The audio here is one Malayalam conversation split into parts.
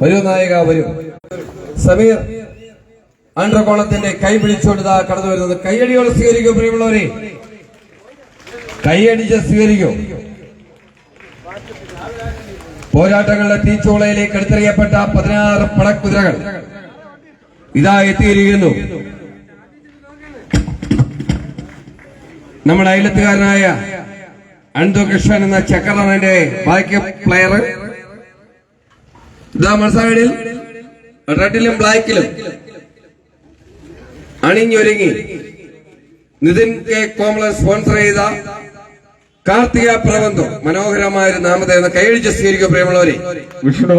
വരൂ നായിക വരൂ. സമീർ ആൻഡ്രകോണത്തിന്റെ കൈ പിടിച്ചുകൊണ്ട് കടന്നു വരുന്നത്. കൈയടിയോടെ സ്വീകരിക്കും പ്രിയമുള്ളവരെ, കൈയടിച്ച് സ്വീകരിക്കും. പോരാട്ടങ്ങളുടെ തീച്ചൂളയിലേക്ക് എടുത്തെറിയപ്പെട്ട 16 പടക്കുതിരകൾ ഇതാ എത്തിയിരിക്കുന്നു. നമ്മുടെ അയലത്തുകാരനായ അൻതു കൃഷ്ണൻ എന്ന ചക്രന്റെ ബാക്ക് പ്ലെയർ ഇതാ മത്സരങ്ങളിൽ റെഡിലും ബ്ലാക്കിലും അണിഞ്ഞൊരുങ്ങി നിതിൻ കെ കോമളൻ സ്പോൺസർ ചെയ്ത കാർത്തിക പ്രബന്ധം മനോഹരമായ ഒരു നാമധേയം കൈയടിച്ച് സ്വീകരിക്കുക പ്രിയമുള്ളവരെ. വിഷ്ണു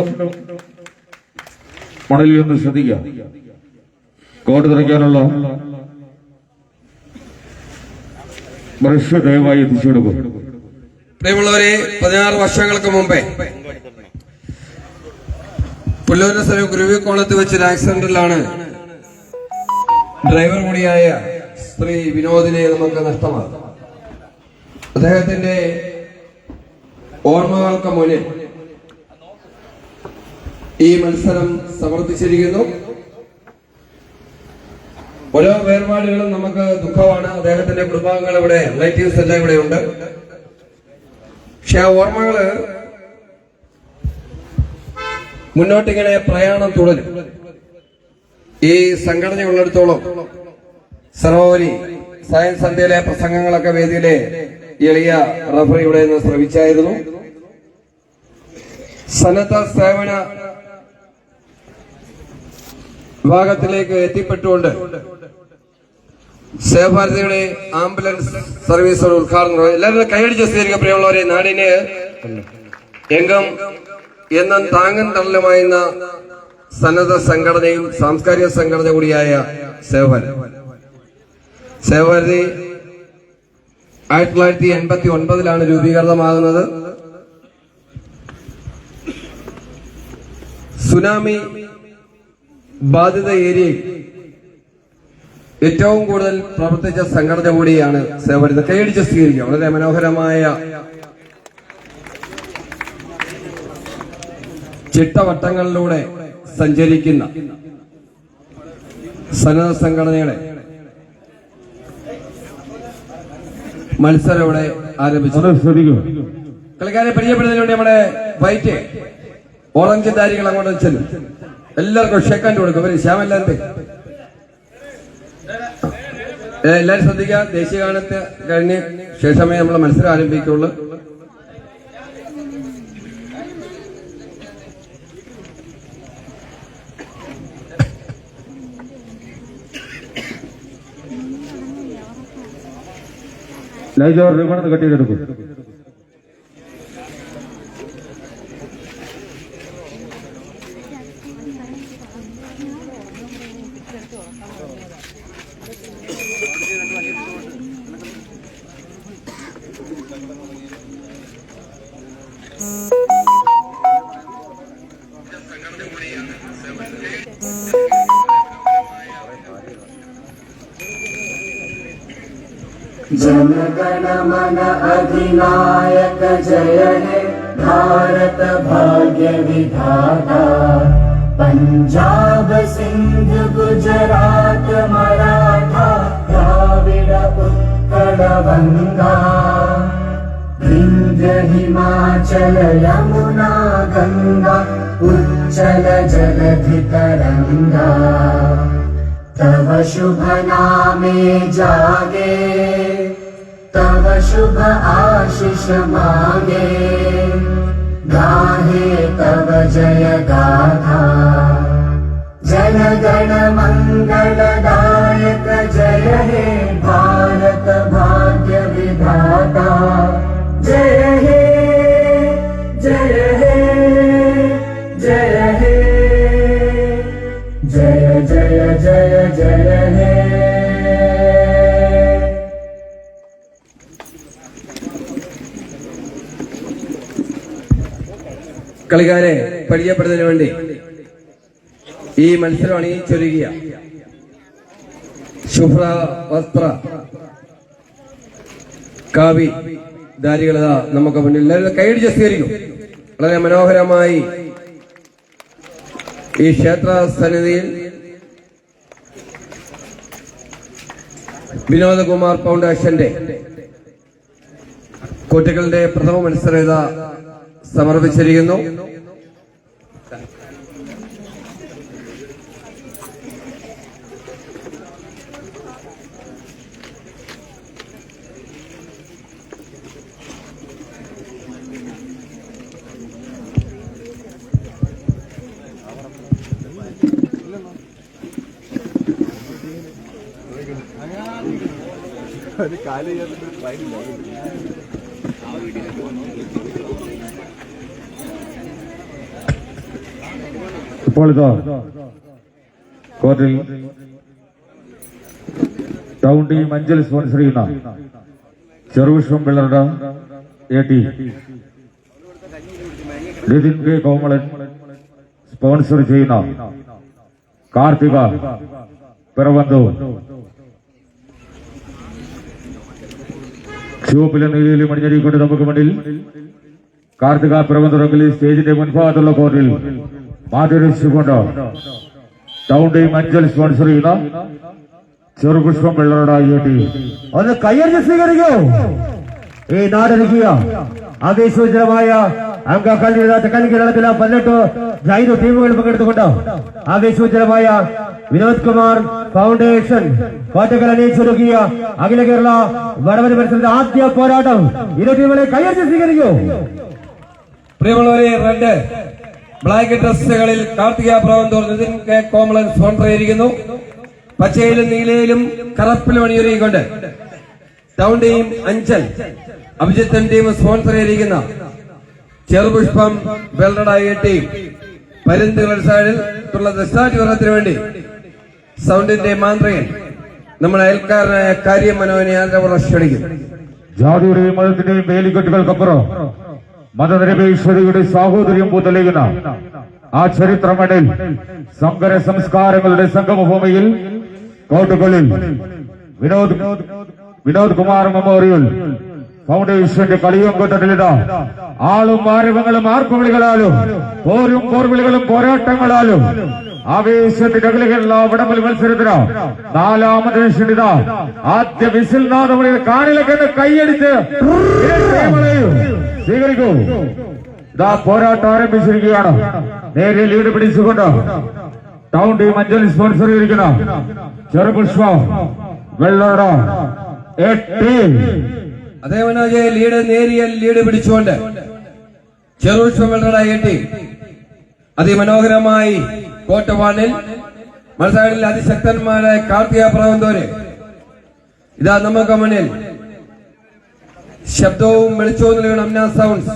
മണലിൽ ഒന്ന് ശ്രദ്ധിക്കുക. കോട്ട് തുറയ്ക്കാനുള്ള ബ്രഷ് ദയവായി എത്തിച്ചു കൊടുക്കും. പ്രിയമുള്ളവരെ, 16 വർഷങ്ങൾക്ക് മുമ്പേ പുല്ലൂരിന് സ്ഥലം ഗുരുവിക്കോണത്ത് വെച്ചൊരു ആക്സിഡന്റിലാണ് ഡ്രൈവർ കൂടിയായ ശ്രീ വിനോദിനെ നമുക്ക് നഷ്ടമാണ്. അദ്ദേഹത്തിന്റെ ഓർമ്മകൾക്ക് മുന്നിൽ ഈ മത്സരം സമർപ്പിച്ചിരിക്കുന്നു. ഓരോ വേർപാടുകളും നമുക്ക് ദുഃഖമാണ്. അദ്ദേഹത്തിന്റെ കുടുംബാംഗങ്ങൾ ഇവിടെ, റിലേറ്റീവ്സ് എല്ലാം ഇവിടെ ഉണ്ട്. പക്ഷെ ആ ഓർമ്മകള് മുന്നോട്ടിങ്ങനെ പ്രയാണം തുടരും. ഈ സംഘടനയുള്ളിടത്തോളം സർവോപരി സയൻസ് സന്ധ്യയിലെ പ്രസംഗങ്ങളൊക്കെ വേദിയിലെ എളിയ റഫറി ഇവിടെ നിന്ന് ശ്രമിച്ചായിരുന്നു. സന്നദ്ധ സേവന വിഭാഗത്തിലേക്ക് എത്തിപ്പെട്ടുകൊണ്ട് സേവാഭാരതിയുടെ ആംബുലൻസ് സർവീസുകൾ ഉദ്ഘാടനം എല്ലാവരും കൈയടിച്ച് സ്വീകരിക്കുക പ്രിയമുള്ളവരെ. നാടിന് എങ്കം എന്നും താങ്ങും തണലുമായിരുന്ന സന്നദ്ധ സംഘടനയും സാംസ്കാരിക സംഘടന കൂടിയായ സേവാഭാരതി 1989 രൂപീകൃതമാകുന്നത്. സുനാമി ബാധിത ഏരിയയിൽ ഏറ്റവും കൂടുതൽ പ്രവർത്തിച്ച സംഘടന കൂടിയാണ് സേവാഭാരതി. കൈയടിച്ച് സ്വീകരിക്കുക. വളരെ മനോഹരമായ ചിട്ടവട്ടങ്ങളിലൂടെ സഞ്ചരിക്കുന്ന സന്നദ്ധ സംഘടനയുടെ മത്സരം ഇവിടെ ആരംഭിച്ചു. കളിക്കാരെ പരിചയപ്പെടുന്നതിന് വേണ്ടി നമ്മുടെ വൈറ്റ് ഓറഞ്ച് ധാരികൾ അങ്ങോട്ട് ചെല്ലും. എല്ലാവർക്കും ഷേക്കാൻഡ് കൊടുക്കും. ശ്യാമെല്ലാരുടെ എല്ലാവരും ശ്രദ്ധിക്കുക. ദേശീയഗാനത്തെ കഴിഞ്ഞ് ശേഷമേ നമ്മൾ മത്സരം ആരംഭിക്കുള്ളൂ. ലൈജോ റിബൺ കെട്ടിയെടുക്കും. जनगण मन अधिनायक जय हे भारत भाग्य विधाता। पंजाब सिंध गुजरात मराठा द्राविड उत्कल गंगा। विंध्य हिमाचल यमुना गंगा उच्चल जलधि तरंगा। तव शुभ नामे जागे तव शुभ आशीष मांगे। गाहे तव जय गाथा जनगण मंगलदायक जय हे भारत भाग्य विधाता। जय हे जय हे जय हे जय जय जय जय हे। കളിക്കാരെ പരിചയപ്പെടുന്നതിന് വേണ്ടി ഈ മത്സരം അണിയിച്ചൊരുക്കിയ ശുഭ്ര വസ്ത്ര കാവി ധാരികളത നമുക്ക് മുന്നിൽ എല്ലാവരും കൈയടിച്ച് സ്വീകരിക്കും. വളരെ മനോഹരമായി ഈ ക്ഷേത്ര സന്നിധിയിൽ വിനോദകുമാർ ഫൗണ്ടേഷന്റെ കുട്ടികളുടെ പ്രഥമ മത്സരത സമർപ്പിച്ചിരിക്കുന്നു. ഇപ്പോൾ ഇതാ കോർട്ടിൽ ടൗൺ ടീം മഞ്ചൽ സ്പോൺസർ ചെയ്യുന്ന ചെറുവിശ്വം പിള്ളറുടെ AT Nithin K Komalan sponsor ചെയ്യുന്ന കാർത്തിക പിറവന്തൂർ ചുവപ്പിലും നീലയിലും അണിഞ്ഞിരിക്കൊണ്ട് നമുക്ക് മുന്നിൽ കാർത്തിക പിറവന്തൂരെങ്കിൽ സ്റ്റേജിന്റെ മുൻഭാഗത്തുള്ള കോർട്ടിൽ മാറ്റുരച്ചുകൊണ്ട് ടൗൺ ടീം മഞ്ചൽ സ്പോൺസർ ചെയ്യുന്ന ചെറുപുഷ്പം പിള്ളറുടെ AT ഒന്ന് കയ്യടിച്ച് സ്വീകരിക്കൂ. ഈ നാടൊരുക്കിയ ആവേശോജ്വലമായ അംഗക്കളികളത്തില 18 ജൈന ടീമുകൾ പങ്കെടുത്തുകൊണ്ട് ആവേശോജ്വലമായ വിനോദ് കുമാർ ഫൗണ്ടേഷൻ കോട്ടക്കൽ അണിയിച്ചൊരുക്കിയ അഖില കേരള വടവരി മത്സരത്തിന്റെ ആദ്യ പോരാട്ടം ഇരു ടീമുകളെ കയ്യടിച്ച് സ്വീകരിക്കൂ. പ്രിയമുള്ളവരെ, റെഡ് ബ്ലാക്ക് ഡ്രസ്സുകളിൽ കാർത്തിക പ്രവന്തൂർ നിതിൻ കെ കോമളൻ സ്പോൺസർ ചെയ്തിരിക്കുന്നു. പച്ചയിലും നീലയിലും കറുപ്പിലും അണിയൊരുക്കിക്കൊണ്ട് ടൗൺ ടീം അഞ്ചൽ അഭിജിത്തൻ ടീം സ്പോൺസർ ചെയ്തിരിക്കുന്ന ചെറുപുഷ്പം വെൽറഡ AT പരുന്തുകൾ സൈഡിൽ ഉള്ള ദശാചൂർണത്തിന് വേണ്ടി സൗണ്ടിന്റെ മാന്ത്രികൻ നമ്മുടെ അയൽക്കാരനായ കാര്യം മനോഹനെ ആദരപൂർവ്വം ക്ഷണിക്കും. ജാതിയുടെയും മതത്തിന്റെയും വേലിക്കെട്ടുകൾക്കപ്പുറം മതനിരപേക്ഷതയുടെ സാഹോദര്യം പൂത്തെളിയുന്ന ആ ചരിത്രമണിൽ സങ്കര സംസ്കാരങ്ങളുടെ സംഗമഭൂമിയിൽ കോട്ടുകളിൽ വിനോദ് കുമാർ മെമ്മോറിയൽ ഫൗണ്ടേഷന്റെ കളിയങ്കത്തട്ടിലിട ആളും ആരവങ്ങളും ആർപ്പുവിളികളാലും പോരും പോർവിളികളും പോരാട്ടങ്ങളാലും ആവേശത്തിന്റെ അഖില വടംവലി മത്സരത്തിന് 4ാമത് ക്ഷണിത ആദ്യ വിസിൽ നാദങ്ങളിൽ കാണിലൊക്കെ കൈയടിച്ച് സ്വീകരിക്കൂ. ഇതാ പോരാട്ടം ആരംഭിച്ചിരിക്കുകയാണ്. നേരെ ലീഡ് പിടിച്ചുകൊണ്ട് ടൗൺ ടീം മഞ്ചൽ സ്പോൺസർ ചെയ്തിരിക്കുന്ന ചെറുപുഷ്പം വെള്ളറ AT അതേ മനോജ് നേരിയ ലീഡ് പിടിച്ചുകൊണ്ട് ചെറുപുഷ്പം വെള്ളറ AT അതിമനോഹരമായി കോട്ടവാണിൽ മത്സരങ്ങളിൽ അതിശക്തന്മാരായ കാർത്തിക പ്രവന്തൂര് ഇതാ നമുക്ക് മുന്നിൽ ശബ്ദവും വെളിച്ചവും നൽകുന്ന അമ്ന സൗണ്ട്സ്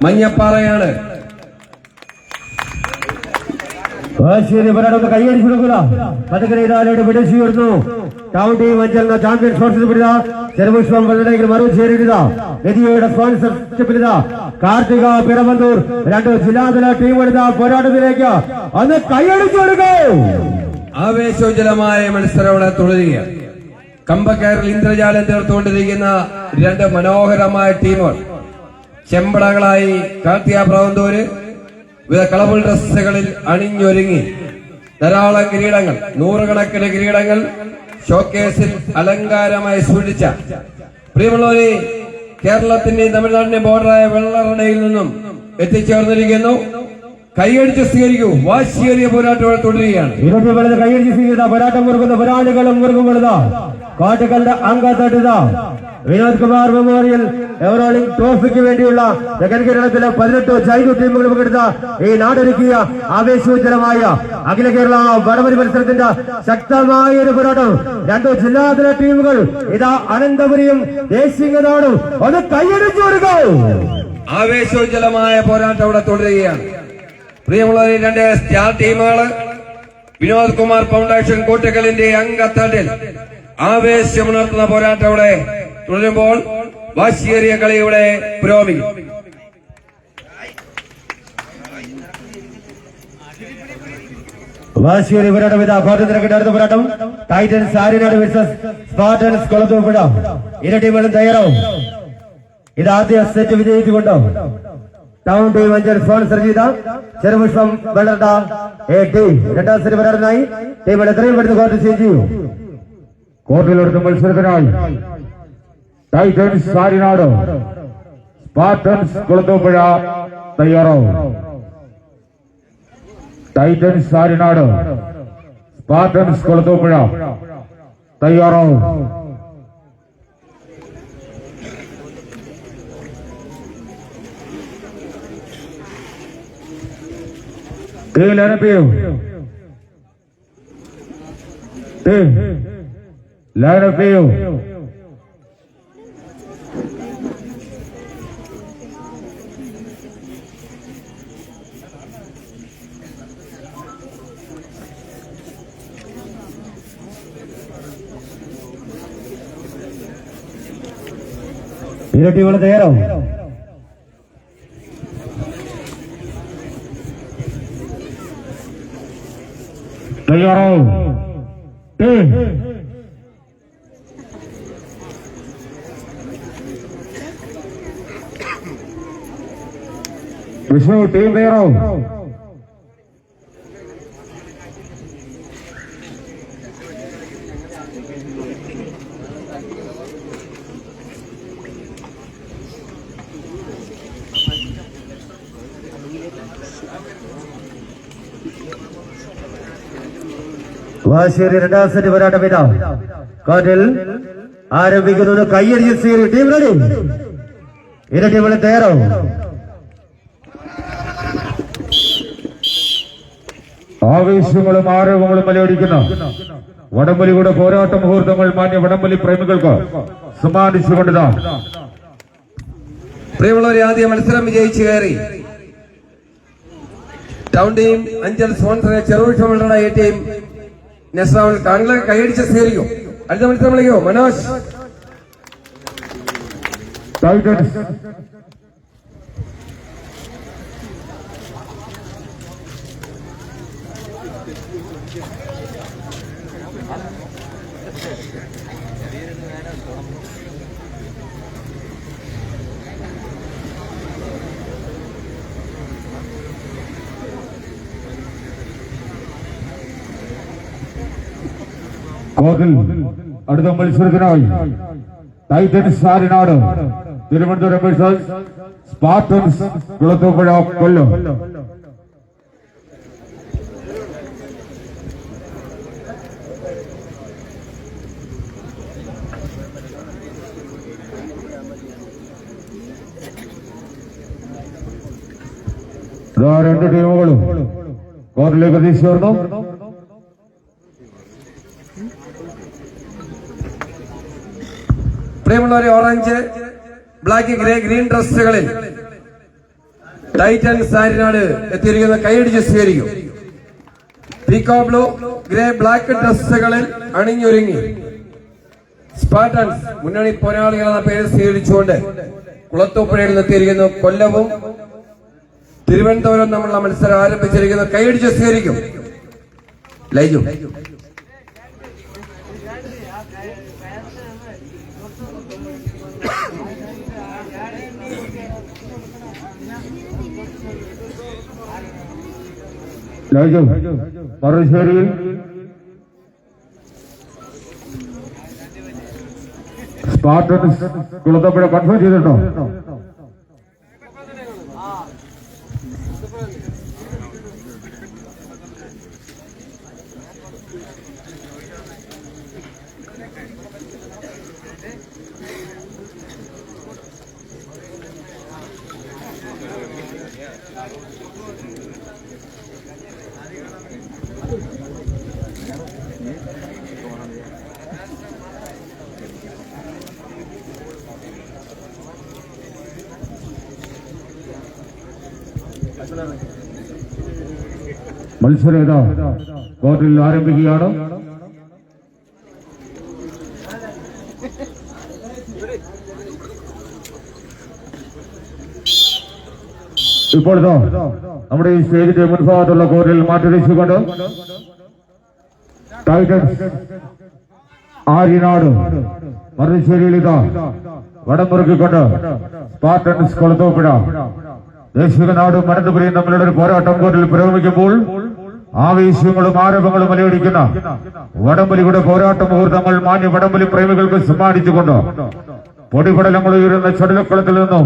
മഞ്ഞപ്പാറയാണ്. കൈയടിച്ചു കൊടുക്കുക. പതക്കര ഇതാലോട് വിടച്ചുയർന്നു. ടൗൺ ടീം അഞ്ചലിന് ചാമ്പ്യൻ സ്പോൺസർഷിപ്പിലിത ചെറുപുഷ്പം വെള്ളടയിൽ മറുചേരിടുക. നദിയുടെ സ്പോൺസർഷിപ്പിലിത കാർത്തിക പിറവന്തൂർ 2 ജില്ലാതല ടീമുകളിത പോരാട്ടത്തിലേക്ക് ഒന്ന് കൈയടിച്ചു കൊടുക്കൂ. ആവേശോജ്വലമായ മത്സരം ഇവിടെ തുടരുക. കമ്പക്കയറിൽ ഇന്ദ്രജാലം തീർത്തുകൊണ്ടിരിക്കുന്ന 2 മനോഹരമായ ടീമുകൾ ചെമ്പടകളായി കാർത്തിക പ്രവന്തൂര് വിവിധ കളർഫുൾ ഡ്രസ്സുകളിൽ അണിഞ്ഞൊരുങ്ങി ധാരാളം കിരീടങ്ങൾ, നൂറുകണക്കിന് കിരീടങ്ങൾ ഷോക്കേസിൽ അലങ്കാരമായി സൂക്ഷിച്ച പ്രിയമുള്ളവരെ, കേരളത്തിന്റെയും തമിഴ്നാടിന്റെയും ബോർഡറായ വെള്ളറടയിൽ നിന്നും എത്തിച്ചേർന്നിരിക്കുന്നു. കൈയടിച്ച് സ്വീകരിക്കൂ. വാശിയേറിയ പോരാട്ടം തുടരുകയാണ്. കൈയടിച്ച് സ്വീകരിച്ച പോരാട്ടം മുറുകുന്ന പോരാളികളും മുറുകുമ്പോഴുത കോട്ടക്കലിന്റെ അംഗത്തട്ടുക വിനോദ് കുമാർ മെമ്മോറിയൽ എവറോളിംഗ് ട്രോഫിക്ക് വേണ്ടിയുള്ള തെക്കൻ കേരളത്തിലെ 18 ജൈന ടീമുകൾ പങ്കെടുത്ത ഈ നാടൊരുക്കിയ ആവേശോജ്വലമായ അഖില കേരള വടംവലി മത്സരത്തിന്റെ ശക്തമായ ഒരു പോരാട്ടം 2 ജില്ലാതല ടീമുകൾ ഇതാ അനന്തപുരിയും ദേശീയനാടും ഒന്ന് കൈയടിച്ചു കൊടുക്കൂ. ആവേശോജ്വലമായ പോരാട്ടം ഇവിടെ തുടരുകയാണ്. പ്രിയമുള്ളവരെ, 2 സ്റ്റാർ ടീമുകൾ വിനോദ് കുമാർ ഫൗണ്ടേഷൻ കോട്ടക്കലിന്റെ അംഗത്തട്ടിൽ ആവേശമുണർത്തുന്ന പോരാട്ടം ഇവിടെ തുടരുമ്പോൾ വാശിയേറിയ കളി ഇവിടെ പുരോഗമിക്കും. വാശിയേറിയ പോരാട്ടം ഇതാ കോട്ടത്തിലേക്ക് അടുത്ത പോരാട്ടം Titans Aryanad versus Spartans Kulathupuzha. ഇരു ടീമുകളും തയ്യാറാവും. ഇത് ആദ്യ സെറ്റ് വിജയിച്ചുകൊണ്ട് ടൗൺ ടീം അഞ്ചൽ സ്പോൺസർ ചെയ്ത ചെറുപുഷ്പം വെള്ളർട എ ടീം രണ്ടാം സെറ്റ് വരാനായി ടീമുകൾ എത്രയും പെട്ടെന്ന് കോർട്ട് ചെയ്യൂ. കോർട്ടിലെടുത്ത മത്സരത്തിനായി ടൈറ്റൻസ് സാരിനാട് സ്പാർട്ടൻസ് കുളത്തൂപ്പുഴ തയ്യാറാവും. ടൈറ്റൻസ് സാരിനാട് സ്പാർട്ടൻസ് കുളത്തൂപ്പുഴ തയ്യാറാവും. Line up you. Line up you. ഇരു ടീമുകൾ തയ്യാറാവും. തയ്യാറാവും. വിഷ്ണു ടീം തയ്യാറാവും. വാശേരി രണ്ടാം സെറ്റ് പോരാട്ടം ഇതാ കോർട്ടിൽ ആരംഭിക്കുന്നത്. കയ്യടിച്ച് സീരി ടീം റെഡി. ഇരു ടീമുകൾ തയ്യാറാവും. ആവേശങ്ങളും ആരവങ്ങളും മലയടിക്കുന്ന വടംവലിയുടെ പോരാട്ട മുഹൂർത്തങ്ങൾ മാന്യ വടംവലി പ്രേമികൾക്ക് സമ്മാനിച്ചുകൊണ്ടതാ. പ്രിയമുള്ളവരെ, ആദ്യ മത്സരം വിജയിച്ചു കയറി ടൗൺ ടീം അഞ്ചൽ സ്പോൺസറെ ചെറുപുഷ്പമുള്ള എ ടീം നെസ്രാവൽ താങ്കളെ കൈയടിച്ച് സ്വീകരിക്കും. അടുത്ത മത്സരം വിളിക്കോ മനോജ്. ടൈറ്റൻസ് കോർട്ടിൽ അടുത്ത മത്സരത്തിനായി Titans Aryanad Thiruvananthapuram versus Spartans Kulathupuzha Kollam. രണ്ട് ടീമുകളും കോർട്ടിലേക്ക് എത്തിച്ചേർന്നു. പ്രിയമുള്ളവരെ, ഓറഞ്ച്, ബ്ലാക്ക്, ഗ്രേ, ഗ്രീൻ ഡ്രസ്സുകളിൽ ടൈറ്റൻ സാരിനാട് എത്തിയിരിക്കുന്ന കൈയടിച്ച് സ്വീകരിക്കും. പീക്കോ ബ്ലൂ, ഗ്രേ, ബ്ലാക്ക് ഡ്രസ്സുകളിൽ അണിഞ്ഞൊരുങ്ങി സ്പാർട്ടൻസ് മുന്നണി പോരാളികൾ എന്ന പേര് സ്വീകരിച്ചുകൊണ്ട് കുളത്തൂപ്പുഴയിൽ എത്തിയിരിക്കുന്നു. കൊല്ലവും തിരുവനന്തപുരം തമ്മിലുള്ള മത്സരം ആരംഭിച്ചിരിക്കുന്നു. കൈയടിച്ച് സ്വീകരിക്കും. ലൈജു മറുശ്ശേരിയിൽ സ്പാർട്ടൻസ് കുളത്തപ്പുഴ കൺഫേം ചെയ്തിട്ടോ? മത്സരം ഏതാ കോർട്ടിൽ ആരംഭിക്കുകയാണ്. ഇപ്പോൾ നമ്മുടെ ഈ സ്റ്റേജിന്റെ മുൻഭാഗത്തുള്ള കോർട്ടിൽ മാറ്റിവെച്ചുകൊണ്ട് ടൈറ്റൻസ് ആര്യനാട് മറുശ്ശേരിയിൽ വടം മുറുക്കിക്കൊണ്ട് സ്പാർട്ടൻസ് കുളത്തൂപ്പുഴ ദേശിക നാടും മടന്നുപുരിയും തമ്മിലുള്ള ഒരു പോരാട്ടം കോർട്ടിൽ പുരോഗമിക്കുമ്പോൾ ആവേശങ്ങളും ആരവങ്ങളും അലയടിക്കുന്ന വടംവലിയുടെ പോരാട്ട മുഹൂർത്തങ്ങൾ മാന്യ വടംവലി പ്രേമികൾക്ക് സമ്മാനിച്ചുകൊണ്ട് പൊടിപടലങ്ങൾ ഉയരുന്ന ചടുലക്കുളത്തിൽ നിന്നും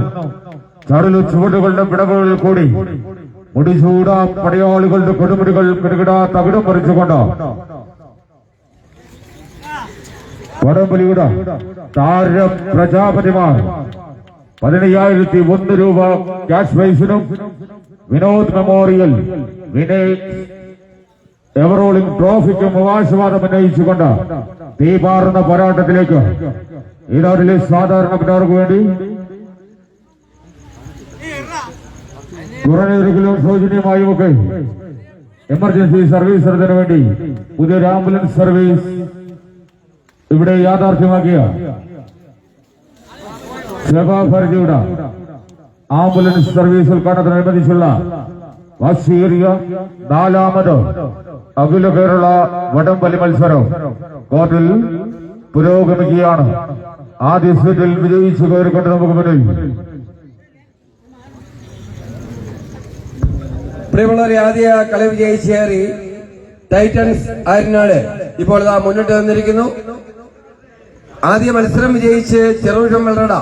ചടുലു ചുവടുകളുടെ വിടവുകളിൽ കൂടി മുടിചൂട പടയാളികളുടെ കൊടുമുടികൾ കിടുകിടാ തകിടം പറിച്ചുകൊണ്ട് വടംവലിയുടെ താര പ്രജാപതിമാർ 15,001 രൂപ ക്യാഷ് പ്രൈസിനും വിനോദ് മെമ്മോറിയൽ വിനയ് എവറോളിംഗ് ട്രോഫിക്കും അവകാശവാദം ഉന്നയിച്ചുകൊണ്ട് തീപാറുന്ന പോരാട്ടത്തിലേക്ക് ഈ നാട്ടിലെ സാധാരണക്കാർക്ക് വേണ്ടി കുറഞ്ഞൊരു സൗജന്യമായുമൊക്കെ എമർജൻസി സർവീസിന് വേണ്ടി പുതിയൊരു ആംബുലൻസ് സർവീസ് ഇവിടെ യാഥാർത്ഥ്യമാക്കിയ സേവാഭാരതിയുടെ ആംബുലൻസ് സർവീസ് ഉദ്ഘാടനത്തോടനുബന്ധിച്ചുള്ള വാശിയേറിയ 4ാമത് അഖില കേരള വടംവലി മത്സരം കോർട്ടിൽ പുരോഗമിക്കുകയാണ്. ആദ്യ സെറ്റിൽ വിജയിച്ചു കയറിക്കൊണ്ട് നമുക്ക് മുന്നിൽ പ്രിയമുള്ളവരെ, ആദ്യ കളി വിജയിച്ചേറി ടൈറ്റൻസ് ആര്യനാട് ഇപ്പോൾ ഇതാ മുന്നിട്ട് വന്നിരിക്കുന്നു. ആദ്യ മത്സരം വിജയിച്ച് ചെറുവിഷം വെള്ളട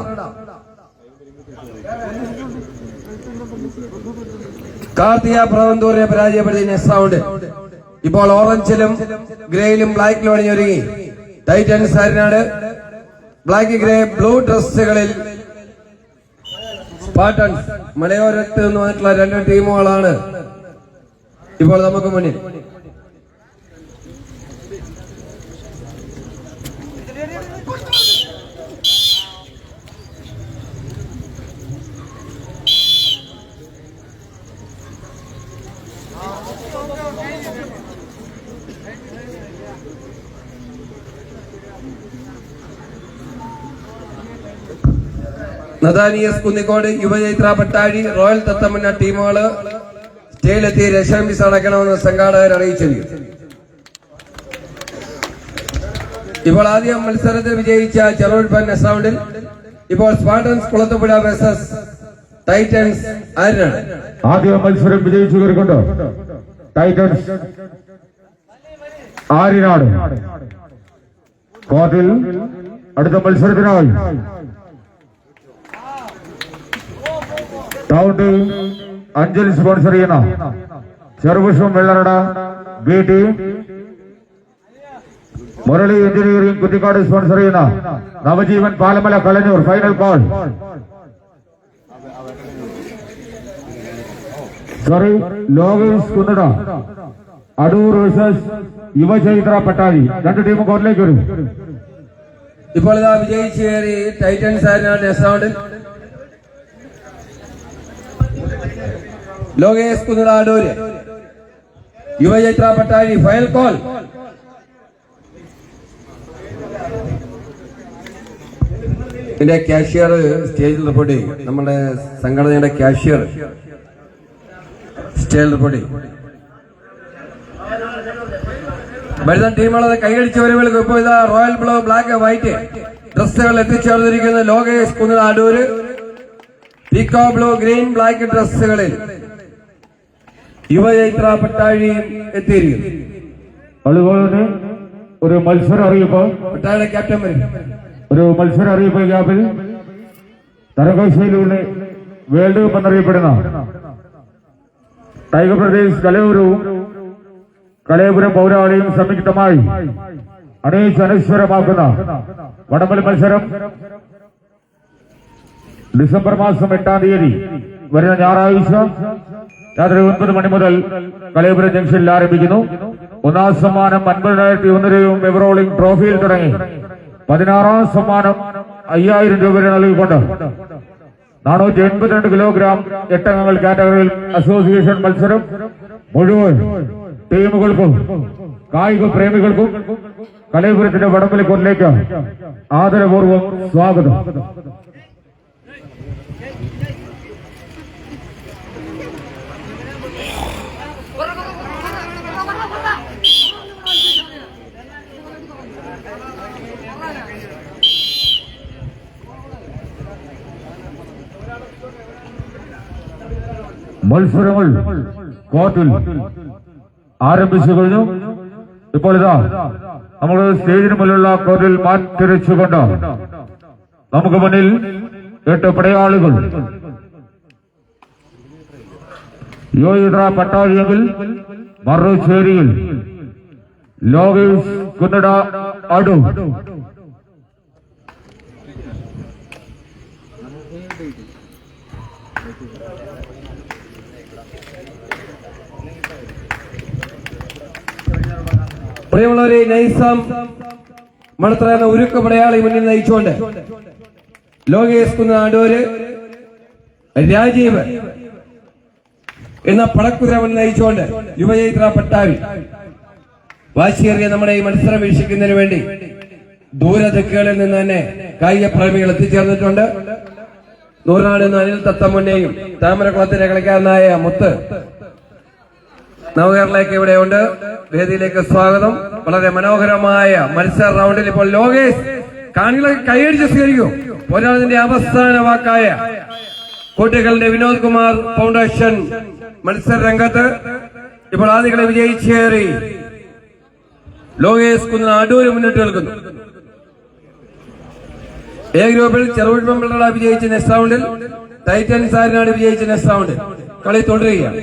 കാർത്തിക പ്രവന്തൂരിനെ പരാജയപ്പെടുത്തി നെക്സ്റ്റ് റൗണ്ട്. ഇപ്പോൾ ഓറഞ്ചിലും ഗ്രേയിലും ബ്ലാക്കിലും അണിഞ്ഞൊരുങ്ങി Titans Aryanad. Black grey blue ഡ്രസ്സുകളിൽ സ്പാർട്ടൻസ് മലയോരത്ത് നിന്ന് വന്നിട്ടുള്ള 2 ടീമുകളാണ് ഇപ്പോൾ നമുക്ക് മുന്നിൽ. നദാനിയസ് കുന്നിക്കോട്, യുവചൈത്ര പട്ടാഴി, റോയൽ തത്തമന്ന ടീമുകള് സ്റ്റേയിലെത്തി രക്ഷാംബിസ് അടക്കണമെന്ന് സംഘാടകർ അറിയിച്ചിരിക്കും. ഇപ്പോൾ ആദ്യം മത്സരത്തിൽ വിജയിച്ച ചെറുവിൽപ്പൻ നെക്സ്റ്റ് റൗണ്ടിൽ ഇപ്പോൾ Spartans Kulathupuzha versus Titans Aryanad. ആദ്യ മത്സരം വിജയിച്ചു കയറിക്കൊണ്ട് ടൈറ്റൻസ് ആര്യനാട് കോർട്ടിൽ അടുത്ത മത്സരത്തിനായി ടൗണിൽ അഞ്ചൽ സ്പോൺസർ ചെയ്യുന്ന Cherupushpam Vellarada B team, Murali engineering Kuttikkad sponsor ചെയ്യുന്ന Navajeevan Palamala Kalanjoor final call. Lokesh Kunnada Adoor versus Yuvachaithra Pattazhi. 2 ടീമും കോർട്ടിലേക്ക് വരും. ഇപ്പോൾ ഇതാ വിജയിച്ചു കയറി ടൈറ്റൻസ് ആര്യനാട് നെക്സ്റ്റ് റൗണ്ടിൽ. Lokesh Kunnada Adoor, Yuvachaithra Pattazhi final call. ഇതിന്റെ കാഷ്യർ സ്റ്റേജിൽ റിപ്പോർട്ട് ചെയ്യും. നമ്മുടെ സംഘടനയുടെ കാഷ്യർ സ്റ്റേജിൽ റിപ്പോർട്ട് ചെയ്യും. വരുന്ന ടീമുകളത് കൈയടിച്ചവരുകൾക്ക് ഇപ്പോൾ ഇതാ റോയൽ ബ്ലൂ ബ്ലാക്ക് വൈറ്റ് ഡ്രസ്സുകൾ എത്തിച്ചേർന്നിരിക്കുന്ന Lokesh Kunnada Adoor, peacock blue green black ഡ്രസ്സുകളിൽ യുവചൈത്ര പട്ടാഴിയും എത്തിയിരിക്കുന്നു. അതുപോലെ തന്നെ ഒരു മത്സര അറിയിപ്പ്, പട്ടാഴിയുടെ ക്യാപ്റ്റൻ വരും. ഒരു മത്സര അറിയിപ്പ് ക്യാമ്പിൽ തരകശയിലൂടെ വേൾഡ് കപ്പ് എന്നറിയപ്പെടുന്ന ടൈഗർ പ്രദേശ് കലയപുരം പൗരാളിയും സംയുക്തമായി അണിയിച്ച് അനശ്വരമാക്കുന്ന വടംവലി മത്സരം ഡിസംബർ മാസം 8-ാം തീയതി വരുന്ന ഞായറാഴ്ച രാത്രി 9 മണി മുതൽ കലയപുരം ജംഗ്ഷനിൽ ആരംഭിക്കുന്നു. 1ാം സമ്മാനം 50,001 രൂപയും എവറോളിംഗ് ട്രോഫിയിൽ തുടങ്ങി 16ാം സമ്മാനം 5,000 രൂപ വരെ നൽകിക്കൊണ്ട് 482 കിലോഗ്രാം 8 അംഗങ്ങൾ കാറ്റഗറിയിൽ അസോസിയേഷൻ മത്സരം മുഴുവൻ ടീമുകൾക്കും കായിക പ്രേമികൾക്കും കലയപുരത്തിന്റെ വടംവലി കോർട്ടിലേക്ക് ആദരപൂർവ്വം സ്വാഗതം. മത്സരങ്ങൾ കോർട്ടിൽ ആരംഭിച്ചു കഴിഞ്ഞു. ഇപ്പോൾ ഇതാ നമ്മൾ സ്റ്റേജിന് മുന്നിലുള്ള കോർട്ടിൽ മാറ്റിരച്ചുകൊണ്ട് നമുക്ക് മുന്നിൽ 8 പടയാളികൾ യോയിദ്ര പട്ടാഴിയെങ്കിൽ മറുചേരിയിൽ ലോകേഷ് കുന്നട അടു പ്രിയമുള്ളവരെ, നൈസാം മണത്തറ എന്ന ഉരുക്ക് പടയാളി മുന്നിൽ നയിച്ചുകൊണ്ട് ലോകേഷ് കുന്ന അടൂര്, രാജീവ് എന്ന പടക്കുതിര മുന്നിൽ നയിച്ചുകൊണ്ട് യുവചൈത്ര പട്ടാഴി വാശിയേറിയ നമ്മുടെ ഈ മത്സരം വീക്ഷിക്കുന്നതിന് വേണ്ടി ദൂരദിക്കുകളിൽ നിന്ന് തന്നെ കായിക പ്രേമികൾ എത്തിച്ചേർന്നിട്ടുണ്ട്. നൂറാട് അനിൽ തത്തമുന്നയും താമരക്കുളത്തിന്റെ കളിക്കാരനായ മുത്ത് നവകേരളയ്ക്ക് ഇവിടെയുണ്ട്. വേദിയിലേക്ക് സ്വാഗതം. വളരെ മനോഹരമായ മത്സര റൗണ്ടിൽ ഇപ്പോൾ ലോകേഷ് കാണികളെ കൈയടിച്ച് സ്വീകരിക്കും. പോരാട്ടത്തിന്റെ അവസാന വാക്കായ കോട്ടക്കലിന്റെ വിനോദ് കുമാർ ഫൗണ്ടേഷൻ മത്സര രംഗത്ത് ഇപ്പോൾ ആദ്യകളെ വിജയിച്ചേറി ലോകേഷ് കുന്ന അടൂര് മുന്നിട്ട് നിൽക്കുന്നു. എ ഗ്രൂപ്പിൽ ചെറുപുഷ്പം പിള്ളറ വിജയിച്ച നെക്സ്റ്റ് റൗണ്ടിൽ ടൈറ്റൻസ് ആരിനാട് വിജയിച്ച നെക്സ്റ്റ് റൗണ്ടിൽ കളി തുടരുകയാണ്.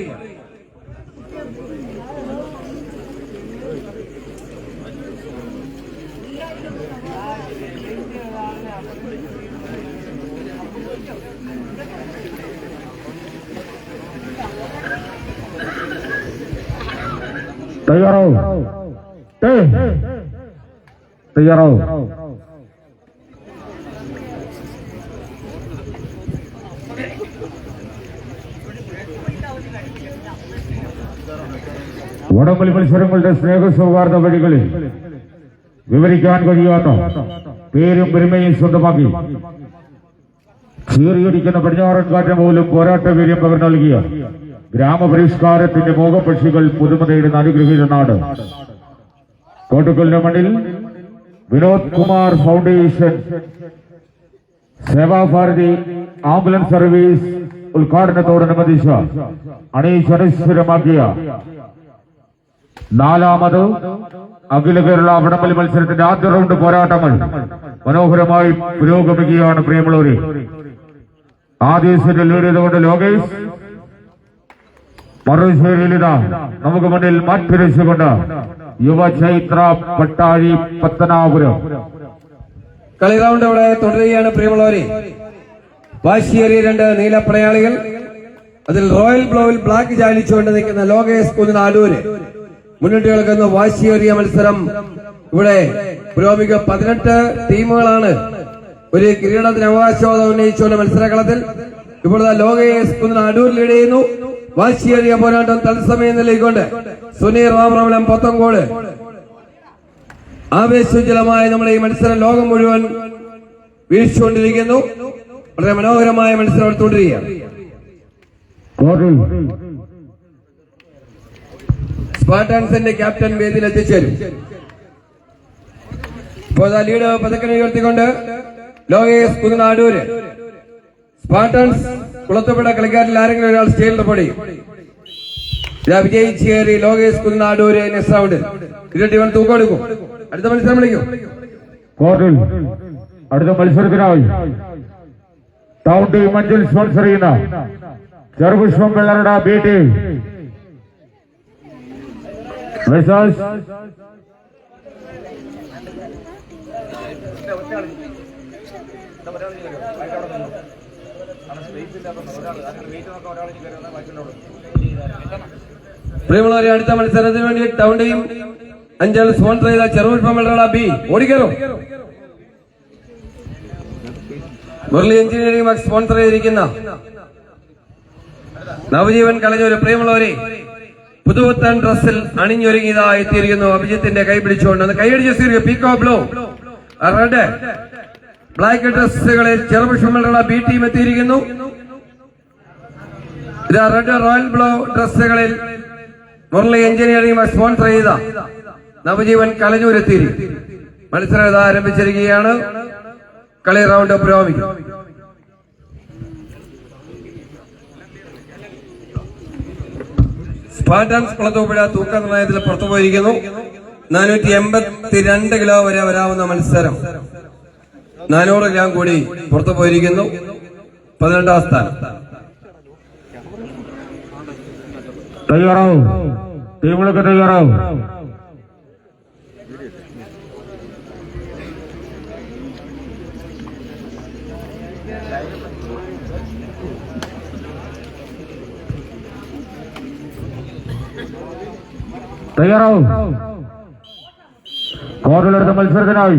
തയ്യാറാവും തയ്യാറാവും വടംവലി മത്സരങ്ങളുടെ സ്നേഹ സൗഹാർദ്ദ വഴികളിൽ വിവരിക്കാൻ കഴിയാത്ത പേരും പെരുമയും സ്വന്തമാക്കി ചീറിയടിക്കുന്ന പടിഞ്ഞാറൻ കാറ്റ് പോലും പോരാട്ട വീര്യം പകർന്നു നൽകിയ ഗ്രാമപരിഷ്കാരത്തിന്റെ മോഹപക്ഷികൾ പുതുമ നേടുന്ന അനുഗ്രഹീത നാട് കോട്ടക്കലിന്റെ മണ്ണിൽ Vinod Kumar foundation Sevabharathi ambulance service ഉദ്ഘാടനത്തോടനുബന്ധിച്ച് അണീശ്വരമാക്കിയ 4ാമത് അഖില കേരള വടംവലി മത്സരത്തിന്റെ ആദ്യ റൗണ്ട് പോരാട്ടങ്ങൾ മനോഹരമായി പുരോഗമിക്കുകയാണ്. പ്രിയമുള്ളവരെ, ആദ്യ സെറ്റിൽ ലീഡ് ചെയ്തുകൊണ്ട് ലോകേഷ്, മറുചേരിയിലിതാ നമുക്ക് മുന്നിൽ മാറ്റിരച്ചുകൊണ്ട് യുവചൈത്ര പട്ടാഴി പത്തനാപുരം. കളി റൗണ്ട് അവിടെ തുടരുകയാണ്. പ്രിയമുള്ളവരെ, വാശിയേറിയ 2 നീലപ്പടയാളികൾ, അതിൽ റോയൽ ബ്ലോയിൽ ബ്ലാക്ക് ചാലിച്ചുകൊണ്ട് നിൽക്കുന്ന ലോകേഷ് കുന്ന അടൂര് മുന്നിട്ട് കിടക്കുന്ന വാശിയേറിയ മത്സരം ഇവിടെ പുരോഗമിക്കുക. 18 ടീമുകളാണ് ഒരു കിരീടത്തിന് അവകാശവാദം ഉന്നയിച്ചുകൊണ്ട് മത്സരകളത്തിൽ ഇപ്പോൾ ലോകേഷ് കുന്ന അടൂർ ലീഡ് ചെയ്യുന്നു. വാശിയേറിയ പോരാട്ടം തത്സമയം നിലയിക്കൊണ്ട് സുനീർ രാമറമലം പൊത്തങ്കോട് ആവേശോജ്വലമായ നമ്മുടെ ഈ മത്സരം ലോകം മുഴുവൻ വീഴ്ചകൊണ്ടിരിക്കുന്നു. വളരെ മനോഹരമായ മത്സരം തുടരുകയാണ്. സ്പാർട്ടൻസിന്റെ ക്യാപ്റ്റൻ വേദിയിൽ എത്തിച്ചേരും. ഇപ്പോൾ ലീഡ് പതക്കനെ ഉയർത്തിക്കൊണ്ട് ലോകേഷ് കുന്ന അടൂര്. സ്പാർട്ടൻസ് കുളത്തുപുഴ കളിക്കാരിൽ ആരെങ്കിലും ഒരാൾ സ്റ്റേജിൽ പൊടിയും. ഇതാ വിജയിച്ചേറി ലോകേഷ് കുന്ന അടൂര് നെക്സ്റ്റ് റൗണ്ടിൽ 21 തൂക്കെടുക്കും. അടുത്ത മത്സരം വിളിക്കും. കോർട്ടിൽ അടുത്ത മത്സരത്തിനായി ടൗൺ ടീം മഞ്ചൽ സ്പോൺസർ ചെയ്യുന്ന ചെറുപുഷ്പം പിള്ളറുടെ ബി മെസ്സേജ് പ്രിയമുള്ളവരെ, അടുത്ത മത്സരത്തിന് വേണ്ടി ടൗൺ ടീം അഞ്ചൽ സ്പോൺസർ ചെയ്ത ചെറുപുഷ്പം പിള്ളറുടെ ബി ഓടിക്കറും. മുരളി എഞ്ചിനീയറിംഗ് വർക്ക് സ്പോൺസർ ചെയ്തിരിക്കുന്ന നവജീവൻ കളഞ്ഞൊരു. പ്രിയമുള്ളവരെ, പുതുപുത്തൻ ഡ്രസ്സിൽ അണിഞ്ഞൊരുങ്ങിയതാ എത്തിയിരിക്കുന്നു. അഭിജിത്തിന്റെ കൈ പിടിച്ചുകൊണ്ട് കൈയടിച്ച് സ്വീകരിക്കുക. പീക്കോ ബ്ലൂ റെഡ് ബ്ലാക്ക് ഡ്രസ്സുകളിൽ ചെറുപുഷ്പങ്ങളുടെ ബി ടീം എത്തിയിരിക്കുന്നു. ഇതാ റെഡ് റോയൽ ബ്ലൂ ഡ്രസ്സുകളിൽ മുരളി എഞ്ചിനീയറിംഗ് സ്പോൺസർ ചെയ്ത നവജീവൻ കലഞ്ഞൂരെത്തിയിരിക്കും. മത്സരം ഇതാ ആരംഭിച്ചിരിക്കുകയാണ്. കളി റൗണ്ട് പുരോഗമിക്കും. സ്പാർട്ടൻസ് കുളത്തൂപ്പുഴ തൂക്ക നിർണയത്തിൽ പുറത്തുപോയിരിക്കുന്നു. 482 കിലോ വരെ വരാവുന്ന മത്സരം 400 ഗ്രാം കൂടി പുറത്തുപോയിരിക്കുന്നു. 18ാം സ്ഥാനം. തയ്യാറാവും, ടീമുകളൊക്കെ തയ്യാറാവും. തയ്യാറാവും. കോർട്ടിലെടുത്ത മത്സരത്തിനായി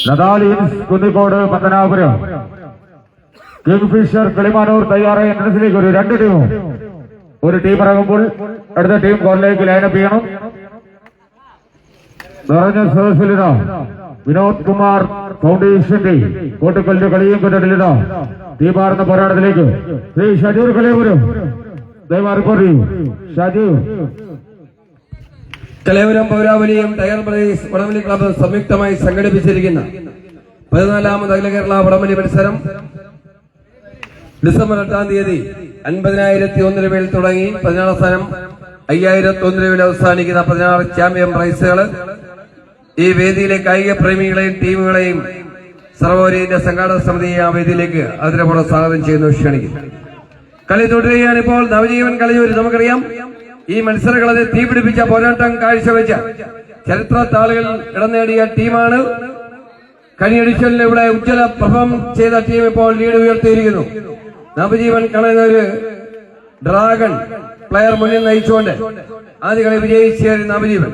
നദാലിയൻസ് കുന്നിക്കോട് പത്തനാപുരം, കിങ്ഫിഷർ കിളിമാനൂർ തയ്യാറായ എൻട്രൻസിലേക്ക് ഒരു 2 ടീമും. ഒരു ടീം ഇറങ്ങുമ്പോൾ അടുത്ത ടീം കോർട്ടിലേക്ക് ലൈനപ്പ് ചെയ്യണം. നിറഞ്ഞ സദസ്സിലിത വിനോദ് കുമാർ ഫൗണ്ടേഷന്റെ കോട്ടുകല്ലിന്റെ കളിയും കൊണ്ടിലിത ടീമാർന്ന പോരാട്ടത്തിലേക്ക് ശ്രീ ഷജൂർ കലയപുരം കലയപുരം പൗരാവലിയും ടയർ ബ്രദേഴ്സ് വടംവലി ക്ലബ്ബ് സംയുക്തമായി സംഘടിപ്പിച്ചിരിക്കുന്ന 14ാമത് അഖില കേരള വടംവലി മത്സരം ഡിസംബർ 8-ാം തീയതി 50,001 രൂപയിൽ തുടങ്ങി 14ാം സ്ഥാനം 5,001 രൂപയിൽ അവസാനിക്കുന്ന 16 ചാമ്പ്യൻ പ്രൈസുകൾ ഈ വേദിയിലെ കായിക പ്രേമികളെയും ടീമുകളെയും സർവോരീന്റെ സംഘാടക സമിതിയെ ആ വേദിയിലേക്ക് അതിരപൂർവ്വം സ്വാഗതം ചെയ്യുന്നു, ക്ഷണിക്കുന്നു. കളി തുടരുകയാണ്. ഇപ്പോൾ നവജീവൻ കളിയൂർ. നമുക്കറിയാം, ഈ മത്സരങ്ങളെ തീപിടിപ്പിച്ച പോരാട്ടം കാഴ്ചവെച്ച ചരിത്ര താളുകളിൽ ഇടം നേടിയ ടീമാണ്. കഴിഞ്ഞ എഡിഷനിൽ ഇവിടെ ഉജ്ജ്വല പെർഫോം ചെയ്ത ടീം ഇപ്പോൾ ലീഡ് ഉയർത്തിയിരിക്കുന്നു. നവജീവൻ കളയൂർ ഡ്രാഗൺ പ്ലെയർ മുന്നിൽ നയിച്ചുകൊണ്ട് ആദ്യ കളി വിജയിച്ച നവജീവൻ.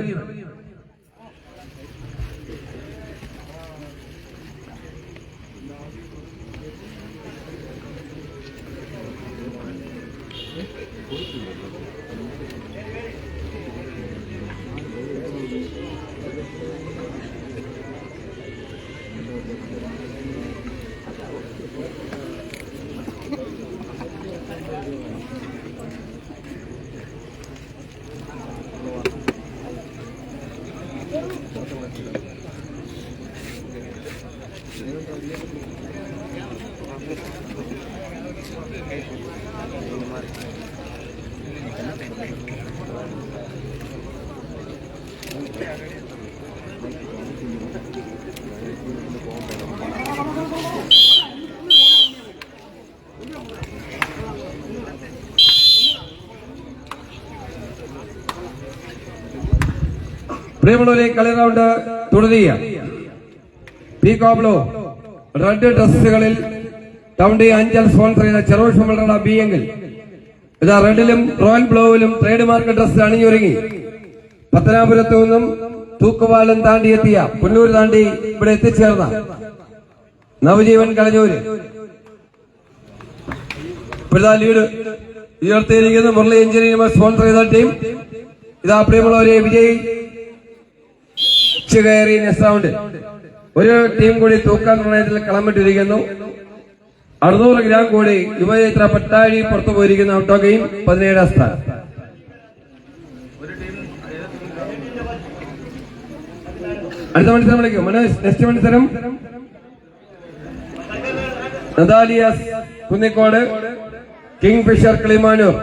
പ്രിയമുള്ളവരെ, കളി റൗണ്ട് തുടരുകയാണ്. പീകോബ്ലോ റെഡ് ഡ്രസ്സുകളിൽ ടൗണ്ടി അഞ്ചൽ സ്പോൺസർ ചെയ്ത ചെറോഷ് മലറ ബി എങ്കിൽ ഇതാ റെഡിലും റോയൽ ബ്ലോവിലും ട്രേഡ് മാർക്ക് ഡ്രസ് അണിഞ്ഞൊരുങ്ങി പത്തനാപുരത്തു നിന്നും തൂക്കുപാലം താണ്ടിയെത്തിയ പുന്നൂർ താണ്ടി ഇവിടെ എത്തിച്ചേർന്ന നവജീവൻ കളഞ്ഞൂര് ഇപ്പോഴാ ലീഡ് ഉയർത്തിയിരിക്കുന്ന മുരളി എഞ്ചിനീയർ സ്പോൺസർ ചെയ്ത ടീം. ഇതാ പ്രിയമുള്ളവരെ, വിജയ് കയറി നെക്സ്റ്റ് റൗണ്ട് ഒരു ടീം കൂടി തൂക്ക നിർണയത്തിൽ കളമിട്ടിരിക്കുന്നു. 600 ഗ്രാം കൂടി യുവചരിത്ര പട്ടാഴി പുറത്തു പോയിരിക്കുന്ന ഔട്ടോകയും 17ാം സ്ഥാനം. അടുത്ത മത്സരം വിളിക്കും. നെക്സ്റ്റ് മത്സരം നദാലിയാസ് കുന്നിക്കോട്, കിങ്ഫിഷർ കിളിമാനൂർ.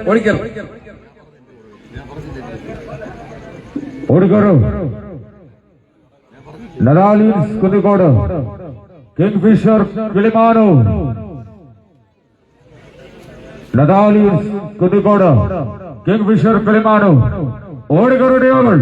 ഓടിക്കോറു നദാലിയൻസ് കുന്നിക്കോട്, കിങ്ഫിഷർ കിളിമാനൂർ. നദാലിയൻസ് കുന്നിക്കോട്, കിങ്ഫിഷർ കിളിമാനൂർ. ഓടിക്കോറു ടീമുകൾ.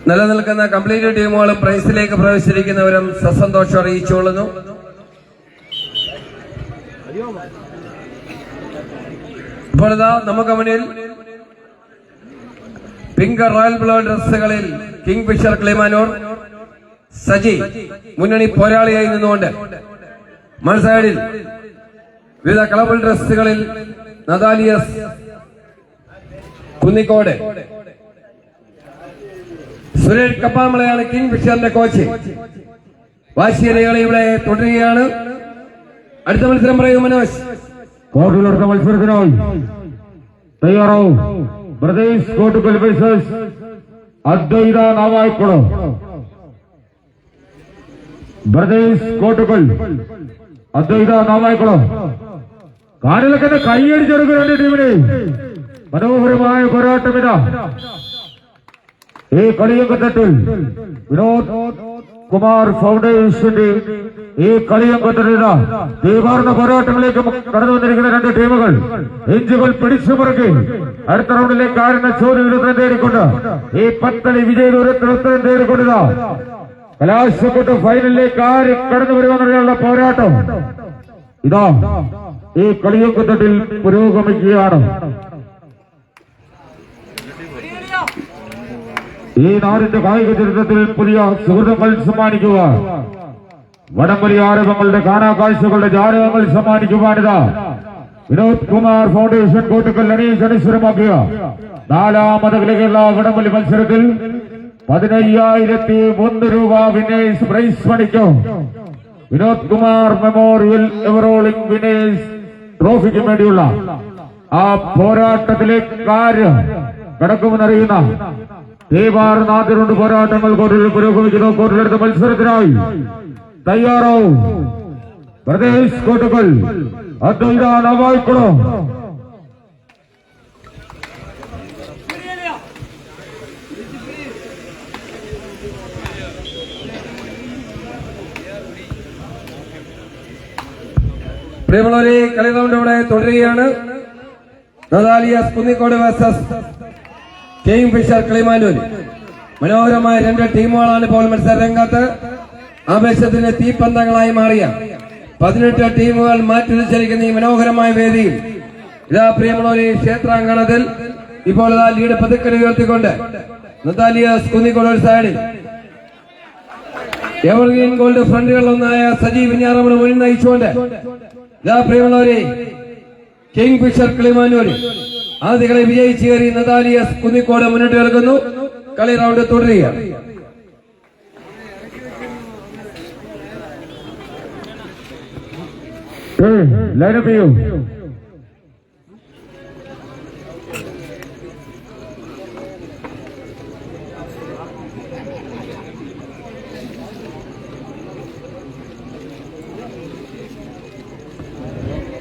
നിലനിൽക്കുന്ന കംപ്ലീറ്റ് ടീമുകളും പ്രൈസിലേക്ക് പ്രവേശിച്ചിരിക്കുന്നവരും സസന്തോഷം അറിയിച്ചുകൊള്ളുന്നു. ഇപ്പോൾ ഇതാ നമുക്ക് മുന്നിൽ പിങ്ക് റോയൽ ബ്ലൂ ഡ്രസ്സുകളിൽ കിങ്ഫിഷർ കിളിമാനൂർ സജി മുന്നണി പോരാളിയായി നിന്നുകൊണ്ട് മൺസൈഡിൽ വിവിധ കളബിൾ ഡ്രസ്സുകളിൽ നദാലിയസ് കുന്നിക്കോട്. സുരേഷ് കപ്പാമളയാണ് കിങ്ഫിഷറിന്റെ കോച്ച്. വാശിയേറിയ കളി ഇവിടെ തുടരുകയാണ്. അടുത്ത മത്സരം പറയൂ മനോജ്. കോർട്ടിലെടുത്ത മത്സരത്തിനായി തയ്യാറാവും. Brothers Kottukal versus Advaitha Navaikulam. Brothers Kottukal Advaitha Navaikulam. കാലിലൊക്കെ കൈയടിച്ചെടുക്കുന്ന രണ്ട് ടീമിനെ മനോഹരമായ പോരാട്ടം ഇതാ. ഈ കളിയങ്കത്തട്ടിൽ വിനോദ് കുമാർ ഫൗണ്ടേഷന്റെ ഈ കളിയങ്കത്തട്ടിൽ തീവാർന്ന പോരാട്ടങ്ങളിലേക്ക് കടന്നു വന്നിരിക്കുന്ന രണ്ട് ടീമുകൾ എഞ്ചുകൾ പിടിച്ചു മുറുക്കി അടുത്ത റൗണ്ടിലേക്ക് ആരുന്ന ചോദ്യം ഉത്തരം തേടിക്കൊണ്ട് ഈ പത്തളി വിജയദൂരത്തിൽ ഉത്തരം തേടിക്കൊണ്ടിതാ കലാശക്കൊട്ട് ഫൈനലിലേക്ക് ആര് കടന്നു വരുമെന്നുള്ള പോരാട്ടം ഇതാ ഈ കളിയങ്കത്തട്ടിൽ പുരോഗമിക്കുകയാണ്. ഈ നാടിന്റെ കായിക ചരിത്രത്തിൽ പുതിയ സുഹൃത്തുക്കൾ സമ്മാനിക്കുക, വടംവലി ആരവങ്ങളുടെ കാണാക്കാഴ്ചകളുടെ ജാലകങ്ങൾ സമ്മാനിക്കുവാനിതാ വിനോദ് കുമാർ ഫൗണ്ടേഷൻ കോട്ടുക്കൽ അണീഷ് അനുസരമാക്കുക. നാലാമത് കേരള വടംവലി മത്സരത്തിൽ 15,001 രൂപ വിനേഴ്സ് പ്രൈസ് മണിക്കും Vinod Kumar memorial ever rolling winners ട്രോഫിക്കും വേണ്ടിയുള്ള ആ പോരാട്ടത്തിലേക്ക് കാര്യം കടക്കുമെന്നറിയുന്ന തീവാർന്നാതിരുണ്ട് പോരാട്ടങ്ങൾ കോർട്ടിൽ പുരോഗമിക്കുന്നു. കോർട്ടിലെടുത്ത മത്സരത്തിനായി തയ്യാറാവും. പ്രദേശ് കോട്ടുകൾ അദ്വൈത നാവായിക്കുളം. പ്രിയമുള്ളവരെ, കളി റൗണ്ട് ഇവിടെ തുടരുകയാണ്. നദാലിയാസ് Kunnicode versus Kingfisher Kilimanoor. മനോഹരമായ രണ്ട് ടീമുകളാണ് ഇപ്പോൾ മത്സര രംഗത്ത്. ആവേശത്തിന്റെ തീപ്പന്തങ്ങളായി മാറിയ 18 ടീമുകൾ മാറ്റിവെച്ചിരിക്കുന്ന ഈ മനോഹരമായ വേദിയിൽ ഇതാ പ്രിയമുള്ളവരെ, ക്ഷേത്രാങ്കണത്തിൽ ഇപ്പോൾ ഇതാ ലീഡ് പതുക്കൽ ഉയർത്തിക്കൊണ്ട് നദാലിയാസ് കുന്നിക്കോട് ഒരു സൈഡിൽ എവർഗ്രീൻ ഗോൾഡ് ഫ്രണ്ടുകളിലൊന്നായ സജീവ് ഞാറമ്മ മുന്നിൽ നയിച്ചുകൊണ്ട് ഇതാ പ്രിയമുള്ളവരെ, കിങ് ഫിഷർ കിളിമാനൂര് ആദ്യ കളി വിജയിച്ചു കയറി നദാലിയാസ് കുന്നിക്കോട് മുന്നോട്ട് കേൾക്കുന്നു. കളി റൗണ്ട് തുടരുകയാണ്. ലൈനപ്പ് ചെയ്യൂ.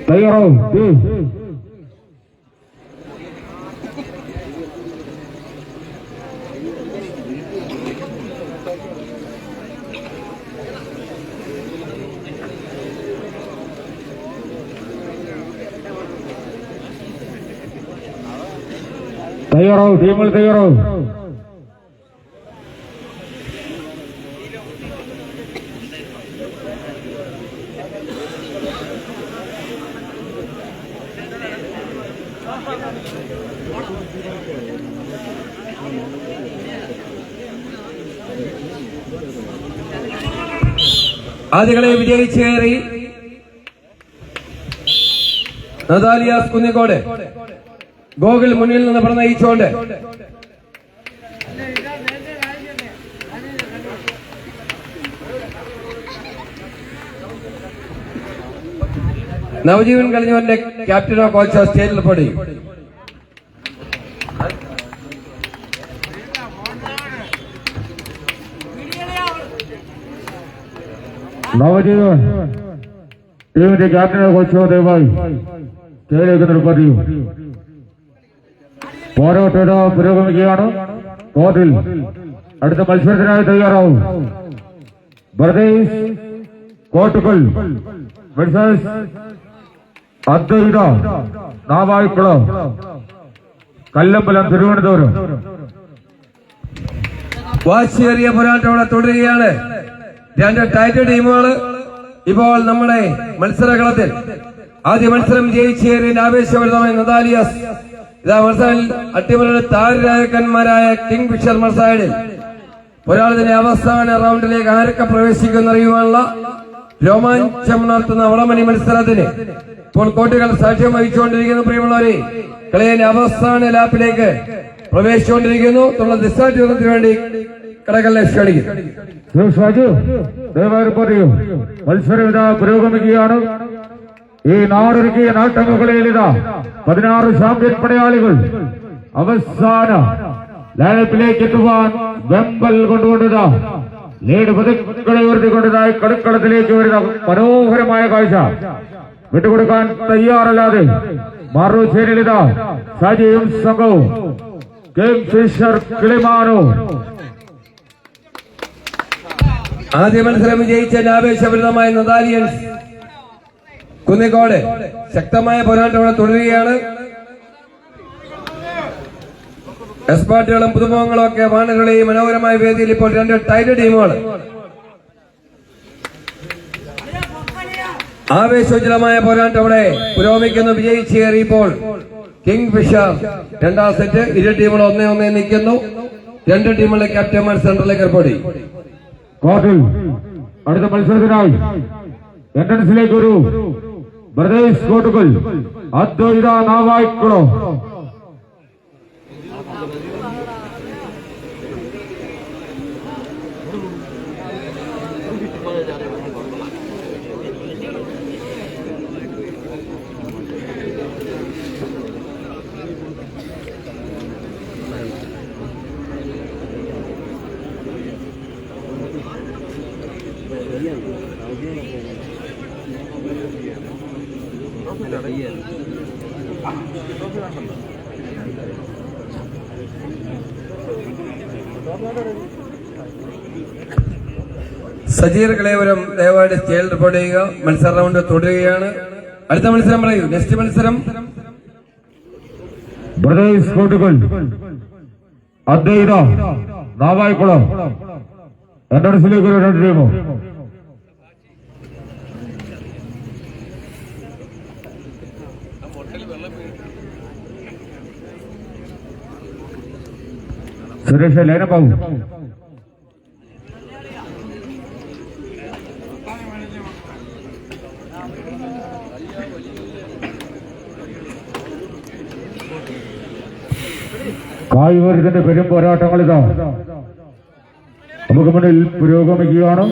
തയ്യാറാവും. തയ്യാറാവും. ടീമുകൾ തയ്യാറാവും. ആദ്യ കളി വിജയിച്ചു കയറി നദാലിയാസ് കുന്നിക്കോട്. ഗോകുൽ മുന്നിൽ നിന്ന് പ്രണയിച്ചുകൊണ്ട് നവജീവൻ കഴിഞ്ഞവന്റെ ക്യാപ്റ്റനോ കോച്ചോ സ്റ്റേജിൽ റിപ്പോർട്ട് ചെയ്യും. നവജീവൻ ടീമിന്റെ ക്യാപ്റ്റനോ കോച്ചോ ദയവായി സ്റ്റേജിലേക്ക് റിപ്പോർട്ട് ചെയ്യും. പോരാട്ടം പുരോഗമിക്കുകയാണ്. കോർട്ടിൽ അടുത്ത മത്സരത്തിനായി തയ്യാറാവും. Brothers കോട്ടുകൾ versus Advaitha Navaikulam, Kallambalam, Thiruvananthapuram. വാശിയേറിയ പോരാട്ടം ഇവിടെ തുടരുകയാണ്. രണ്ട് ടൈറ്റ് ടീമുകൾ ഇപ്പോൾ നമ്മുടെ മത്സരകളത്തിൽ ആദ്യ മത്സരം ജയിച്ചേറിയ ആവേശഭരിതമായ നദാലിയാസ് ഇതാ മത്സരത്തിൽ അട്ടിമറിയുടെ താരരാജക്കന്മാരായ കിങ് ഫിഷർ മത്സരത്തിൽ പോരാട്ടത്തിന്റെ അവസാന റൗണ്ടിലേക്ക് ആരൊക്കെ പ്രവേശിക്കുന്നറിയുവാനുള്ള രോമാഞ്ചം നടത്തുന്ന വടംവലി മത്സരത്തിന് ഇപ്പോൾ കോട്ടുകൾ സാക്ഷ്യം വഹിച്ചുകൊണ്ടിരിക്കുന്നു. പ്രിയമുള്ളവരെ, കളിയുടെ അവസാന ലാപ്പിലേക്ക് പ്രവേശിച്ചുകൊണ്ടിരിക്കുന്നു. തുടർന്ന് ദിശാചൂർണത്തിന് വേണ്ടി കടകളിലെ ക്ഷണിക്കും. മത്സരം ഇതാ പുരോഗമിക്കുകയാണ്. ഈ നാടൊരുക്കിയ നാട്ടമുകളിൽ ഇതാ 16 ചാമ്പ്യൻ പടയാളികൾ അവസാന ലയപ്പിലേക്ക് എത്തുവാൻ വെമ്പൽ കൊണ്ടുകൊണ്ടതാ ലീഡ് പതുക്കളെ ഉയർത്തിക്കൊണ്ടതായി കളിക്കളത്തിലേക്ക് വരുന്ന മനോഹരമായ കാഴ്ച വിട്ടുകൊടുക്കാൻ തയ്യാറല്ലാതെ മറുചേരിലിത സജിയും സംഘവും കിങ് ഫിഷർ കിളിമാനോ. ആദ്യ മത്സരം വിജയിച്ച ആവേശഭരിതമായ നദാലിയൻസ് കുന്നിക്കോട് ശക്തമായ പോരാട്ടം തുടരുകയാണ്. എസ്പാട്ടുകളും പുതുമുഖങ്ങളും ഒക്കെ വാണരുടെ ഈ മനോഹരമായ വേദിയിൽ ഇപ്പോൾ 2 ടൈറ്റ് ടീമുകൾ ആവേശോജ്വലമായ പോരാട്ടം അവിടെ പുരോഗമിക്കുന്നു. വിജയിച്ചേറിയപ്പോൾ കിങ് ഫിഷർ 2ാം സെറ്റ്. ഇരു ടീമുകൾ 1-1 നിൽക്കുന്നു. 2 ടീമുകളുടെ ക്യാപ്റ്റന്മാർ സെന്ററിലേക്ക് ഏർപ്പെടുത്തി. കോർട്ടിൽ അടുത്ത മത്സരത്തിനായി എൻട്രൻസിലേക്ക് ഒരു ബ്രദേഴ്സ് കോട്ടുകൾ അദ്വൈത നാവായിക്കുളം. സജീർ കളേവരം ദയവായിട്ട് സ്റ്റേജിൽ റിപ്പോർട്ട് ചെയ്യുക. മത്സര റൗണ്ട് തുടരുകയാണ്. അടുത്ത മത്സരം പറയൂ. നെക്സ്റ്റ് മത്സരം ബ്രദേഴ്സ് കോട്ടുകൾ അദ്വൈത നാവായിക്കുളം. എൻട്രൻസിലേക്ക് ഒരു 2 ടീമോ. സുരേഷ് ലൈനപ്പാവും. കായികത്തിന്റെ പെരും പോരാട്ടങ്ങളിതാ നമുക്ക് മുന്നിൽ പുരോഗമിക്കുകയാണ്.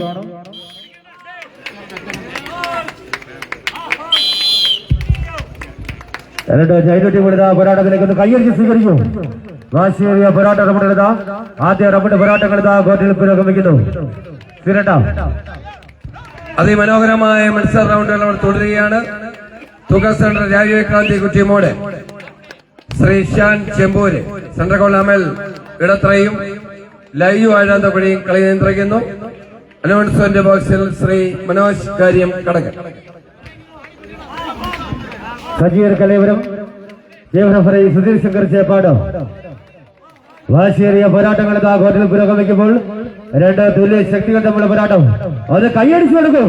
പോരാട്ടത്തിലേക്ക് ഒന്ന് കൈയടിച്ച് സ്വീകരിക്കും. വാശിയേറിയ പോരാട്ട റബ്ബിടുക. ആദ്യ റബ്ബിന്റെ പോരാട്ടങ്ങൾ ഇതാ കോർട്ടിൽ പുരോഗമിക്കുന്നു. അതിമനോഹരമായ മത്സര റൗണ്ടുകൾ അവിടെ തുടരുകയാണ്. തുക centre Rajeev Kranthi Kuttimode Shri Shan Chempoor centre call Amal ഇടത്രയും ലൈവ് ആഴാന്തപ്പടിയും കളി നിയന്ത്രിക്കുന്നു. അനൗൺസ്മെന്റ് ബോക്സിൽ ശ്രീ മനോജ് കാര്യം കടകൻ. സജീർ കലേവരം റഫറി സുധീർ ശങ്കർ ചേപ്പാട്. വാശിയേറിയ പോരാട്ടങ്ങൾ ഇതാ കോർട്ടിൽ പുരോഗമിക്കുമ്പോൾ 2 തുല്യ ശക്തികൾ തമ്മിലുള്ള പോരാട്ടം. അത് കൈയടിച്ചു കൊടുക്കും.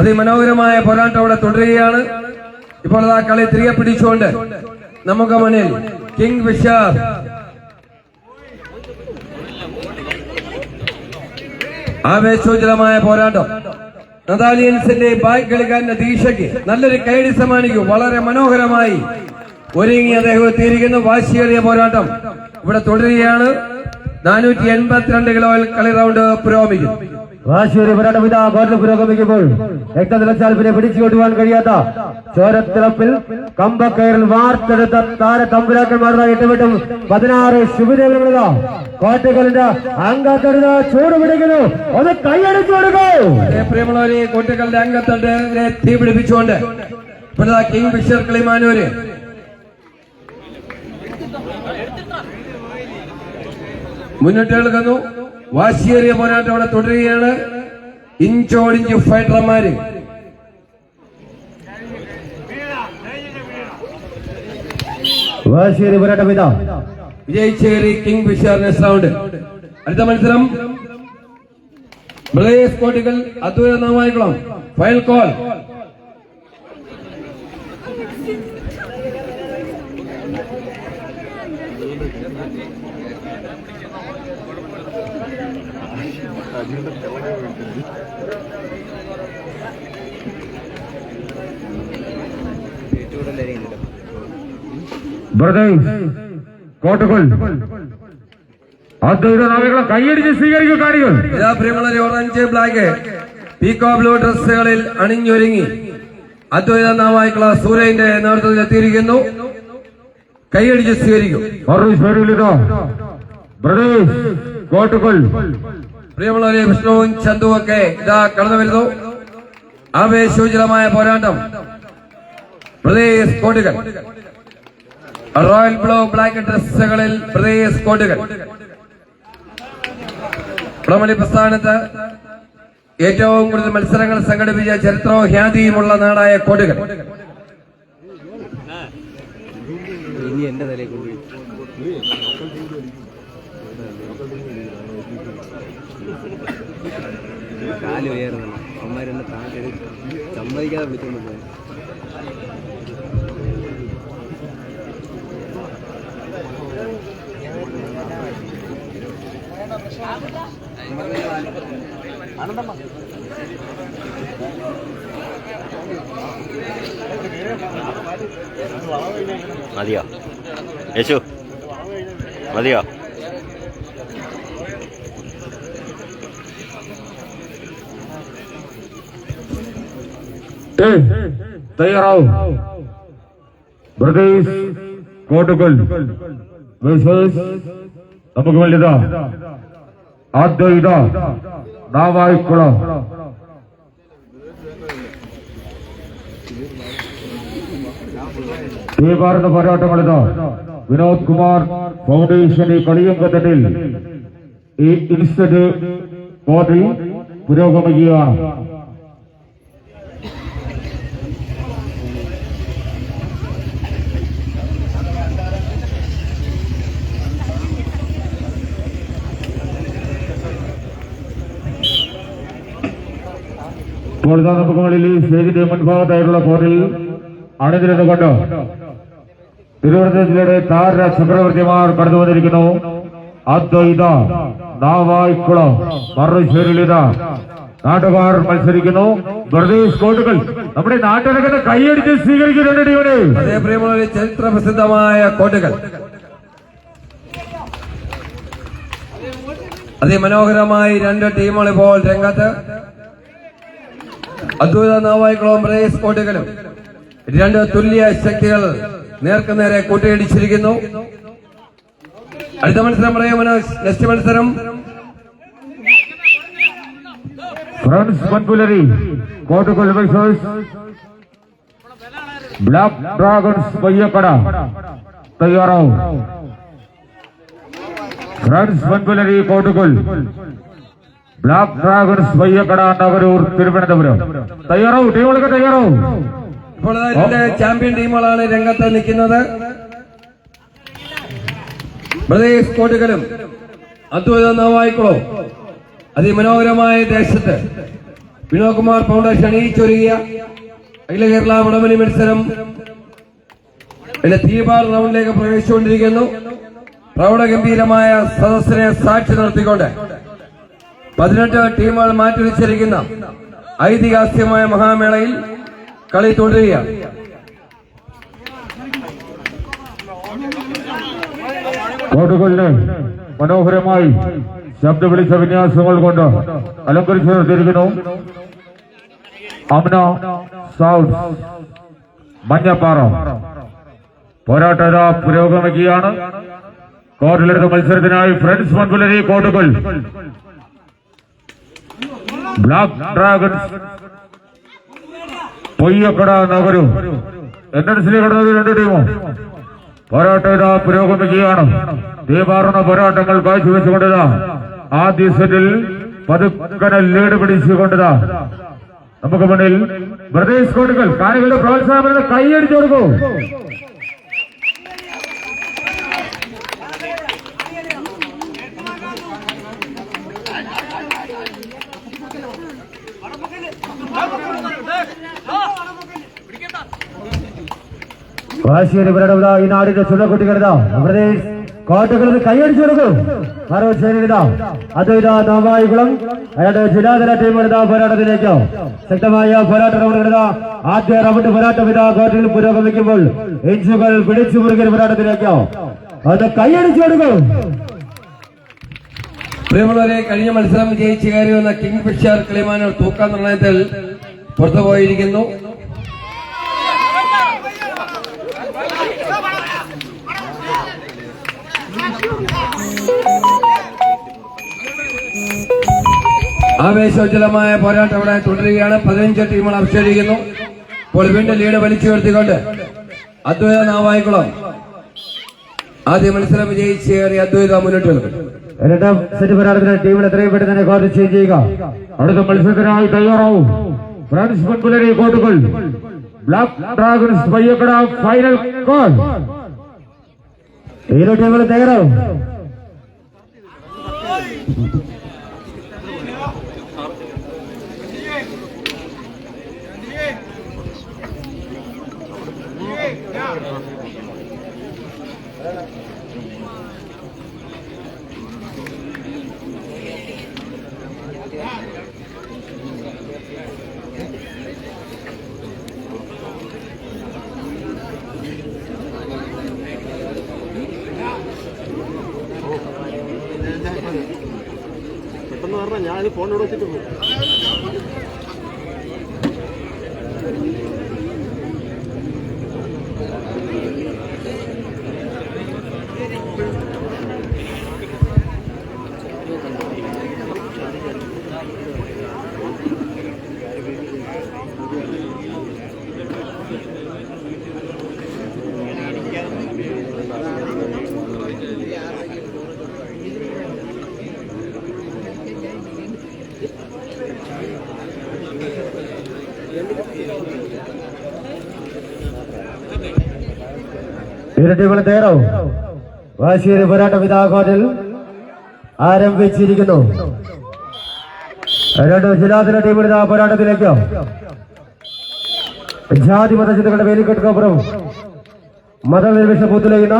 അതിമനോഹരമായ പോരാട്ടം അവിടെ തുടരുകയാണ്. ഇപ്പോൾ ആ കളി തിരികെ പിടിച്ചുകൊണ്ട് നമുക്ക് മുന്നിൽ കിങ് ഫിഷർ ആവേശോജ്വലമായ പോരാട്ടം. നദാലിയൻസിന്റെ ബാക്ക് കളിക്കാരന്റെ ദീക്ഷയ്ക്ക് നല്ലൊരു കൈയടി സമ്മാനിക്കും. വളരെ മനോഹരമായി ഒരുങ്ങി അദ്ദേഹം എത്തിയിരിക്കുന്നു. വാശിയേറിയ പോരാട്ടം ഇവിടെ തുടരുകയാണ്. 482 കിലോയിൽ കളി റൗണ്ട് പുരോഗമിക്കും. വാശിയേറിയ പോരാട്ടം ഇതാ കോർട്ടിൽ പുരോഗമിക്കുമ്പോൾ രക്തത്തിളച്ചാൽ പിന്നെ പിടിച്ചു കൊണ്ടുപോകാൻ കഴിയാത്ത ചോരത്തിളപ്പിൽ കമ്പക്കയറിൽ വാർത്തെടുത്ത താര തമ്പുരാക്കന്മാരുടെ ഏറ്റുമുട്ടും 16 ശുഭദേവനുള്ളതാ കോട്ടകളിന്റെ അംഗത്തടുത ചൂട് പിടിക്കുന്നു. ഒന്ന് കൈയടിച്ചു കൊടുക്കും. പ്രിയമുള്ളവരെ, കോട്ടകളുടെ അംഗത്തട്ട് തീ പിടിപ്പിച്ചുകൊണ്ട് ഇപ്പോൾ കിങ് ഫിഷർ കിളിമാനൂര് മുന്നോട്ട് എടുക്കുന്നു. വാശിയേറിയ പോരാട്ടം അവിടെ തുടരുകയാണ്. ഇഞ്ചോടിഞ്ച് ഫൈറ്റർമാര് വാശിയേറിയ പോരാട്ടം ഇതാ വിജയിച്ചേറി കിങ് ഫിഷർ നെക്സ്റ്റ് റൗണ്ട്. അടുത്ത മത്സരം Brothers Kottukal Advaitha Navaikulam. Final call. Brothers Kottukal Advaitha നാവികളെ കൈയടിച്ച് സ്വീകരിക്കുക കാണികൾ. ഇതാ പ്രിയമുള്ളവരെ, ഓറഞ്ച് ബ്ലാക്ക് പീക്കോ ബ്ലൂ ഡ്രസ്സുകളിൽ അണിഞ്ഞൊരുങ്ങി അദ്വൈത നാവായിക്കുള്ള സൂര്യന്റെ നേതൃത്വത്തിൽ എത്തിയിരിക്കുന്നു. കൈയടിച്ച് സ്വീകരിക്കും. ബ്രദേഴ്സ് കോട്ടകൾ പ്രിയമുള്ളവരെ, വിഷ്ണുവും ചന്തുവും ഒക്കെ ഇതാ കടന്നു വരുന്നു. ആവേശോജ്വലമായ പോരാട്ടം. പ്രദേശ് കോട്ടുകൾ റോയൽ ബ്ലൂ ബ്ലാക്ക് ഡ്രസ്സുകളിൽ പ്രദേശ് കോട്ടുകൾ. വടംവലി പ്രസ്ഥാനത്ത് ഏറ്റവും കൂടുതൽ മത്സരങ്ങൾ സംഘടിപ്പിച്ച ചരിത്രവും ഖ്യാതിയുമുള്ള നാടായ കോട്ടുകൾ. ഇനി എന്റെ തലയിൽ കൂടി കാല് ഉയർന്നു അമ്മമാരെന്നെ താഴെ സമ്മതിക്കാതെ വിളിച്ചോണ്ട് പോയി. മതിയോ യേശു മതിയോ? തയ്യാറാവും. ബ്രദേഴ്സ് കോട്ടുകൾ നമുക്ക് വലുതാ അദ്വൈത നാവായിക്കുളം. തീപാറുന്ന പോരാട്ടങ്ങളിതാ വിനോദ് കുമാർ ഫൗണ്ടേഷൻ ഈ കളിയങ്കത്തിൽ ഈ ഇൻസ്റ്റന്റ് കോർട്ടിൽ പുരോഗമിക്കുകയാണ്. ഇപ്പോൾ നമുക്ക് മുകളിൽ സ്റ്റേജിന്റെ മുൻഭാഗത്തായിട്ടുള്ള കോർട്ടിൽ അണിനിരന്നുകൊണ്ട് തിരുവനന്തപുരം ജില്ലയുടെ താര ചക്രവർത്തിമാർ കടന്നു വന്നിരിക്കുന്നു. അദ്വൈത നാവായിക്കുളം മറുചേരിലിത നാട്ടുകാർ മത്സരിക്കുന്നു. ബ്രദേഴ്സ് കോട്ടുകൾ നമ്മുടെ നാട്ടിലൊക്കെ കൈയടിച്ച് സ്വീകരിക്കുന്നുണ്ട് ടീമിനെ. അതേ പ്രിയമുള്ള ചരിത്ര പ്രസിദ്ധമായ കോട്ടുകൾ അതിമനോഹരമായി രണ്ട് ടീമുകൾ ഇപ്പോൾ രംഗത്ത്. അദ്വൈത നാവായിക്കുളം ബ്രദേഴ്സ് കോട്ടുകളും രണ്ട് തുല്യ ശക്തികൾ നേർക്കുനേരെ കൂട്ടിയിടിച്ചിരിക്കുന്നു. അടുത്ത മത്സരം പറയാം. നെക്സ്റ്റ് മത്സരം Friends Manpulari Kottukal versus Black dragons Payyakkada. തയ്യാറാവും. Friends Manpulari Kottukal Black dragons Payyakkada Nagaroor Thiruvananthapuram. തയ്യാറാവും. ടീമുകളൊക്കെ തയ്യാറാവും. ഇപ്പോൾ രണ്ട് ചാമ്പ്യൻ ടീമുകളാണ് രംഗത്ത് നിൽക്കുന്നത്. ബ്രദേഴ്സ് കോട്ടുകളും അദ്വൈത നാവായിക്കുളവും അതിമനോഹരമായ ദേശത്ത് വിനോദ് കുമാർ ഫൗണ്ടേഷൻ അണിയിച്ചൊരുങ്ങിയ അഖില കേരള വടംവലി മത്സരം തീപാർ റൗണ്ടിലേക്ക് പ്രവേശിച്ചുകൊണ്ടിരിക്കുന്നു. പ്രൗഢഗംഭീരമായ സദസ്സിനെ സാക്ഷി നിർത്തിക്കൊണ്ട് 18 ടീമുകൾ മാറ്റിവെച്ചിരിക്കുന്ന ഐതിഹാസികമായ മഹാമേളയിൽ കളി തുടരുകയാണ്. കോട്ടുകളിലെ മനോഹരമായി ശബ്ദ വിളിച്ച വിന്യാസങ്ങൾ കൊണ്ട് അലങ്കരിച്ചു നിർത്തിയിരിക്കുന്നു. അമ്ന സൗത്ത് മഞ്ഞപ്പാറ. പോരാട്ട പുരോഗമിക്കുകയാണ്. കോർട്ടിലെടുത്ത മത്സരത്തിനായി friends Manpulari Kottukal Black dragons പൊയ്യക്കട നഗരം എൻട്രൻസിലേക്ക് കടന്നത് രണ്ട് ടീമും. പോരാട്ടം പുരോഗമിക്കുകയാണ്. തീപാറുന്ന പോരാട്ടങ്ങൾ കാഴ്ചവെച്ചുകൊണ്ടതാ ആദ്യ സെറ്റിൽ പതുക്കനെ ലീഡ് പിടിച്ചുകൊണ്ടതാ നമുക്ക് മുന്നിൽ ബ്രദേഴ്സ് കോട്ടുകൾ. കാണികളുടെ പ്രോത്സാഹനം കൈയടിച്ചു കൊടുക്കൂ. വാശിയേറി പോരാട്ടമിതാ ഈ നാടിന്റെ ചുള്ളക്കുട്ടികളിതാ പ്രദേശ് കോട്ടകളിൽ കൈയടിച്ചു കൊടുക്കും. മറുപടിയിതാ അദ്വൈത നാവായികുളം അയാളുടെ ജില്ലാതല ടീമുകളിതാ പോരാട്ടത്തിലേക്ക് ശക്തമായ പോരാട്ട റൗണ്ടുകളിതാ ആദ്യ റൗണ്ട് പോരാട്ടം ഇതാ കോർട്ടിൽ പുരോഗമിക്കുമ്പോൾ ഇഞ്ചുകൾ പിടിച്ചു മുറുകിയ പോരാട്ടത്തിലേക്ക് അത് കൈയടിച്ചു കൊടുക്കും. പ്രിയമുള്ളവരെ, കഴിഞ്ഞ മത്സരം വിജയിച്ച് കയറി വന്ന കിങ് ഫിഷർ കിളിമാനൂർ തൂക്കം നിർണയത്തിൽ പുറത്തുപോയിരിക്കുന്നു. ആവേശോജ്വലമായ പോരാട്ടം ഇവിടെ തുടരുകയാണ്. 15 ടീമുകൾ അവശേഷിക്കുന്നു. ഇപ്പോൾ വീണ്ടും ലീഡ് വലിച്ചുയർത്തിക്കൊണ്ട് അദ്വൈത നാവായിക്കുളം ആദ്യ മത്സരം വിജയിച്ച് കയറി അദ്വൈത മുന്നോട്ട് നിൽക്കും. രണ്ടാം സെറ്റ് പോരാട്ടത്തിന് ടീമിൽ എത്രയും പെട്ടെന്ന് തന്നെ കോർട്ട് ചേഞ്ച് ചെയ്യുക. അടുത്ത മത്സരത്തിനായി തയ്യാറാവും. Friends Munpulari Kottukal Black dragons Payyakkada final call. ഇരു ടീമുകൾ തയ്യാറാവും. പെട്ടെന്ന് പറഞ്ഞാൽ ഞാൻ ഫോണിനോട് വെച്ചിട്ട് പോകും. ഇരു ടീമുകൾ തയ്യാറാവും. വാശിയേറിയ പോരാട്ടം ഇതാ കോർട്ടിൽ ആരംഭിച്ചിരിക്കുന്നു. രണ്ട് ജില്ലാതല ടീമുകൾ ഇതാ പോരാട്ടത്തിലേക്ക്. ജാതി മതചിന്തകളുടെ വേലിക്കെട്ടുക്കപ്പുറം മതനിർവിഷ പൂത്തുലയുന്ന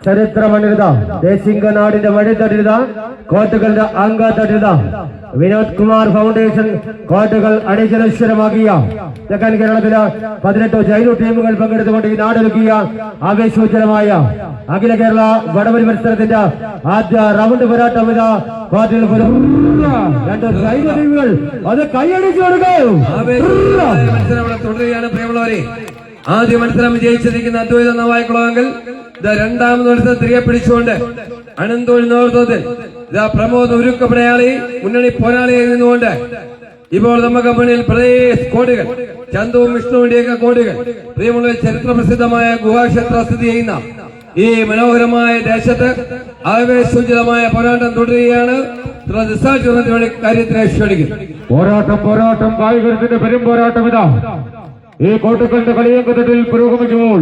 ചരിത്ര മണ്ണിരുത ദേശിംഗ നാടിന്റെ വഴിത്തട്ടിരുത കോട്ടുകളുടെ അംഗത്തട്ടിരുത വിനോദ് കുമാർ ഫൗണ്ടേഷൻ കോട്ടുകൾ അണിചലശ്വരമാക്കിയ തെക്കൻ കേരളത്തിലെ 18 ജൈനു ടീമുകൾ പങ്കെടുത്തുകൊണ്ട് ഈ നാടൊരുക്കിയ ആവേശോജ്വലമായ അഖില കേരള വടംവലി മത്സരത്തിന്റെ ആദ്യ റൗണ്ട് പോരാട്ടം ഇതാ കോർട്ടിൽ രണ്ട് ജൈനു ടീമുകൾ അത് കൈയടിച്ചു കൊടുക്കും. മത്സരം ഇവിടെ തുടരുകയാണ്. പ്രിയമുള്ളവരെ, ആദ്യ മത്സരം വിജയിച്ചിരിക്കുന്ന അദ്വൈത നാവായിക്കുളമെങ്കിൽ രണ്ടാമത് മത്സരം തിരികെ പിടിച്ചുകൊണ്ട് അനന്തോഴി നേതൃത്വത്തിൽ പ്രമോദ് ഉരുക്കപ്പടയാളി മുന്നണി പോരാളിയിൽ നിന്നുകൊണ്ട് ഇപ്പോൾ നമുക്ക് മുന്നിൽ പ്രദേശ് കോടുകൾ ചന്തുവും വിഷ്ണുവിന്റെയൊക്കെ കോടുകൾ പ്രിയമുള്ള ചരിത്ര പ്രസിദ്ധമായ ഗുഹാക്ഷേത്ര സ്ഥിതി ചെയ്യുന്ന ഈ മനോഹരമായ ദേശത്ത് ആവേശോജ്വലമായ പോരാട്ടം തുടരുകയാണ്. കാര്യത്തിനെ ക്ഷണിക്കുന്നു. പോരാട്ടം കായികത്തിന്റെ പെരും പോരാട്ടം ഇതാ ഈ കോട്ടുകളുടെ കളിയങ്കത്തിൽ പുരോഗമിക്കുമ്പോൾ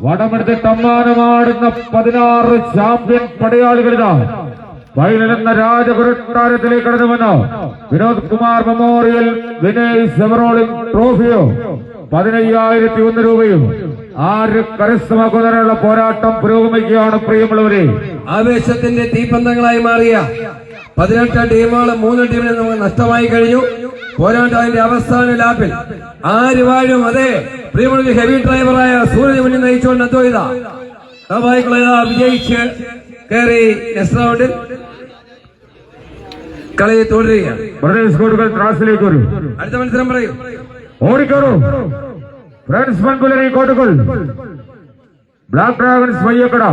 വടമെടുത്ത് സമ്മാനമാടുന്ന 16 ചാമ്പ്യൻ പടയാളികളിതാ ഫൈനൽ എന്ന രാജകൊട്ടാരത്തിലേക്ക് കടന്നു വന്ന വിനോദ് കുമാർ മെമ്മോറിയൽ വിനേഷ് എവറോളിംഗ് ട്രോഫിയോ 15,001 രൂപയും ആര് കരസ്ഥമാക്കുന്നതിനുള്ള പോരാട്ടം പുരോഗമിക്കുകയാണ്. പ്രിയമുള്ളവരെ, ആവേശത്തിന്റെ തീപ്പന്തങ്ങളായി മാറിയ 18 ടീമുകൾ 3 ടീമിനെ നമുക്ക് നഷ്ടമായി കഴിഞ്ഞു. പോരാട്ടത്തിന്റെ അവസാന ലാപ്പിൽ ആര് വാഴും? അതെ, പ്രിയമുള്ള ഹെവി ഡ്രൈവറായ സൂരജ് മുന്നിൽ നയിച്ചുകൊണ്ട് അദ്വൈത വിജയിച്ച് കയറി നെക്സ്റ്റ് റൗണ്ടിൽ കളി തുടരുകയാണ്. പ്രദേശ് കോട്ടുകൾ ത്രാസിലേക്ക് വരും. അടുത്ത മത്സരം പറയൂ. ഓടിക്കോറു Friends Mankulari Kottukal Black dragons Vayyakkada.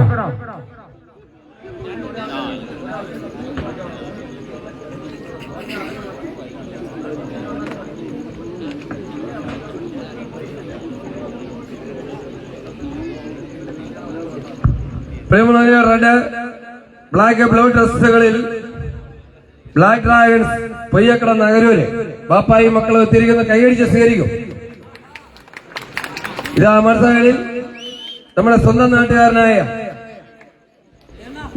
പ്രിയമുള്ള റെഡ് ബ്ലാക്ക് ബ്ലൂ ഡ്രസ്സുകളിൽ ബ്ലാക്ക് ഡ്രാഗൺസ് പൊയ്യക്കട നഗരൂര് ബാപ്പായി മക്കൾ എത്തിയിരിക്കുന്ന കൈയടിച്ച് സ്വീകരിക്കും. ഇതാ മത്സരങ്ങളിൽ നമ്മുടെ സ്വന്തം നാട്ടുകാരനായ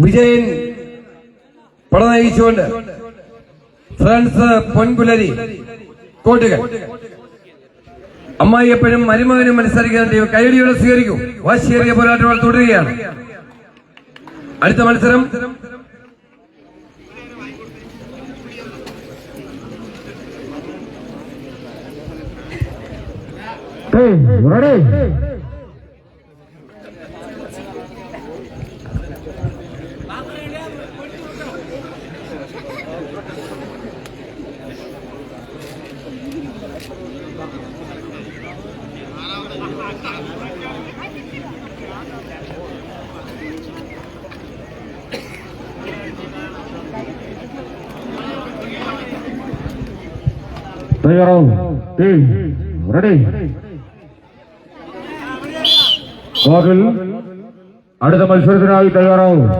വിജയൻ പട നയിച്ചുകൊണ്ട് ഫ്രണ്ട്സ് പൊൻപുലരി കോട്ടുകൾ അമ്മായിയപ്പനും മരുമകനും മത്സരിക്കുന്ന ടീം കൈയടിയോടെ സ്വീകരിക്കും. വാശിയേറിയ പോരാട്ടങ്ങൾ തുടരുകയാണ്. അടുത്ത മത്സരം തയ്യാറാവും. റെഡി. കോർട്ടിൽ അടുത്ത മത്സരത്തിനായി തയ്യാറാവും.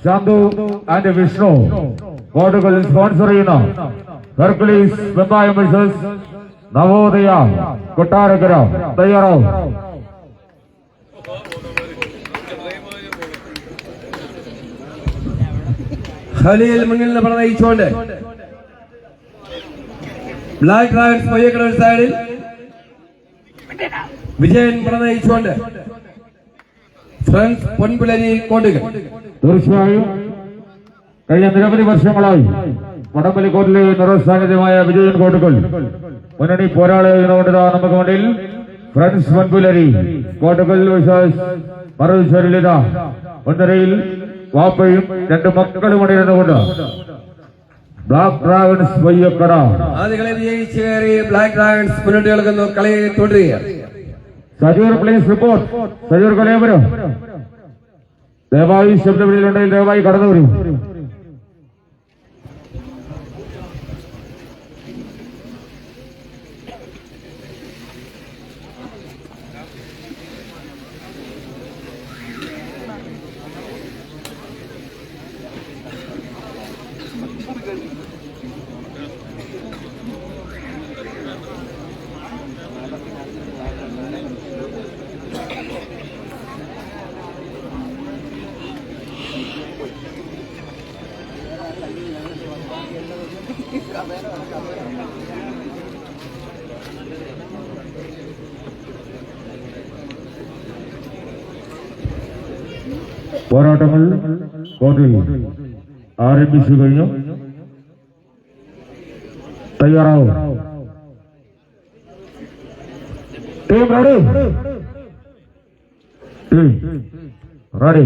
ശാന്തു ആൻഡ് വിഷ്ണു കോർട്ടുകൾ സ്പോൺസർ ചെയ്യുന്ന ഹെർക്കുലീസ് വെമ്പായം വേഴ്സസ് നവോദയ കൊട്ടാരക്കര. തയ്യാറാവും. ഖലീൽ മുന്നിൽ നിന്ന് പ്രണയിച്ചുകൊണ്ട് ബ്ലാക്ക് ഡ്രാഗൺസ് പയ്യക്കട സൈഡിൽ വിജയൻ പ്രണയിച്ചുകൊണ്ട് ഫ്രണ്ട്സ് പൊൻപുലരി കോട്ടുകൾ. തീർച്ചയായും കഴിഞ്ഞ നിരവധി വർഷങ്ങളായി വടംവലി കോർട്ടിലെ നിറസാന്നിധ്യമായ വിജയൻ കോട്ടുകൾ മുന്നണി പോരാളികളോട് നമുക്ക് മുന്നിൽ ഫ്രണ്ട്സ് പൊൻപുലരി കോട്ടുകൾ മറുചരിലിത ഒന്നരയിൽ വാപ്പയും 2 മക്കളും അണിയിരുന്നുകൊണ്ട് ബ്ലാക്ക് ഡ്രാഗൺസ് പയ്യക്കട ആദ്യകളെ വിജയിച്ചു കയറി ബ്ലാക്ക് ഡ്രാഗൺസ് മുന്നോട്ട് കളിക്കുന്നു. കളി തുടരുകയാണ്. Sajoor please report. സജൂർ കലയപുരം ദയവായി ശബ്ദവിളിയിലുണ്ടെങ്കിൽ ദയവായി കടന്നു വരും. പോരാട്ടങ്ങൾ കോർട്ടിൽ ആരംഭിച്ചു കഴിഞ്ഞു. തയ്യാറാവും. Team ready. റെഡി.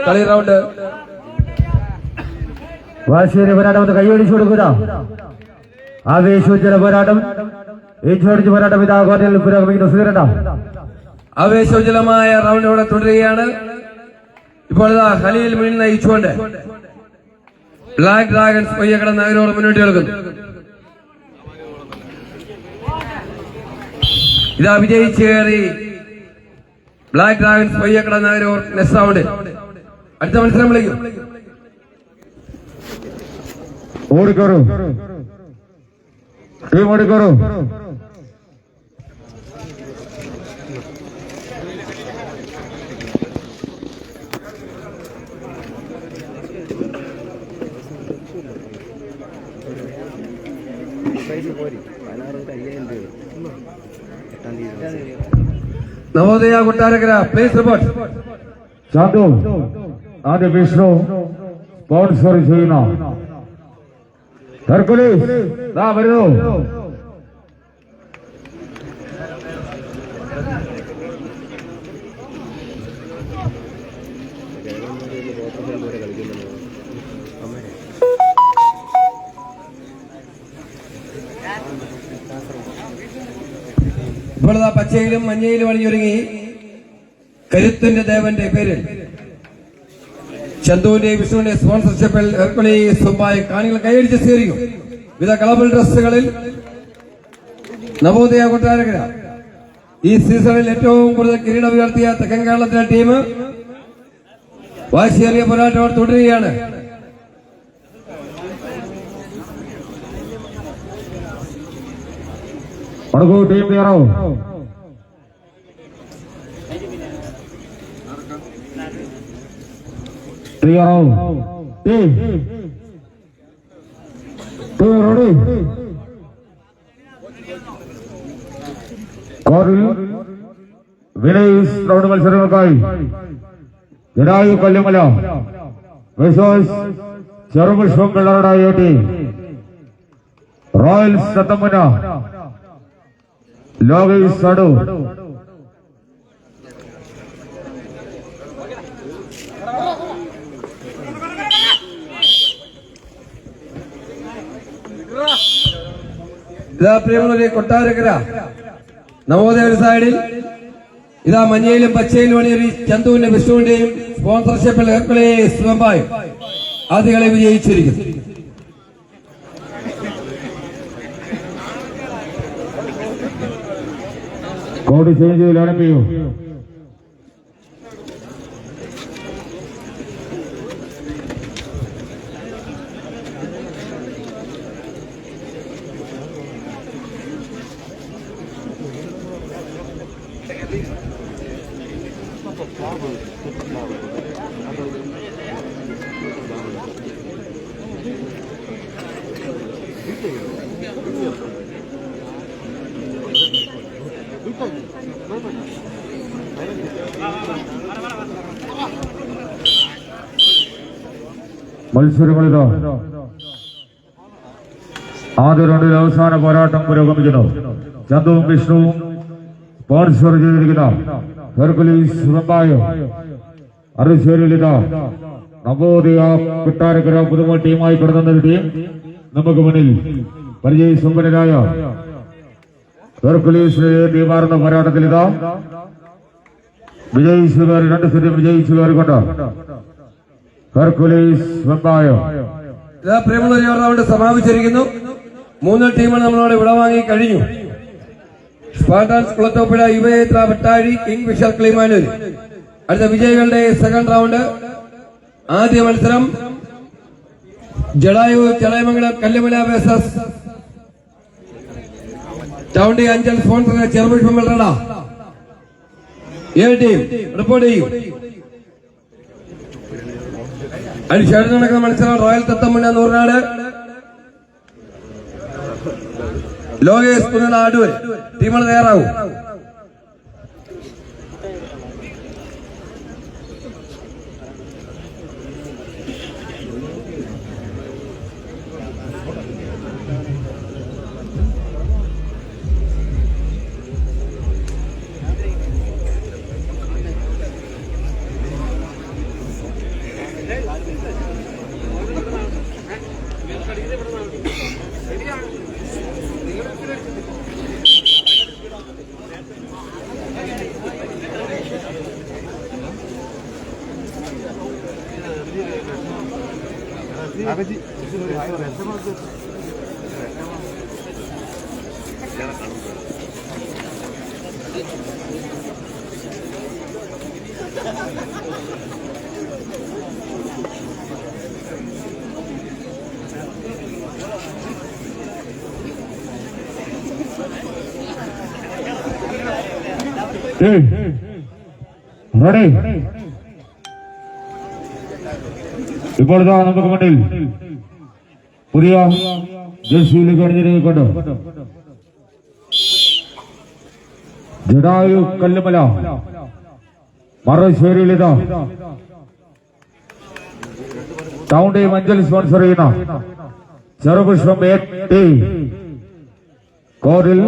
കളി റൗണ്ട്. വാശിയേറിയ പോരാട്ടം ഒന്ന് കൈയടിച്ചു കൊടുക്കുക. ആവേശോജ്വല പോരാട്ടം, ഏറ്റുപിടിച്ച പോരാട്ടം ഇതാ കോർട്ടിൽ പുരോഗമിക്കുന്ന സുധീരണ്ട. ആവേശോജ്വലമായ റൗണ്ട് ഇവിടെ തുടരുകയാണ്. ഇപ്പോൾ ഇതാ ഖലീൽ മുന്നിൽ നയിച്ചുകൊണ്ട് ബ്ലാക്ക് ഡ്രാഗൺസ് പയ്യക്കട നഗരോട് മുന്നോട്ട് കളിക്കുന്നു. ഇതാ വിജയിച്ചു കയറി Black dragons Payyakkada Nagaroor next round. അടുത്ത മത്സരം വിളിക്കും. ഓടിക്കോറു ടീം ഓടിക്കോറു. Navodaya Kottarakkara please report. ശാന്തു ആദ്യ വിഷ്ണു സ്പോൺസർ ചെയ്യുന്ന ഹെർക്കുലീസ് വരുന്നു. ഇപ്പോൾ പച്ചയിലും മഞ്ഞയിലും അണിഞ്ഞൊരുങ്ങി കരുത്തിന്റെ ദേവന്റെ പേരിൽ ചന്തുവിന്റെ വിഷ്ണുവിന്റെ സ്പോൺസർഷിപ്പിൽ ഹെർക്കുലീസുമായി കാണികൾ കൈയടിച്ച് സ്വീകരിക്കും. വിവിധ കളബിൾ ഡ്രസ്സുകളിൽ നവോദയ കൊട്ടാരക്കര ഈ സീസണിൽ ഏറ്റവും കൂടുതൽ കിരീടം ഉയർത്തിയ തെക്കൻ കേരളത്തിലെ ടീം വാശിയേറിയ പോരാട്ടം തുടരുകയാണ്. ടീം കയറാവും. വിനയ്സ് റൗണ്ട് മത്സരങ്ങൾക്കായി ജഡായു കല്ലുമല വേഴ്സസ് ചെറുപുഷ്പം പിള്ളറുടെ ടീം. റോയൽസ് തത്തമ്മന ലോകേഷ് അടൂർ. ഇതാ പ്രിയമുള്ളവരെ, കൊട്ടാരക്കര നവോദയ ഒരു സൈഡിൽ, ഇതാ മഞ്ഞയിലും പച്ചയിലും അണിയൊരു ചന്തുവിന്റെ വിഷ്ണുവിന്റെയും സ്പോൺസർഷിപ്പിൽ ഹെർക്കുലീസ് വെമ്പായും ആദ്യകളെ വിജയിച്ചിരിക്കുന്നു. കോഡ് ചേഞ്ച് ചെയ്യൂ. മത്സരങ്ങളിലോ ആദ്യ റൗണ്ടിൽ അവസാന പോരാട്ടം പുരോഗമിക്കുന്നു. ചന്തുവും വിഷ്ണുവും സ്പോൺസർ ചെയ്തിരിക്കുന്ന ഹെർക്കുലീസ് വെമ്പായം. അറുശേരിയിലിതാ നവോദയ കൊട്ടാരക്കര പുതുമ ടീമായി കടന്നൊരു ടീം. നമുക്ക് മുന്നിൽ പരിചയസമ്പന്നരായ ഹെർക്കുലീസ് ടീമാർന്ന പോരാട്ടത്തിൽ ഇതാ വിജയിച്ചുകാർ 2 സെറ്റ് വിജയിച്ചുകാർ കൊണ്ട് ഹെർക്കുലീസ് വെമ്പായം. ഇതാ പ്രിയമുള്ളവരെ, റൗണ്ട് സമാപിച്ചിരിക്കുന്നു. 3 ടീമുകൾ നമ്മളോട് വിടവാങ്ങി കഴിഞ്ഞു. Spartans Kulathupuzha, Yuvachaithra Vettazhi, Kingfisher Kilimanoor. അടുത്ത വിജയികളുടെ സെക്കൻഡ് റൗണ്ട്. ആദ്യ മത്സരം ജഡായു ചടയമംഗലം കല്ലുമല വേഴ്സസ് ടൗണ്ടി അഞ്ചൽ സ്പോൺസർ ചെറുപുഷ്പം വെള്ളറ. ഏഴ് ടീം റിപ്പോർട്ട് ചെയ്യും. അതിനുശേഷം നടക്കുന്ന മത്സരം റോയൽ തത്തമ്മ നൂറിനാട്, ലോകേഷ് കുന്നല അടൂർ. ടീമുകൾ തയ്യാറാവും. ഇപ്പോൾ നമുക്ക് മുന്നിൽ പുതിയ ജേഴ്സിയിലേക്ക് അണിഞ്ഞിരിക്കൊണ്ട് ജഡായു കല്ലുമല മറശ്ശേരിയിലിതാ ടൗൺ ടീം അഞ്ചൽ സ്പോൺസർ ചെയ്യുന്ന ചെറുപുഷ്പം കോറിൽ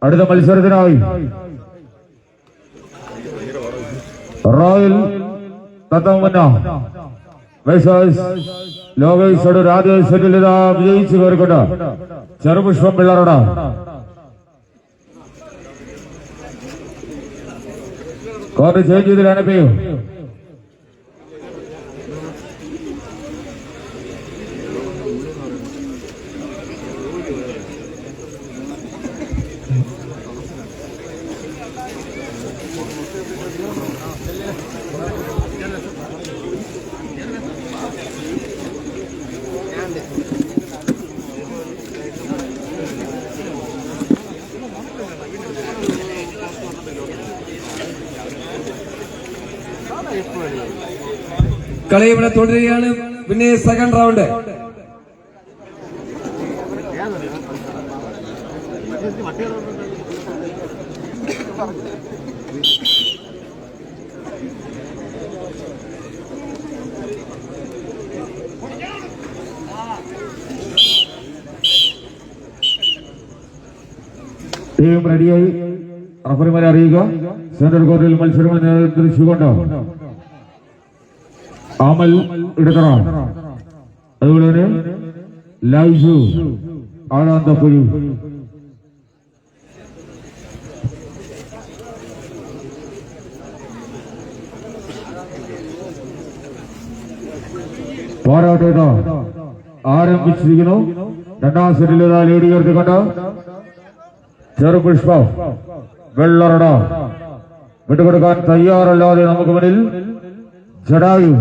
അടുത്ത മത്സരത്തിനായി റോയൽ തത്തമ്മന വേഴ്സസ് ലോകേഷ് അടൂർ. ആദ്യ സെറ്റിൽ ഇതാ വിജയിച്ചു കയറിക്കൊണ്ട് ചെറുപുഷ്പം പിള്ളറുടെ. കോർട്ട് ചേഞ്ച് ചെയ്ത് അനുഭവം. കളി ഇവിടെ തുടരുകയാണ്. പിന്നെ സെക്കൻഡ് റൗണ്ട്. ടീം റെഡിയായി. റഫറിമാരെ അറിയുക. സെൻട്രൽ കോർട്ടിൽ മത്സരങ്ങൾ നിയന്ത്രിച്ചുകൊണ്ട് അമൽ ഇടതറ, അതുപോലെ തന്നെ ലൈജു ആനന്ദപുരി. പോരാട്ടം ആരംഭിച്ചിരിക്കുന്നു. രണ്ടാം സെറ്റിൽ ലീഡ് ഉയർത്തിക്കൊണ്ട് ചെറുപുഷ്പം വെള്ളറട വിട്ടുകൊടുക്കാൻ തയ്യാറല്ലാതെ നമുക്ക് മുന്നിൽ ജഡായു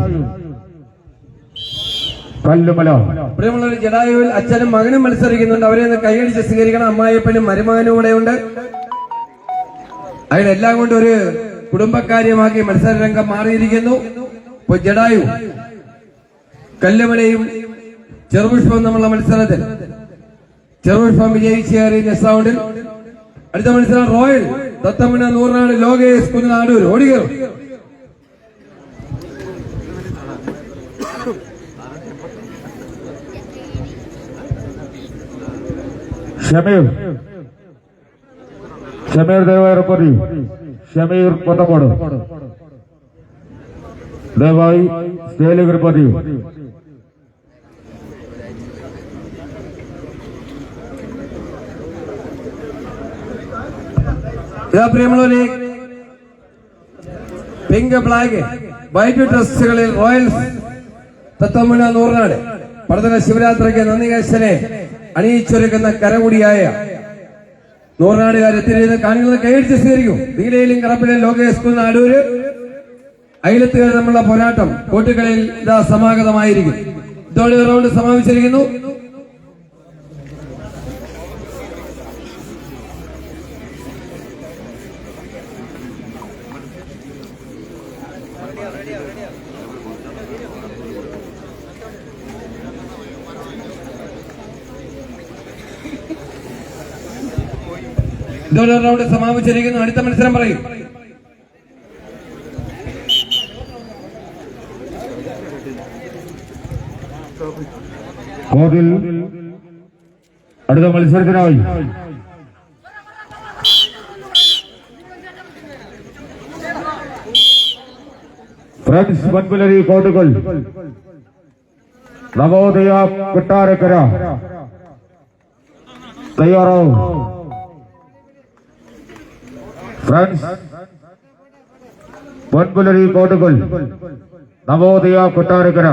കല്ലുമല. പ്രിയമുള്ള ജഡായുവിൽ അച്ഛനും മകനും മത്സരിക്കുന്നുണ്ട്. അവരെ ഒന്ന് കൈയടിച്ച് സ്വീകരിക്കണം. അമ്മായിപ്പനും മരുമകനും കൂടെ ഉണ്ട്. അതിനെല്ലാം കൊണ്ട് ഒരു കുടുംബക്കാര്യമാക്കി മത്സരരംഗം മാറിയിരിക്കുന്നു. ഇപ്പോൾ ജഡായു കല്ലുമലയും ചെറുപുഷ്പവും തമ്മിലുള്ള മത്സരത്തിൽ ചെറുപുഷ്പം വിജയിച്ചേറി നെക്സ്റ്റ് റൗണ്ടിൽ. അടുത്ത മത്സരം റോയൽ തത്തമണ നൂറിനാട് ലോകേഷ് കുഞ്ഞനാടൂർ. ഓടികേറും. ഷമീർ ദേവായർപ്പതി, ഷമീർ കൊത്തക്കോട് ദയവായി സ്റ്റേലിൽ പതി. പ്രിയമുള്ളവരെ, പിങ്ക് ബ്ലാക്ക് വൈറ്റ് ഡ്രസ്സുകളിൽ റോയൽ തത്തമണ നൂറിനാട് പടതല ശിവരാത്രിക്ക് നന്ദികേശനെ അണിയിച്ചൊരുക്കുന്ന കരകൂടിയായ നൂറിനാടുകാരെത്തിയിരുന്ന് കാണികളെ കൈയടിച്ച് സ്വീകരിക്കും. നീലയിലും കറപ്പിലും ലോകേഷ് കുഞ്ഞനാടൂര് അയലത്തുകാർ തമ്മിലുള്ള പോരാട്ടം കോട്ടുകളിൽ ഇതാ സമാഗതമായിരിക്കും. ഇതോടെ റൗണ്ട് സമാപിച്ചിരിക്കുന്നു. ഇതോടെ റൗണ്ട് സമാപിച്ചിരിക്കുന്നു. അടുത്ത മത്സരം പറയും. കോതിൽ അടുത്ത മത്സരത്തിനായി ഫ്രണ്ട്സ് വൻപുലരി കോട്ടുകൾ നവോദയ കൊട്ടാരക്കര തയ്യാറാവും. ഫ്രണ്ട്സ് വൻപുലരി കോട്ടുകൾ നവോദയ കൊട്ടാരക്കര.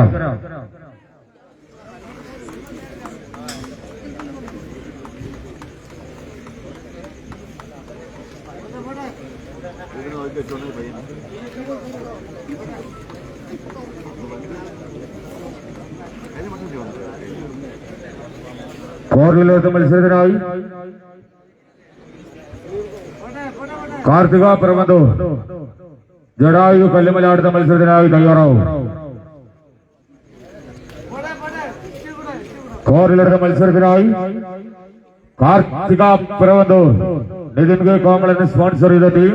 കോറിലോട്ട് മത്സരത്തിനായി കാർത്തിക പ്രബന്ധൂർ, ജഡായു കല്ലുമല അടുത്ത മത്സരത്തിനായി തയ്യാറാവും. കോറിലെടുത്ത മത്സരത്തിനായി കാർത്തിക പ്രബന്ധൂർ, നിതിൻ കെ കോമളന് സ്പോൺസർ ചെയ്ത ടീം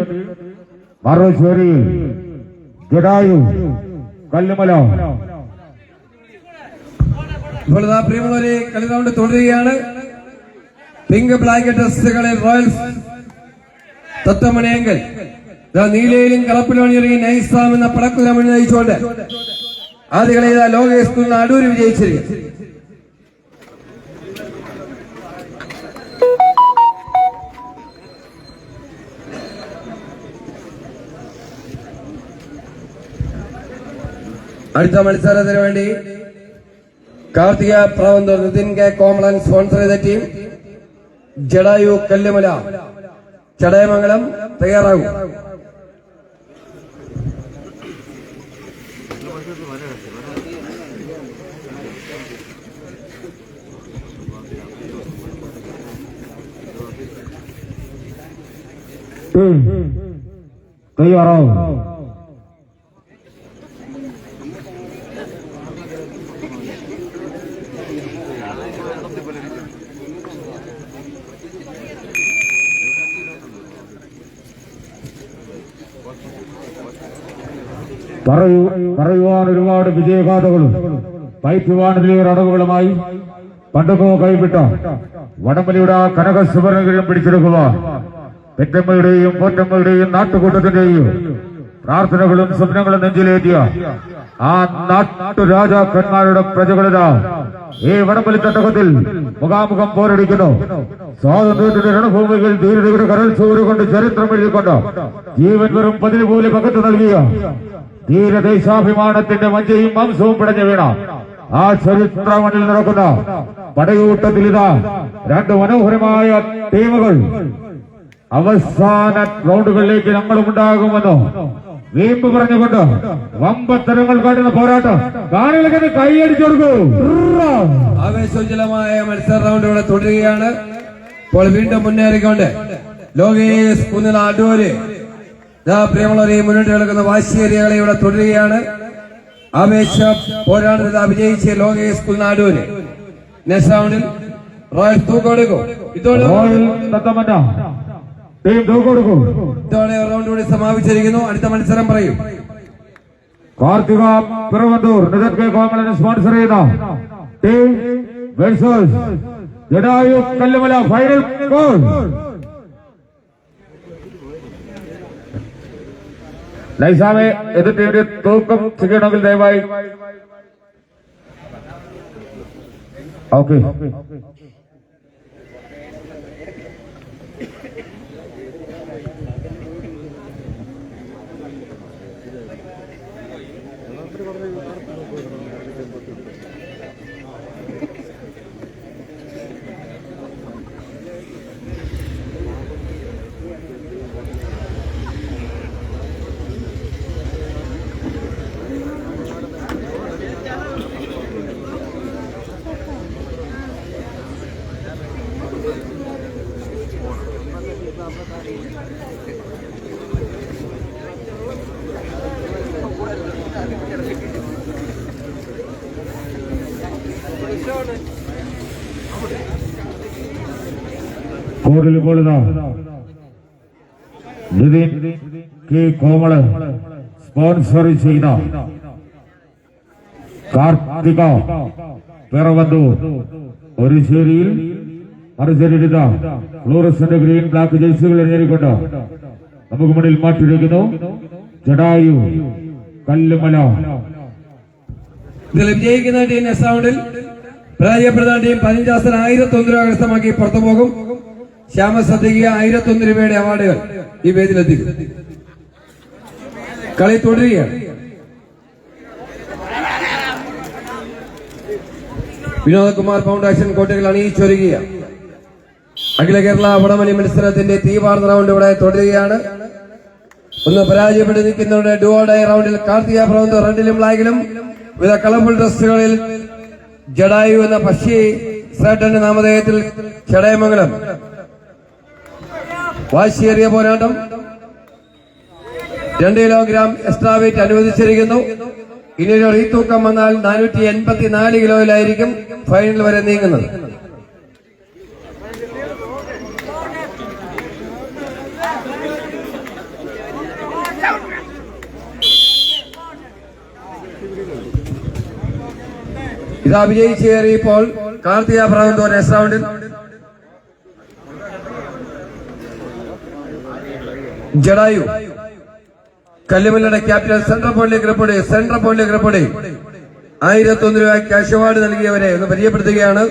മറുശ്ശേരി ജഡായു കല്ലുമല. ഇപ്പോൾ പ്രിയമുള്ളവരെ, കളി റൗണ്ട് തുടരുകയാണ്. പിങ്ക് ബ്ലാക്ക് ഡ്രസ്സുകളിൽ റോയൽ തത്തമണയെങ്കിൽ നീലയിലും കറപ്പിലും ഇറങ്ങി നൈസാം എന്ന പടക്കുതിര നയിച്ചുകൊണ്ട് ആദ്യ കളി ലോകേഷ് കുഞ്ഞനാടൂർ വിജയിച്ചിരിക്കും. അടുത്ത മത്സരത്തിന് വേണ്ടി കാർത്തിക പ്രവന്തൂർ, നിതിൻ കെ കോമളൻ സ്പോൺസർ ചെയ്ത ടീം ജഡായു കല്ലുമല ചടയമംഗലം തയ്യാറാകും. തയ്യാറാവും. പറയുവാൻ ഒരുപാട് വിജയഗാഥകളും പയറ്റുവാനിലേറെ അടവുകളുമായി പണ്ടൊക്കെ കൈവിട്ട വടംവലിയുടെ കനക സുവർണകിരീടം പിടിച്ചെടുക്കുക പെറ്റമ്മയുടെയും പോറ്റമ്മയുടെയും നാട്ടുകൂട്ടത്തിന്റെയും പ്രാർത്ഥനകളും സ്വപ്നങ്ങളും നെഞ്ചിലേറ്റിയ ആ നാട്ടുരാജാക്കന്മാരുടെ പ്രജകളിതാ ഈ വടംവലി തട്ടകത്തിൽ മുഖാമുഖം പോരടിക്കുന്നു. സ്വാതന്ത്ര്യത്തിന്റെ രണഭൂമികൾ ധീരതയുടെ കരൾ ചോറ് കൊണ്ട് ചരിത്രം എഴുതിക്കൊണ്ട് ജീവൻ വെറും പതിന് പോലെ പകത്ത് നൽകിയ ധീരദേശാഭിമാനത്തിന്റെ മഞ്ചയും മാംസവും പിടഞ്ഞു വീണ ആ ചരിത്രമണിൽ നടക്കുന്ന പടയൂട്ടത്തിൽ ഇതാ രണ്ട് മനോഹരമായ ടീമുകൾ അവസാന റൗണ്ടുകളിലേക്ക് ഞങ്ങളും ഉണ്ടാകുമെന്നോ വീമ്പ് പറഞ്ഞുകൊണ്ട് വമ്പത്തരങ്ങൾ കാട്ടുന്ന പോരാട്ടം കാണികളൊക്കെ കൈയടിച്ചു കൊടുക്കൂ. ആവേശോജ്വലമായ മത്സര റൗണ്ടുകൾ തുടരുകയാണ്. ഇപ്പോൾ വീണ്ടും മുന്നേറിക്കൊണ്ട് ലോകേഷ് കുന്നിൽ അടൂര് പ്രിയമുള്ളവരെ മുന്നോട്ട് കിടക്കുന്ന വാശിയേറിയ കളി ഇവിടെ തുടരുകയാണ്. ആവേശ പോരാട്ടത്തിൽ വിജയിച്ച ലോകേഷ് കുന്നിൽ അടൂര് നെക്സ്റ്റ് റൗണ്ടിൽ റോയൽ തൂക്കൊടുക്കും. ഇതോടെ റൗണ്ട് കൂടി സമാപിച്ചിരിക്കുന്നു. അടുത്ത മത്സരം പറയും. കാർത്തിക പിറവന്തൂർ കോമളനെ സ്പോൺസർ ചെയ്ത team versus Jatayu Kallumala final call. ലൈസാമെ എതിർ ടീമിന്റെ തൂക്കം ചെയ്യണമെങ്കിൽ ദയവായി ഓക്കെ. കോടിൽ കൊള്ളുന്ന നിതിൻ കെ കോമള് സ്പോൺസർ ചെയ്ത കാർത്തിക പിറവന്തൂർ ഒരു ശേരിയിൽ മറുചേരിടുന്ന ഫ്ലോറസന്റ് ഗ്രീൻ ബ്ലാക്ക് ജേഴ്സികൾ നേരിക്കൊണ്ട് നമുക്ക് മുന്നിൽ മാറ്റിയിരിക്കുന്നു ജഡായു കല്ലുമല. ഇതിൽ വിജയിക്കുന്ന ടീം നെക്സ്റ്റ് റൗണ്ടിൽ പരാജയപ്പെടുന്ന ടീം 15,101 രൂപ കരസ്ഥമാക്കി പുറത്തു പോകും. ശ്യാമ ശ്രദ്ധിക്കുക, 1,001 രൂപയുടെ അവാർഡുകൾ ഈ വേദിയിലെത്തിക്കും. കളി തുടരുകയാണ്. വിനോദ്കുമാർ ഫൗണ്ടേഷൻ കോട്ടകൾ അണിയിച്ചൊരുങ്ങിയ അഖില കേരള വടംവലി മത്സരത്തിന്റെ തീവാർന്ന റൗണ്ട് ഇവിടെ തുടരുകയാണ്. ഒന്ന് പരാജയപ്പെട്ട് നിൽക്കുന്നവരുടെ ഡുവോഡൈ റൗണ്ടിൽ കാർത്തിക പ്രവന്ത് റെഡിലും ബ്ലാക്കിലും വിവിധ കളർഫുൾ ഡ്രസ്സുകളിൽ ജഡായു എന്ന പക്ഷി സേട്ടന്റെ നാമധേയത്തിൽ ചടയമംഗലം. വാശിയേറിയ പോരാട്ടം. 2 കിലോഗ്രാം എക്സ്ട്രാ വെയിറ്റ് അനുവദിച്ചിരിക്കുന്നു. ഇനിയൊരു റീതൂക്കം വന്നാൽ 484 കിലോയിലായിരിക്കും ഫൈനൽ വരെ നീങ്ങുന്നത്. ഇതാ വിജയിച്ചേറിയപ്പോൾ കാർത്തിക പ്രാവന്തോ നെക്സ്റ്റ് റൗണ്ടിൽ ജഡായു കല്ലുമല്ലയുടെ ക്യാപ്റ്റൻ സെൻട്രൽ പോയിന്റ് ഗ്രപ്പുടെ 1,001 രൂപ ക്യാഷ് അവാർഡ് നൽകിയവരെ ഒന്ന് പരിചയപ്പെടുത്തുകയാണ്.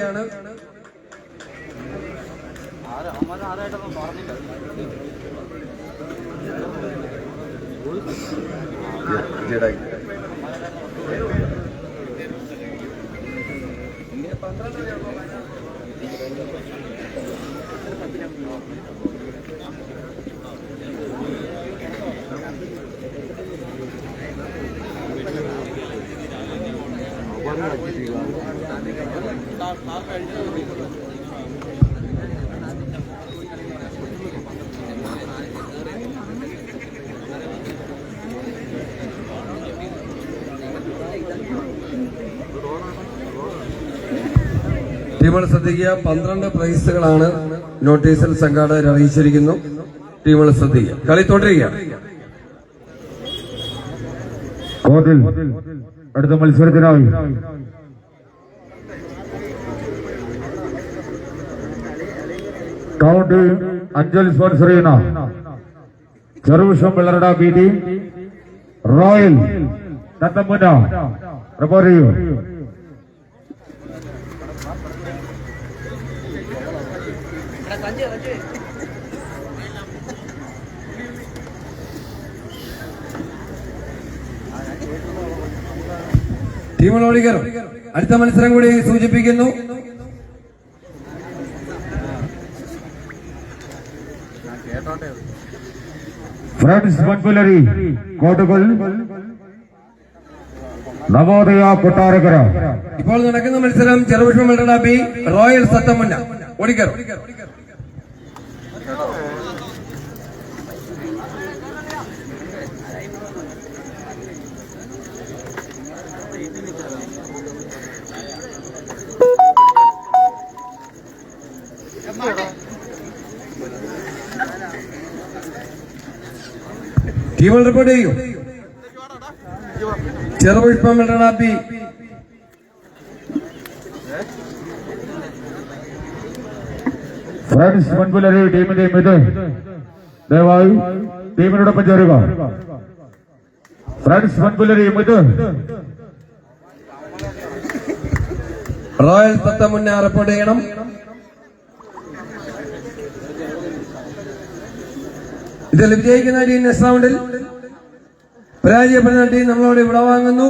ടീമുകൾ ശ്രദ്ധിക്കുക, 12 പ്രൈസുകളാണ് നോട്ടീസിൽ സംഘാടകർ അറിയിച്ചിരിക്കുന്നു. ടീമുകൾ ശ്രദ്ധിക്കുക. കളി തുടരുക. കോർട്ടിൽ അടുത്ത മത്സരത്തിനായി കൗണ്ടി അഞ്ചൽ സ്പോൺസർ ചെയ്യുന്ന ചെറുവിഷം വെള്ളറട ബി ടീം റോയൽ തത്തമുന റിപ്പോർട്ട് ചെയ്യൂ. ടീമുകളോട് കയറും. അടുത്ത മത്സരം കൂടി സൂചിപ്പിക്കുന്നു. ഫ്രണ്ട്സ് മൺപുലരി കോട്ടുകൾ നവോദയ കൊട്ടാരക്കര. ഇപ്പോൾ നടക്കുന്ന മത്സരം ചെറുപുഷ്പം വെള്ളറ ബി റോയൽ സത്തമുന്ന. ഓടിക്കറും. ടീമുകൾ റിപ്പോർട്ട് ചെയ്യൂ. ചെറുപുഷ്പം വെള്ളറ ബി ഫ്രണ്ട്സ് മൺപുലരി ടീമിന്റെ മിഥുൻ ദയവായി ടീമിനോടൊപ്പം ചേരുക. ഫ്രണ്ട്സ് മൺപുലരി മിഥുൻ. റോയൽ സത്തമുന്ന റിപ്പോർട്ട് ചെയ്യണം. ഇതിൽ വിജയിക്കുന്ന ടീം നെക്സ്റ്റ് റൗണ്ടിൽ, പരാജയപ്പെടുന്ന ടീം നമ്മളോട് ഇവിടെ വാങ്ങുന്നു.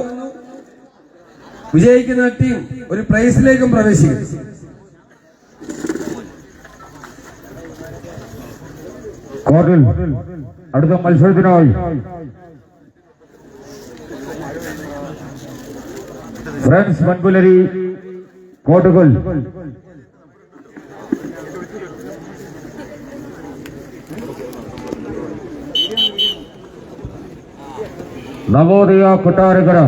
വിജയിക്കുന്ന ടീം ഒരു പ്രൈസിലേക്കും പ്രവേശിക്കും. കോർട്ടിൽ അടുത്ത മത്സരത്തിനായി ഫ്രണ്ട്സ് മൺപുലരി കോട്ടുകൾ നവോദയ കൊട്ടാരക്കര.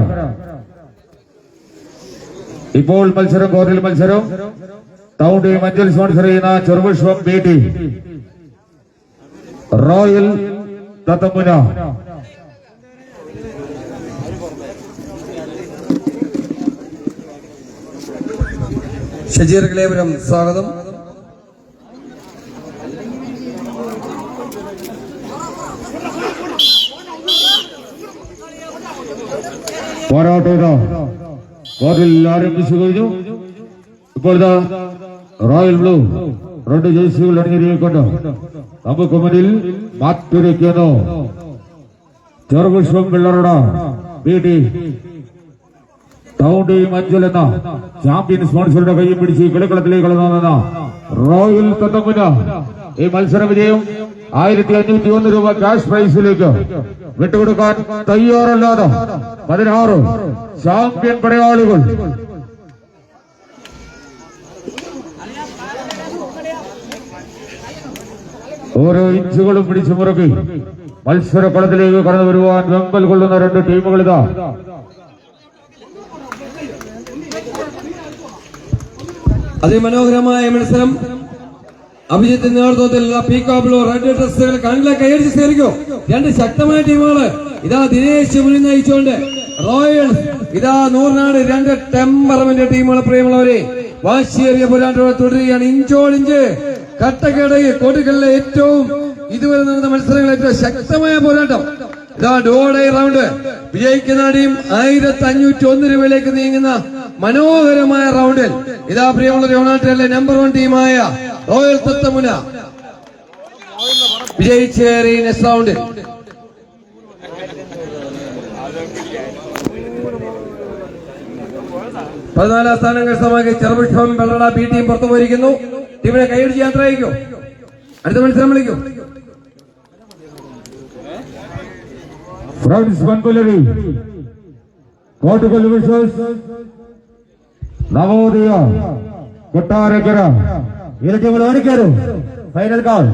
ഇപ്പോൾ മത്സരം കോർട്ടിൽ മത്സരം ടൗൺ ടീം അഞ്ചൽ സ്പോൺസർ ചെയ്യുന്ന ചെറുപുഷ്പം ബി ടീം റോയൽ തത്തമുന. ഷജീർ ക്ലേപുരം സ്വാഗതം. പോരാട്ടം കോർട്ടിൽ ആരംഭിച്ചു കഴിഞ്ഞു. ഇപ്പോൾ റോയൽ ബ്ലൂ റെഡ് ജേഴ്സികൾ അണിഞ്ഞിരിക്കൊണ്ട് നമുക്ക് മുന്നിൽ മാറ്റുരയ്ക്കുന്നു Cherupushpam Vellarada B team town team Anchal എന്ന ചാമ്പ്യൻ സ്പോൺസറുടെ കൈയും പിടിച്ച് കളിക്കളത്തിലേക്ക് കളന്ന റോയൽ തത്തമുന. ഈ മത്സര വിജയം 1501 രൂപ ക്യാഷ് പ്രൈസിലേക്ക് വിട്ടുകൊടുക്കാൻ തയ്യാറല്ലാതെ 16 ചാമ്പ്യൻ പടയാളികൾ ഓരോ ഇഞ്ചുകളും പിടിച്ചു മുറുക്കി മത്സരക്കളത്തിലേക്ക് കടന്നു വരുവാൻ വെമ്പൽ കൊള്ളുന്ന 2 ടീമുകൾ ഇതാ. അതിമനോഹരമായ മത്സരം. അഭിജിത്തിന്റെ നേതൃത്വത്തിലുള്ള പീക്കോ ബ്ലൂ റെഡ് ഡ്രസ്സുകൾ കണ്ണിലെ കൈയടിച്ച് ചേർക്കും. 2 ശക്തമായ ടീമുകള്. ഇതാ ദിനേശ് മുന്നിൽ നയിച്ചുകൊണ്ട് റോയൽ, ഇതാ നൂറിനാട് 2 ടെമ്പറമെന്റ് ടീമുകൾ. പ്രിയമുള്ളവരെ, വാശിയേറിയ പോരാട്ടം തുടരുകയാണ്. ഇഞ്ചോടിഞ്ച് കട്ടക്കടയിൽ കോട്ടുകളിലെ ഏറ്റവും ഇതുവരെ നടന്ന മത്സരങ്ങൾ ഏറ്റവും ശക്തമായ പോരാട്ടം. ഇതാ ഡോഡേ റൗണ്ട്. വിജയിക്കുന്ന ടീം 1501 രൂപയിലേക്ക് നീങ്ങുന്ന മനോഹരമായ റൗണ്ടിൽ ഇതാ പ്രിയമുള്ള യുണൈറ്റഡിലെ നമ്പർ 1 ടീമായ റോയൽ തത്തമുന വിജയിച്ചേറി നെക്സ്റ്റ് റൗണ്ടിൽ. പതിനാലാം സ്ഥാനം കരസ്ഥമാക്കി ചെറുപുഷ്പം വെള്ളറ ബി ടീം പുറത്തു പോയിരിക്കുന്നു. ടീമിനെ കൈയടിച്ച് യാത്ര അയക്കും. അടുത്ത മത്സരം വിളിക്കും. ഫ്രണ്ട്സ് മൺപുലരി കോട്ടുകൾ വിശ്വസ് നവോദയ കൊട്ടാരക്കര. ഇരു ടീമുകൾ ഓടിക്കയറും. Final call.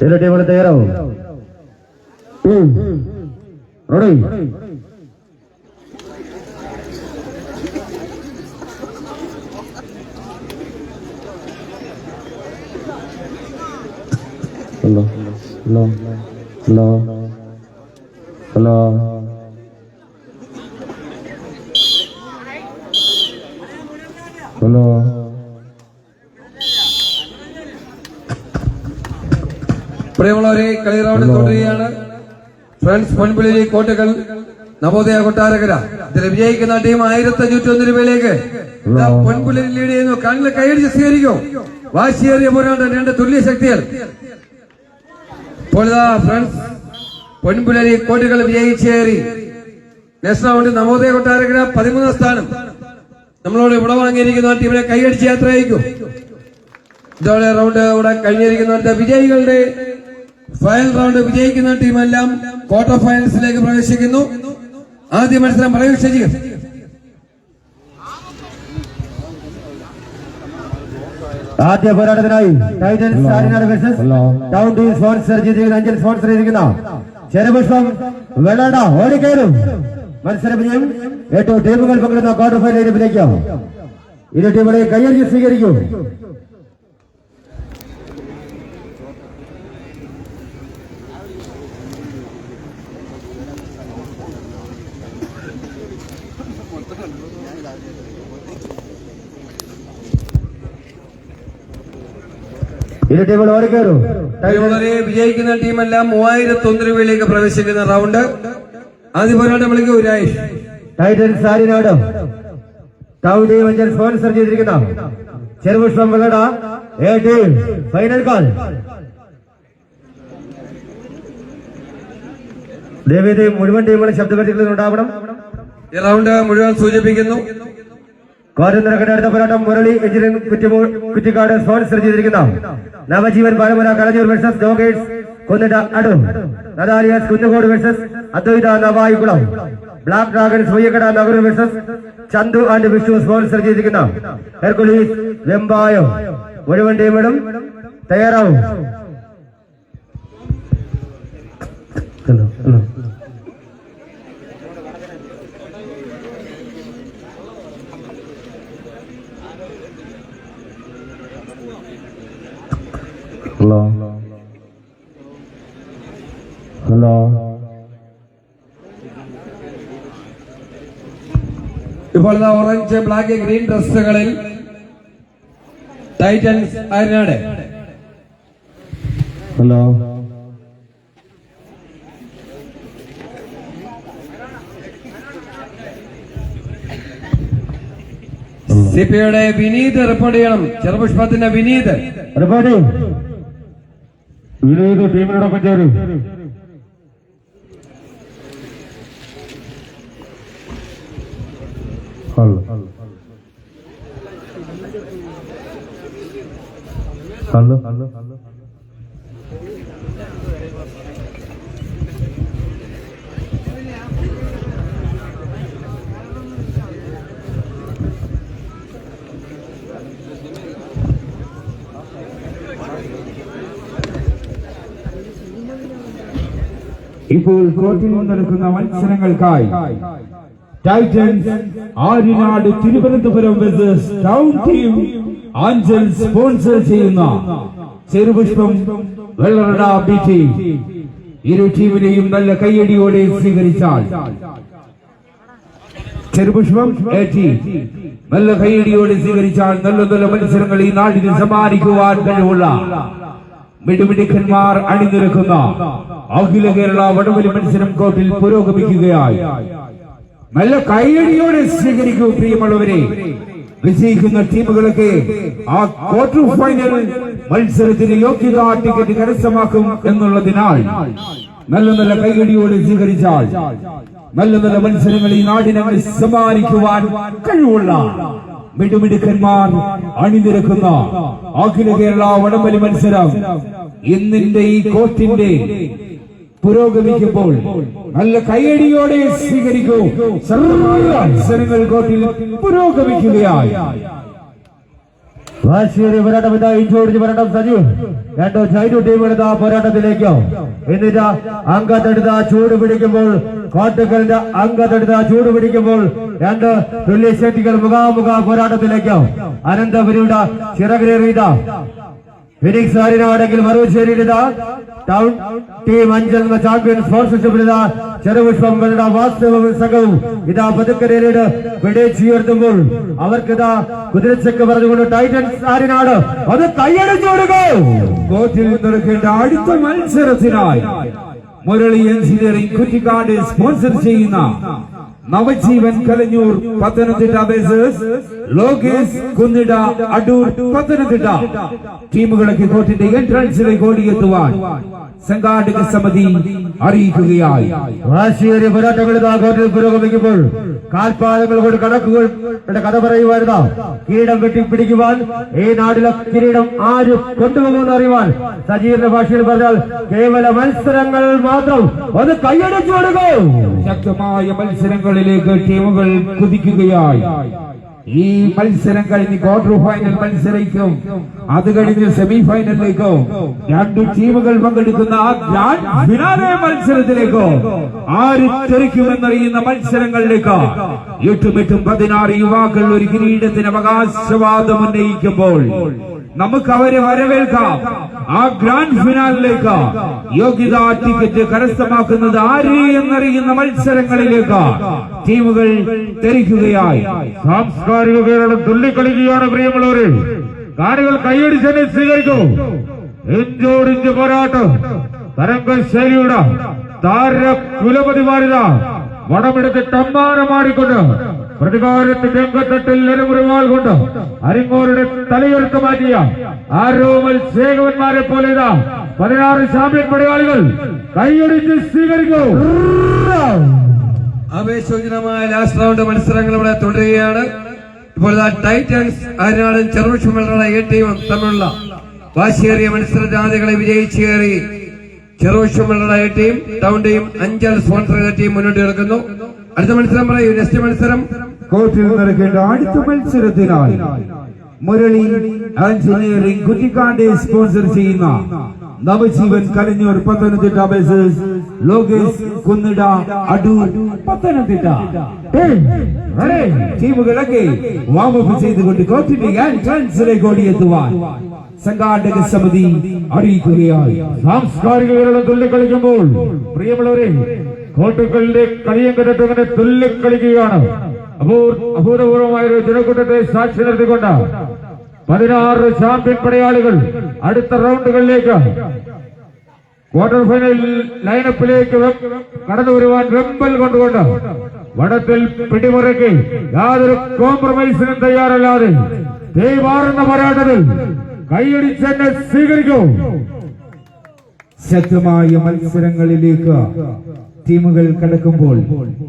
ഇരു ടീമുകൾ തയ്യാറാവും. Ready. Hello hello hello hello hello. പ്രിയമുള്ളവരെ, കളി റൗണ്ട് തുടരുകയാണ്. ഫ്രണ്ട്സ് പൊൻപുലരി കോട്ടകൾ നവോദയ കൊട്ടാരക്കര. ഇതിൽ വിജയിക്കുന്ന ടീം 1501 രൂപയിലേക്ക് പൊൻപുലരി ലീഡ് ചെയ്യുന്നു. കണ്ണിൽ കൈയടിച്ച് സ്വീകരിക്കും. വാശിയേറിയ പോരാട്ടം, രണ്ട് തുല്യ ശക്തികൾ. ഇപ്പോൾ ഫ്രണ്ട്സ് പൊൻപുലരി കോട്ടകൾ വിജയിച്ചേറി. നെക്സ്റ്റ് റൗണ്ട് നവോദയ കൊട്ടാരക്കര 13ാം സ്ഥാനം. നമ്മളോട് ഇവിടെ വാങ്ങിയിരിക്കുന്ന ടീമിനെ കൈയടിച്ച് യാത്ര അയക്കും. ഇതോടെ റൗണ്ട് ഇവിടെ കഴിഞ്ഞിരിക്കുന്ന വിജയികളുടെ ഫൈനൽ റൗണ്ട് വിജയിക്കുന്ന ടീമെല്ലാം ക്വാർട്ടർ ഫൈനൽസിലേക്ക് പ്രവേശിക്കുന്നു. ആദ്യ മത്സരം പ്രവേശിക്കും. ആദ്യ പോരാട്ടത്തിനായി titans Aryanad versus town team sponsor ചെയ്തിരിക്കുന്ന അഞ്ചൽ സ്പോൺസർ ചെയ്തിരിക്കുന്ന ചെറുപുഷ്പം വെള്ളാട ഓടിക്കയറും. മത്സര വിജയം 8 ടീമുകൾ പങ്കെടുക്കുന്ന ക്വാർട്ടർ ഫൈനലിലേക്ക് ഇരു ടീമുകളെ കൈയടിച്ച് സ്വീകരിക്കും. ഇരു ടീമുകൾ ഓടിക്കയറും. വിജയിക്കുന്ന ടീമെല്ലാം 3001 രൂപയിലേക്ക് പ്രവേശിക്കുന്ന റൗണ്ട്. ആദ്യ പോരാട്ടം വിളിക്കൂ Rajesh. Titans Aryanad town team Anchal sponsor ചെയ്തിരിക്കുന്ന ചെറുപുഷ്പം വെള്ളട എ ടീം ഫൈനൽ കാൾ. ദേവീതി മുഴുവൻ ടീമുകളും ശബ്ദപരിധികൾ ഉണ്ടാവണം. ഈ റൗണ്ട് മുഴുവൻ സൂചിപ്പിക്കുന്നു. കോരനിരക്കട അടുത്ത പോരാട്ടം മുരളി എഞ്ചിനീയറിംഗ് കുറ്റിക്കാട് സ്പോൺസർ ചെയ്തിരിക്കുന്ന നവജീവൻ പാലമുര കളഞ്ഞൂർ വേഴ്സസ് ജോഗേഴ്സ് കുന്നിട്ട അടു. നദാലിയാസ് Kunnukode versus Advaitha Navaikulam. Black dragons വയ്യക്കട നഗരം versus Chandu and Vishnu sponsor ചെയ്തിരിക്കുന്ന ഹെർക്കുലീസ് വെമ്പായം. മുഴുവൻ ടീമുകളും തയ്യാറാവും. Hello hello. ഇപ്പോൾ ഓറഞ്ച് ബ്ലാക്ക് ഗ്രീൻ ഡ്രസ്സുകളിൽ ടൈറ്റൻസ് ആരിനാട്. ഹലോ സിപിയുടെ വിനീത് റിപ്പോർട്ട് ചെയ്യണം. ചെറുപുഷ്പത്തിന്റെ വിനീത് റിപ്പോർട്ട്. വിനീത് ടീമിനോടൊപ്പം ചേരും. ഹലോ ഇപ്പോൾ കോർട്ടിൽ നടക്കുന്ന മത്സരങ്ങൾക്കായി titans Aryanad Thiruvananthapuram versus town team Anchal sponsor ചെയ്യുന്ന ചെറുപുഷ്പം വെള്ളറട ബി ടീം. ഇരു ടീമിനെയും നല്ല കയ്യടിയോടെ സ്വീകരിച്ചാൽ ചെറുപുഷ്പം എ ടീം നല്ല കയ്യടിയോടെ സ്വീകരിച്ചാൽ നല്ല നല്ല മത്സരങ്ങൾ ഈ നാടിന് സമ്മാനിക്കുവാൻ കഴിവുള്ള മിടുമിടുക്കന്മാർ അണിനിരക്കുന്ന അഖില കേരള വടംവലി മത്സരം കോർട്ടിൽ പുരോഗമിക്കുകയായി. നല്ല കയ്യടിയോടെ സ്വീകരിക്കൂ പ്രിയമുള്ളവരെ. വിജയിക്കുന്ന ടീമുകളൊക്കെ ആ ക്വാർട്ടർ ഫൈനൽ മത്സരത്തിന് യോഗ്യതാ ടിക്കറ്റ് കരസ്ഥമാക്കും എന്നുള്ളതിനാൽ നല്ല നല്ല കയ്യടിയോടെ സ്വീകരിച്ചാൽ നല്ല നല്ല മത്സരങ്ങൾ ഈ നാടിനെ സമ്മാനിക്കുവാൻ കഴിവുള്ള മിടുമിടുക്കന്മാർ അണിനിരക്കുന്ന അഖില കേരള വടംവലി മത്സരം ഇന്നിന്റെ ഈ കോർട്ടിന്റെ പുരോഗമിക്കുമ്പോൾ നല്ല കയ്യടിയോടെ സ്വീകരിക്കൂ. സർവ മത്സരങ്ങൾ കോർട്ടിൽ പുരോഗമിക്കുകയായി. വാശിയേറിയ പോരാട്ടം ഇതാ ഇഞ്ചോടിച്ച് പോരാട്ടം സജീവ്. രണ്ടോ ചൈനു ടീമുകൾ ഇതാ പോരാട്ടത്തിലേക്ക്. എന്നിട്ട് അംഗത്തെടുത്ത ചൂട് പിടിക്കുമ്പോൾ കോട്ടക്കലിന്റെ അംഗത്തെടുത്ത ചൂട് പിടിക്കുമ്പോൾ രണ്ട് തുല്യ ശക്തികൾ മുഖാമുഖ പോരാട്ടത്തിലേക്ക്. അനന്തപുരിയുടെ ചിറകരേറിയ ഫിനിക്സ് ആരിനാണെങ്കിൽ മറുശ്ശേരിയിലിത ടൗൺ ടീം 5 എന്ന ചാമ്പ്യൻ സ്പോൺസർഷിപ്പിലിത ചെറുപുഷ്പങ്ങളുടെ വാസ്തവവും സംഘവും ഇതാ പതുക്കരയിലൂടെ പിടിച്ചുയർത്തുമ്പോൾ അവർക്കിതാ കുതിരച്ചക്ക് പറഞ്ഞുകൊണ്ട് ടൈറ്റൻസ് ആരിനാട് അത് കൈയടിച്ചു കൊടുക്കും. കോർട്ടിൽ നടക്കേണ്ട അടുത്ത മത്സരത്തിനായി മുരളി എഞ്ചിനീയറിംഗ് കുറ്റിക്കാട് സ്പോൺസർ ചെയ്യുന്ന നവജീവൻ കലഞ്ഞൂർ പത്തനംതിട്ട വേഴ്സസ് ലോകേഷ് കുന്നിട അടൂർ പത്തനംതിട്ട ടീമുകളൊക്കെ കോർട്ടിന്റെ എൻട്രൻസിലേക്ക് ഓടിയെത്തുവാൻ സംഘാടക സമിതി അറിയിക്കുകയായി. വാശിയേറിയ പോരാട്ടങ്ങൾ കോർട്ടിൽ പുരോഗമിക്കുമ്പോൾ കാൽപാദങ്ങൾ കൊണ്ട് കണക്കുകളുടെ കഥ പറയുവായിരുന്ന കിരീടം കെട്ടിപ്പിടിക്കുവാൻ ഈ നാട്ടിലെ കിരീടം ആര് കൊണ്ടുപോകുമെന്ന് അറിയുവാൻ സജീറിന്റെ ഭാഷയിൽ പറഞ്ഞാൽ കേവല മത്സരങ്ങൾ മാത്രം അത് കൈയടിച്ചു കൊടുക്കും. ശക്തമായ മത്സരങ്ങളിലേക്ക് ടീമുകൾ കുതിക്കുകയായി. ഈ മത്സരം കഴിഞ്ഞ് ക്വാർട്ടർ ഫൈനൽ മത്സരിക്കും. അത് കഴിഞ്ഞ് സെമി ഫൈനലിലേക്കും രണ്ടു ടീമുകൾ പങ്കെടുക്കുന്ന ആ ഗ്രാൻഡ് ഫിനാലെ മത്സരത്തിലേക്കോ ആര് തെറിക്കുമെന്നറിയുന്ന മത്സരങ്ങളിലേക്ക് 8-16 യുവാക്കൾ ഒരു കിരീടത്തിന് അവകാശവാദം ഉന്നയിക്കുമ്പോൾ നമുക്ക് അവരെ വരവേൽക്കാം. ആ ഗ്രാൻഡ് ഫിനാലിലേക്ക് യോഗ്യതാ ടിക്കറ്റ് കരസ്ഥമാക്കുന്നത് ആര് എന്നറിയുന്ന മത്സരങ്ങളിലേക്ക് ടീമുകൾ തെറിക്കുകയായി. സാംസ്കാരിക കേരളം തുള്ളിക്കളിക്കുകയാണ്. പ്രിയമുള്ളവരെ, കാണികൾ കൈയടിച്ചെന്നെ സ്വീകരിക്കൂ. ഇഞ്ചോടിഞ്ച് പോരാട്ടം തരംഗശൈലിയുടെ താര കുലപതിമാരിത വടമെടുത്ത് ടമ്മാനമാടിക്കൊണ്ട് പ്രതികാരത്തിന്റെ അംഗത്തട്ടിൽ നെടുമുറിവാൾ കൊണ്ട് അരിങ്ങോരുടെ തലയെടുത്ത് മാറ്റിയ ആരോമൽ ശേഖവന്മാരെ പോലെ ഇതാ 16 ചാമ്പ്യൻ പടയാളികൾ കൈയടിച്ച് സ്വീകരിക്കൂ. ആവേശോജ്വലമായ ലാസ്റ്റ് റൗണ്ട് മത്സരങ്ങൾ ഇവിടെ തുടരുകയാണ്. ഇപ്പോൾ ടൈറ്റൻസ് ആരിനാടും ചെറുപുഷ്പങ്ങളുടെ എ ടീമും തമ്മിലുള്ള വാശിയേറിയ മത്സരജാതികളെ വിജയിച്ചു കയറി ചെറുപുഷ്പങ്ങളുടെ A team, town team, Anchal sponsor ചെയ്ത ടീം മുന്നോട്ട് കിടക്കുന്നു. അടുത്ത മത്സരം പറയൂ. നെക്സ്റ്റ് മത്സരം കോർട്ടിൽ നടക്കേണ്ട അടുത്ത മത്സരത്തിനായി മുരളി എഞ്ചിനീയറിംഗ് കുറ്റിക്കാട് സ്പോൺസർ ചെയ്യുന്ന നവജീവൻ കലഞ്ഞൂർ പത്തനംതിട്ട വേഴ്സസ് ലോകേഷ് കുന്നിട അടൂർ പത്തനംതിട്ട ടീമുകളൊക്കെ വാമപ്പ് ചെയ്തുകൊണ്ട് കോർട്ടിന്റെ എൻട്രൻസിലേക്ക് ഓടിയെത്തുവാൻ സംഘാടക സമിതി അറിയിക്കുകയായി. സാംസ്കാരിക കേരളം തുള്ളിക്കളിക്കുമ്പോൾ പ്രിയമുള്ളവരെ, കോട്ടുകളുടെ കളിയങ്കരത്തങ്ങനെ തുള്ളിക്കളിക്കുകയാണ്. അഭൂതപൂർവമായ ഒരു ജനക്കൂട്ടത്തെ സാക്ഷി നിർത്തിക്കൊണ്ട് 16 ചാമ്പ്യൻ പടയാളികൾ അടുത്ത റൗണ്ടുകളിലേക്ക് ക്വാർട്ടർ ഫൈനൽ ലൈനപ്പിലേക്ക് കടന്നു വരുവാൻ വെമ്പൽ കൊണ്ടുകൊണ്ട് വടത്തിൽ പിടിമുറക്കി യാതൊരു കോംപ്രമൈസിനും തയ്യാറല്ലാതെ തീവാറുന്ന പോരാട്ടത്തിൽ കൈയടിച്ചെന്നെ സ്വീകരിക്കൂ. ശക്തമായ മത്സരങ്ങളിലേക്ക് ടീമുകൾ കടക്കുമ്പോൾ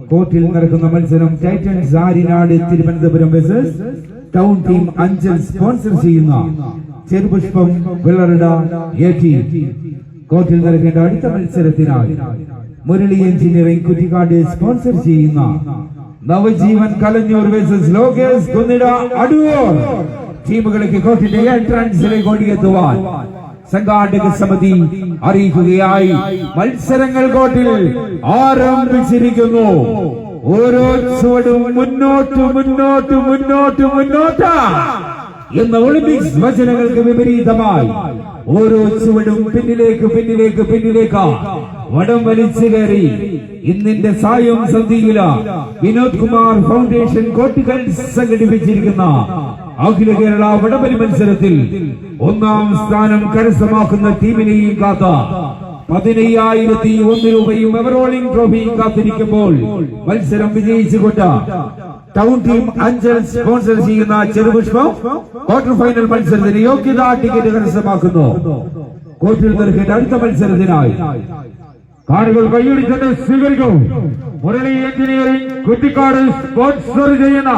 കോർട്ടിൽ നടക്കുന്ന മത്സരം titans Aryanad Thiruvananthapuram versus town team Anchal sponsor ചെയ്യുന്ന ചെറുപുഷ്പം വെള്ളറട എ ടീം. കോർട്ടിൽ നടക്കേണ്ട അടുത്ത മത്സരത്തിനായി മുരളി എഞ്ചിനീയറിംഗ് കുറ്റിക്കാട് സ്പോൺസർ ചെയ്യുന്ന നവജീവൻ കലഞ്ഞൂർ വേഴ്സസ് ലോകേഷ് കുന്നിട അടൂർ ടീമുകളൊക്കെ കോർട്ടിന്റെ എൻട്രൻസിലേക്ക് ഓടിയെത്തുവാൻ സംഘാടക സമിതി അറിയിക്കുകയായി. മത്സരങ്ങൾ കോർട്ടിൽ ആരംഭിച്ചിരിക്കുന്നു. ഓരോ ചുവടും മുന്നോട്ട് മുന്നോട്ട് മുന്നോട്ട് മുന്നോട്ട് എന്ന ഒളിമ്പിക്സ് വചനങ്ങൾക്ക് വിപരീതമായി ഓരോ ചുവടും പിന്നിലേക്ക് പിന്നിലേക്ക് പിന്നിലേക്ക് വടം വലിച്ചു കയറി ഇന്നിന്റെ സായം സന്ധിയില വിനോദ് കുമാർ ഫൗണ്ടേഷൻ കോട്ടിക്കൽ സംഘടിപ്പിച്ചിരിക്കുന്ന അഖില കേരള വടംവലി മത്സരത്തിൽ 1ാം സ്ഥാനം കരസ്ഥമാക്കുന്ന ടീമിനെയും കാത്ത 15,001 രൂപയും എവറോളിംഗ് ട്രോഫിയും കാത്തിരിക്കുമ്പോൾ മത്സരം വിജയിച്ചുകൊണ്ട് ടൗൺ ടീം അഞ്ചൽ സ്പോൺസർ ചെയ്യുന്ന ചെറുപുഷ്പം ക്വാർട്ടർ ഫൈനൽ മത്സരത്തിന് യോഗ്യതാ ടിക്കറ്റ് കരസ്ഥമാക്കുന്നു. കോർട്ടിൽ നടക്കേണ്ട അടുത്ത മത്സരത്തിനായി കാണികൾ കൈയടിച്ചെന്നെ സ്വീകരിക്കൂ. മുരളി എഞ്ചിനീയറിംഗ് കുറ്റിക്കാട് സ്പോൺസർ ചെയ്യുന്ന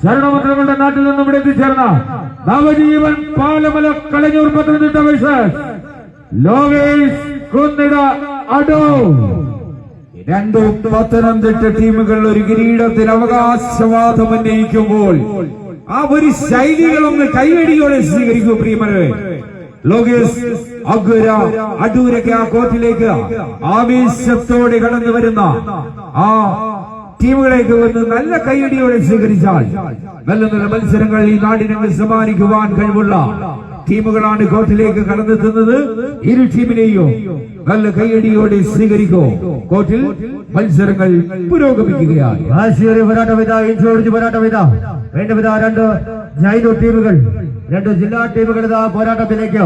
ശരണമന്ത്രങ്ങളുടെ നാട്ടിൽ നിന്നും ഇവിടെ എത്തിച്ചേർന്ന നവജീവൻ പാലമല കളഞ്ഞൂർ പത്തനംതിട്ട വേഴ്സസ് ലോകേഷ് കുന്നിട അടൂർ. രണ്ടു പത്തനംതിട്ട ടീമുകൾ ഒരു കിരീടത്തിന് അവകാശവാദം ഉന്നയിക്കുമ്പോൾ ആ ഒരു ശൈലികളൊന്ന് കൈയടിയോടെ സ്വീകരിക്കൂ പ്രിയമരെ. ലോകേഷ് അഗുര അടൂരൊക്കെ ആ കോർട്ടിലേക്ക് ആവേശത്തോടെ കടന്നു വരുന്ന ആ ടീമുകളേക്ക് വന്ന് നല്ല കൈയടിയോടെ സ്വീകരിച്ചാൽ നല്ല നല്ല മത്സരങ്ങൾ ഈ നാടിനെ സമ്മാനിക്കുവാൻ കഴിവുള്ള ടീമുകളാണ് കോർട്ടിലേക്ക് കടന്നെത്തുന്നത്. ഇരു ടീമിനെയും നല്ല കൈയടിയോടെ സ്വീകരിക്കൂ. കോർട്ടിൽ മത്സരങ്ങൾ പുരോഗമിക്കുകയാണ്. രണ്ട് ജൈനു ടീമുകൾ, രണ്ട് ജില്ലാ ടീമുകൾ പോരാട്ടത്തിലേക്ക്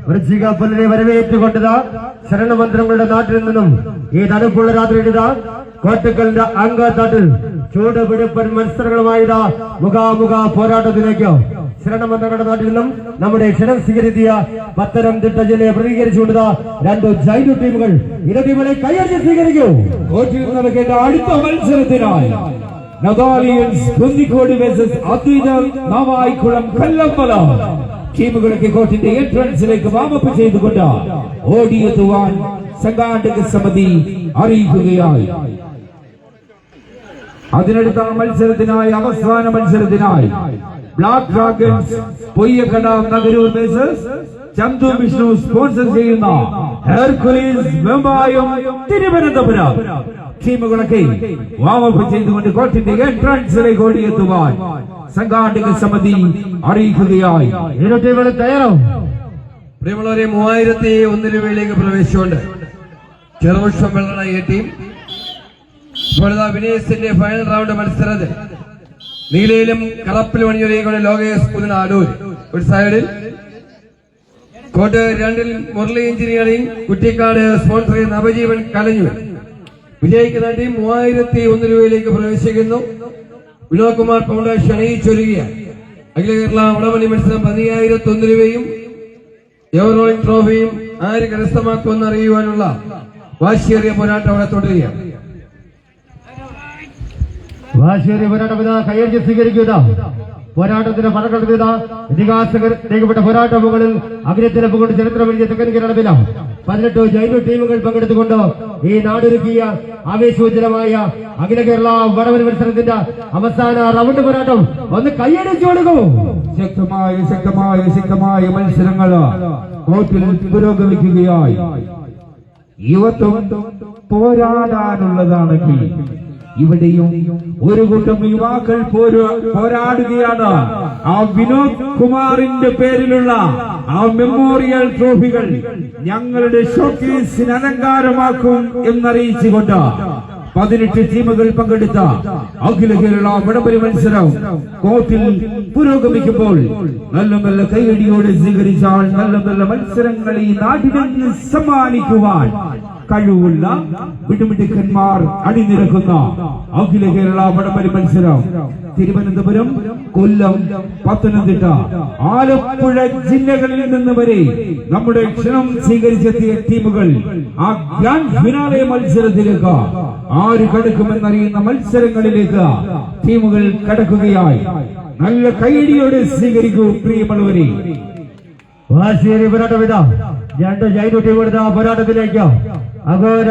വൃശ്ചിക പുല്ലിനെ വരവേറ്റുകൊണ്ടത് ശരണമന്ത്രങ്ങളുടെ നാട്ടിൽ നിന്നും ഈ തണുപ്പുള്ള രാത്രിയിൽ കോട്ടക്കലിന്റെ അങ്കത്തട്ടിൽ ചൂടുപിടിപ്പൻ മത്സരങ്ങളുമായി മുഖാമുഖ പോരാട്ടത്തിലേക്ക് ശരണമന്ത്രങ്ങളുടെ നാട്ടിൽ നിന്നും നമ്മുടെ ക്ഷണം സ്വീകരിച്ച പത്തനംതിട്ട ജില്ലയെ പ്രതികരിച്ചുകൊണ്ട് രണ്ട് ജൈനു ടീമുകൾ ഇരു ടീമുകളെ കൈയടിച്ച് സ്വീകരിക്കൂ. കോർട്ടിൽ നടക്കേണ്ട അടുത്ത മത്സരത്തിനായി നദാലിയൻസ് കുന്നിക്കോട് വേഴ്സസ് അദ്വൈത നാവായിക്കുളം കല്ലമ്പല ടീമുകളൊക്കെ കോർട്ടിന്റെ എൻട്രൻസിലേക്ക് വാമപ്പ് ചെയ്തുകൊണ്ട് ഓടിയെത്തുവാൻ സംഘാടക സമിതി അറിയിക്കുകയായി. അതിനടുത്ത മത്സരത്തിനായി അവസാന മത്സരത്തിനായി black dragons Poyyakkada Nagaroor versus Chandu Vishnu sponsor ചെയ്യുന്ന ഹെർക്കുലീസ് വെമ്പായം തിരുവനന്തപുരം ടീമുകളൊക്കെ വാമപ്പ് ചെയ്തുകൊണ്ട് കോർട്ടിന്റെ എൻട്രൻസിലേക്ക് ഓടിയെത്തുവാൻ സംഘാടക സമിതി അറിയിക്കുകയായി. ഇരു ടീമുകളും തയ്യാറാവും. പ്രിയമുള്ളവരെ, 3001 രൂപയിലേക്ക് പ്രവേശിച്ചുകൊണ്ട് ചെറുപുഷ്പം വെള്ളണ എ ടീം ഇപ്പോഴത്തെ വിനേശിന്റെ ഫൈനൽ റൗണ്ട് മത്സരത്തിൽ നീലയിലും കറപ്പിലും അണിഞ്ഞൊരുങ്ങിക്കൊണ്ട് ലോകേഷ് കുന്നിന് അടൂർ ഒരു സൈഡിൽ, coat 2-ൽ Murali engineering Kuttikkad sponsor ചെയ്യുന്ന നവജീവൻ കലഞ്ഞു. വിജയിക്കുന്ന ടീം 3001 രൂപയിലേക്ക് പ്രവേശിക്കുന്നു. വിനോദ് കുമാർ ഫൗണ്ടേഷൻ അണിയിച്ചൊരുങ്ങിയ അഖില കേരള വടംവലി മത്സരം 10001 രൂപയും എവറോളിംഗ് ട്രോഫിയും ആര് കരസ്ഥമാക്കുമെന്ന് അറിയുവാനുള്ള വാശിയേറിയ പോരാട്ടം അവിടെ തുടരുകയാണ്. വാശിയേറിയ പോരാട്ടം കൈയടിച്ച് സ്വീകരിക്കുക. പോരാട്ടത്തിന്റെ പടക്കെടുക്കുക. ഇതിഹാസകർ രേഖപ്പെട്ട പോരാട്ടങ്ങളിൽ അഗ്രത്തിൽ പങ്കെടുത്ത് ചരിത്രം എഴുതിയ തെക്കൻ കേരളത്തില 18 ജൈനു ടീമുകൾ പങ്കെടുത്തുകൊണ്ട് ഈ നാടൊരുക്കിയ ആവേശോജ്ജലമായ അഖില കേരള വടംവലി മത്സരത്തിന്റെ അവസാന റൗണ്ട് പോരാട്ടം ഒന്ന് കൈയടിച്ചു കൊടുക്കൂ. ശക്തമായ മത്സരങ്ങൾ കോർട്ടിൽ പുരോഗമിക്കുകയായി. യുവത്വം പോരാടാനുള്ളതാണെങ്കിൽ ഇവിടെയും ഒരു കൂട്ടം യുവാക്കൾ പോരാടുകയാണ്. ആ വിനോദ് കുമാറിന്റെ പേരിലുള്ള ആ മെമ്മോറിയൽ ട്രോഫികൾ ഞങ്ങളുടെ ഷോക്കേസിന് അലങ്കാരമാക്കും എന്നറിയിച്ചുകൊണ്ട് 18 ടീമുകൾ പങ്കെടുത്ത അഖില കേരള വടംവലി മത്സരം കോർട്ടിൽ പുരോഗമിക്കുമ്പോൾ നല്ല നല്ല കൈയടിയോടെ സ്വീകരിച്ചാൽ നല്ല നല്ല മത്സരങ്ങൾ ഈ നാടിനെ സമ്മാനിക്കുവാൻ കഴിവുള്ള വിടുമിടുക്കന്മാർ അണിനിരക്കുന്ന അഖില കേരള വടംവലി മത്സരം തിരുവനന്തപുരം, കൊല്ലം, പത്തനംതിട്ട, ആലപ്പുഴ ജില്ലകളിൽ നിന്ന് വരെ നമ്മുടെ ക്ഷണം സ്വീകരിച്ചെത്തിയ ടീമുകൾ ആ ഗ്രാൻഡ് ഫിനാലെ മത്സരത്തിലേക്ക് ആര് കടക്കുമെന്നറിയുന്ന മത്സരങ്ങളിലേക്ക് ടീമുകൾ കടക്കുകയായി. നല്ല കൈയടിയോടെ സ്വീകരിക്കൂ പ്രിയമുള്ളവരെ. വാശിയേറിയ പോരാട്ടം ഇതാ. രണ്ട് ജൈനു ടീമുകളുടെ പോരാട്ടത്തിലേക്ക് അഘോര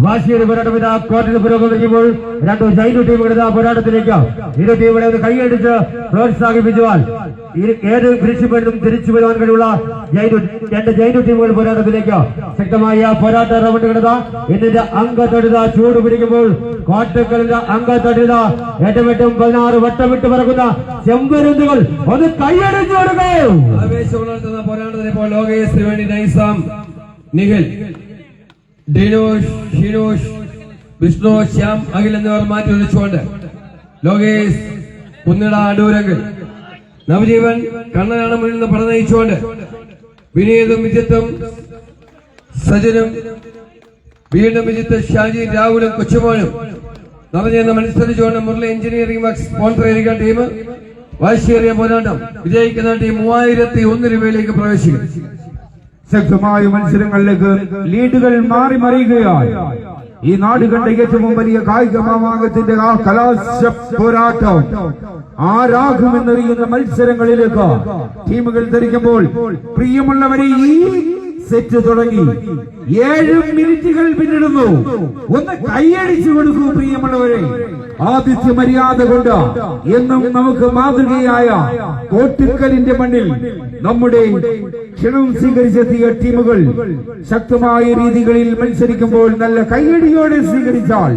വാശിയേറിയ പോരാട്ടം ഇതാ കോർട്ടിൽ പുരോഗമിക്കുമ്പോൾ രണ്ട് ജൈനു ടീമുകളുടെ പോരാട്ടത്തിലേക്ക് ഇരു ടീമുകളെ കൈയടിച്ച് പ്രോത്സാഹിപ്പിച്ചുവാൻ ഏത് കൃഷിപ്പെടുത്തും തിരിച്ചു വരുവാൻ കഴിവുള്ള രണ്ട് ജൈനു ടീമുകൾ പോരാട്ടത്തിലേക്ക് ശക്തമായ പോരാട്ട റൗണ്ടുകളുടെ ഇതിന്റെ അംഗത്തൊടുത ചൂട് പിടിക്കുമ്പോൾ കോട്ടക്കലിന്റെ അംഗത്തൊടുത ഏറ്റവും 16 വട്ടമിട്ട് പറക്കുന്ന ചെമ്പരുന്തുകൾ ഒന്ന് കൈയടിച്ചു കൊടുക്കും. ആവേശമുണർത്തുന്ന പോരാട്ടത്തിന് ഇപ്പോൾ ലോകേഷിന് വേണ്ടി നൈസാം, നിഖിൽ, ഡിനോഷ്, ഷിനോഷ്, വിഷ്ണു, ശ്യാം, അഖിൽ എന്നിവർ മാറ്റി ഒഴിച്ചുകൊണ്ട് ലോകേഷ് കുന്നിട അടൂരങ്ങൾ, നവജീവൻ കണ്ണനാണ് മുന്നിൽ നിന്ന് പറഞ്ഞയച്ചുകൊണ്ട് വിനീതും വിജിത്തും സജനും വീണ്ടും വിജിത്ത് ഷാജി, രാഹുലും കൊച്ചുമോനും നടന്നു മത്സരിച്ചുകൊണ്ട് മുരളി എഞ്ചിനീയറിംഗ് വർക്സ് സ്പോൺസർ ചെയ്തിരിക്കുന്ന ടീം വാശിയേറിയ പോരാട്ടം വിജയിക്കുന്ന ടീം 3001 രൂപയിലേക്ക് പ്രവേശിക്കും. ശക്തമായ മത്സരങ്ങളിലേക്ക് ലീഡുകൾ മാറി മറിയുകയായി. ഈ നാട് കണ്ട ഏറ്റവും വലിയ കായിക മാമാങ്കത്തിന്റെ ആ കലാശ പോരാട്ടം ആരാകുമെന്നറിയുന്ന മത്സരങ്ങളിലേക്ക് ടീമുകൾ ധരിക്കുമ്പോൾ പ്രിയമുള്ളവരെ ഈ സെറ്റ് തുടങ്ങി 7 മിനിറ്റുകൾ പിന്നിടുന്നു. ഒന്ന് കൈയടിച്ചു കൊടുക്കൂ പ്രിയമുള്ളവരെ. ആതിഥ്യ മര്യാദ കൊണ്ട് എന്നും നമുക്ക് മാതൃകയായ കോട്ടുക്കലിന്റെ മണ്ണിൽ നമ്മുടെ ക്ഷണം സ്വീകരിച്ചെത്തിയ ടീമുകൾ ശക്തമായ രീതികളിൽ മത്സരിക്കുമ്പോൾ നല്ല കൈയടിയോടെ സ്വീകരിച്ചാൽ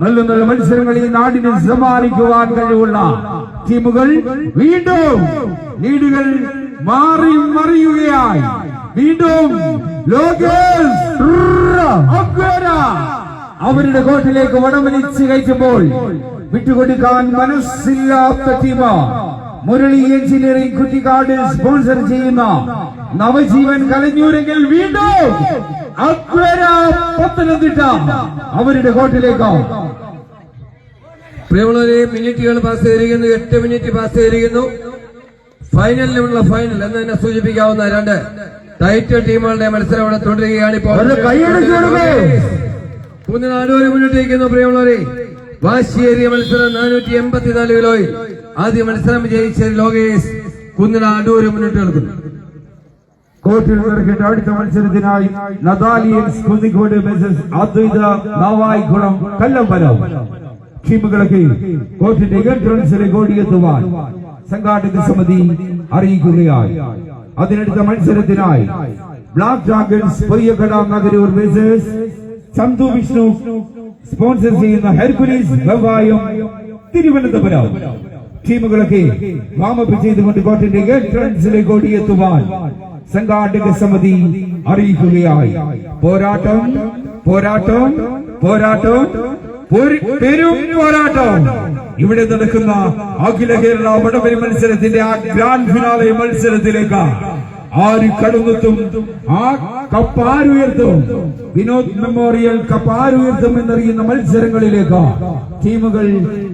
നല്ല നല്ല മത്സരങ്ങൾ ഈ നാടിന് സമ്മാനിക്കുവാൻ കഴിവുള്ള ടീമുകൾ വീണ്ടും ലീഡുകൾ മാറി മറിയുകയായി. വീണ്ടും അവരുടെ കോട്ടിലേക്ക് വടംവലിച്ച് കയറ്റുമ്പോൾ വിട്ടുകൊടുക്കാൻ മനസ്സില്ലാത്ത team Murali engineering Kuttikkad sponsor ചെയ്യുന്ന നവജീവൻ കലഞ്ഞൂരെങ്കിൽ വീണ്ടും പത്തനംതിട്ട അവരുടെ കോട്ടിലേക്ക്. പ്രിയമുള്ളവരെ, മിനിറ്റുകൾ പാസ് ചെയ്തിരിക്കുന്നു. 8 മിനിറ്റ് പാസ് ചെയ്തിരിക്കുന്നു. ഫൈനലിനുള്ള ഫൈനൽ എന്ന് തന്നെ സൂചിപ്പിക്കാവുന്ന 2 ടൈറ്റിൽ ടീമുകളുടെ മത്സരം ഇവിടെ തുടരുകയാണ്. ഇപ്പോൾ കുഞ്ഞനാടൂര് മുന്നിട്ടിരിക്കുന്നു. പ്രിയമുള്ളവരെ, വാശിയേറിയ മത്സരം 484 കിലോയിൽ ആദ്യ മത്സരം വിജയിച്ച ലോകേഷ് കുഞ്ഞനാടൂര് മുന്നിട്ട് നിൽക്കുന്നു. കോട്ടിൽ നടക്കേണ്ട അടുത്ത മത്സരത്തിനായി നദാലിയൻസ് കുന്നിക്കോട് മെസ്സസ് അദ്വൈത നാവായിക്കുളം കല്ലമ്പലം ടീമുകളൊക്കെ കോർട്ടിന്റെ എൻട്രൻസിലേക്ക് ഓടിയെത്തുവാൻ സംഘാടക സമിതി അറിയിക്കുകയായി. അതിനടുത്ത മത്സരത്തിനായി black dragons Poyyakkada Nagaroor versus Chandu Vishnu sponsor ചെയ്യുന്ന ഹെർക്കുലീസ് വെവായം തിരുവനന്തപുരം ടീമുകളൊക്കെ വാമപ്പ് ചെയ്തുകൊണ്ട് കോർട്ടിന്റെ എൻട്രൻസിലേക്ക് ഓടിയെത്തുവാൻ സംഘാടക സമിതി അറിയിക്കുകയായി. പോരാട്ടം പോരാട്ടം പോരാട്ടം പെരും പോരാട്ടം ഇവിടെ നടക്കുന്ന അഖില കേരള വടംവലി മത്സരത്തിന്റെ ആ ഗ്രാൻഡ് ഫിനാലെ മത്സരത്തിലേക്ക് ആര് കടന്നെത്തും, ആ കപ്പ് ആരുയർത്തും, വിനോദ് മെമ്മോറിയൽ കപ്പ് ആരുയർത്തും എന്നറിയുന്ന മത്സരങ്ങളിലേക്ക് ടീമുകൾ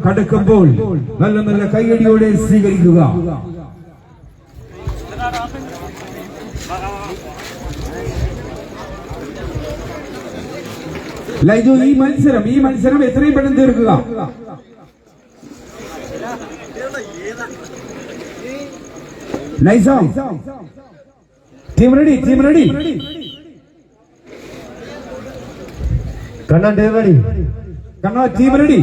കടക്കുമ്പോൾ നല്ല നല്ല കൈയടിയോടെ സ്വീകരിക്കുക. ലൈജു, ഈ മത്സരം എത്രയും പെട്ടെന്ന് തീർക്കുക. Naisam team ready Kannan team ready കണ്ണാ ടീം റെഡി.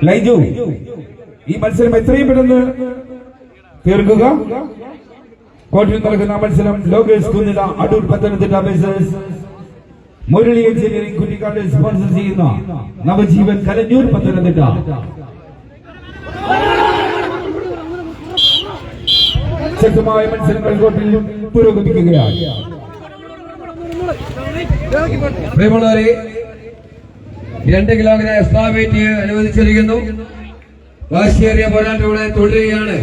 ലൈജു, ഈ മത്സരം എത്രയും പെട്ടെന്ന് തീർക്കുക. കോർട്ടിൽ നടക്കുന്ന മത്സരം Lokesh കുന്നില Adoor Pathanamthitta versus Murali engineering Kuttikkad sponsor ചെയ്യുന്ന നവജീവൻ കലഞ്ഞൂർ പത്തനംതിട്ട. ശക്തമായ മത്സരങ്ങൾ കോർട്ടിൽ പുരോഗമിക്കുകയാണ്. പ്രിയമുള്ളവരെ, 2 കിലോഗ്രാം എക്സ്ട്രാ വെയിറ്റ് അനുവദിച്ചിരിക്കുന്നു. വാശിയേറിയ പോരാട്ടം ഇവിടെ തുടരുകയാണ്.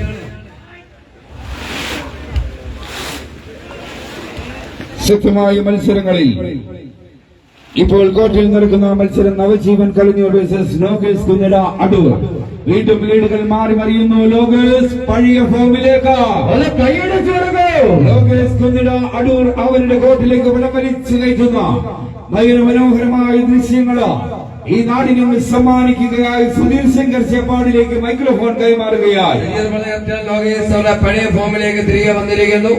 ശക്തമായ മത്സരങ്ങളിൽ ഇപ്പോൾ കോർട്ടിൽ നടക്കുന്ന മത്സരം നവജീവൻ കലഞ്ഞൂർ വേഴ്സസ് ലോകേഷ് കുന്നില അടൂർ. വീണ്ടും ലീഡുകൾ മാറി മറിയുന്നു. ലോകേഷ് പഴയ ഫോമിലേക്ക്. ലോകേഷ് കുന്നില അടൂർ അവരുടെ കോർട്ടിലേക്ക് വിളംവലിച്ചു കയറ്റുന്ന ഭയങ്കര മനോഹരമായ ദൃശ്യങ്ങള് ഈ നാടിനും സമ്മാനിക്കുകയായി സുധീർ ശങ്കർ ചേപ്പാടിലേക്ക് മൈക്രോഫോൺ കൈമാറുകയായി. ലോകേഷ് പഴയ ഫോമിലേക്ക് തിരികെ വന്നിരിക്കുന്നു.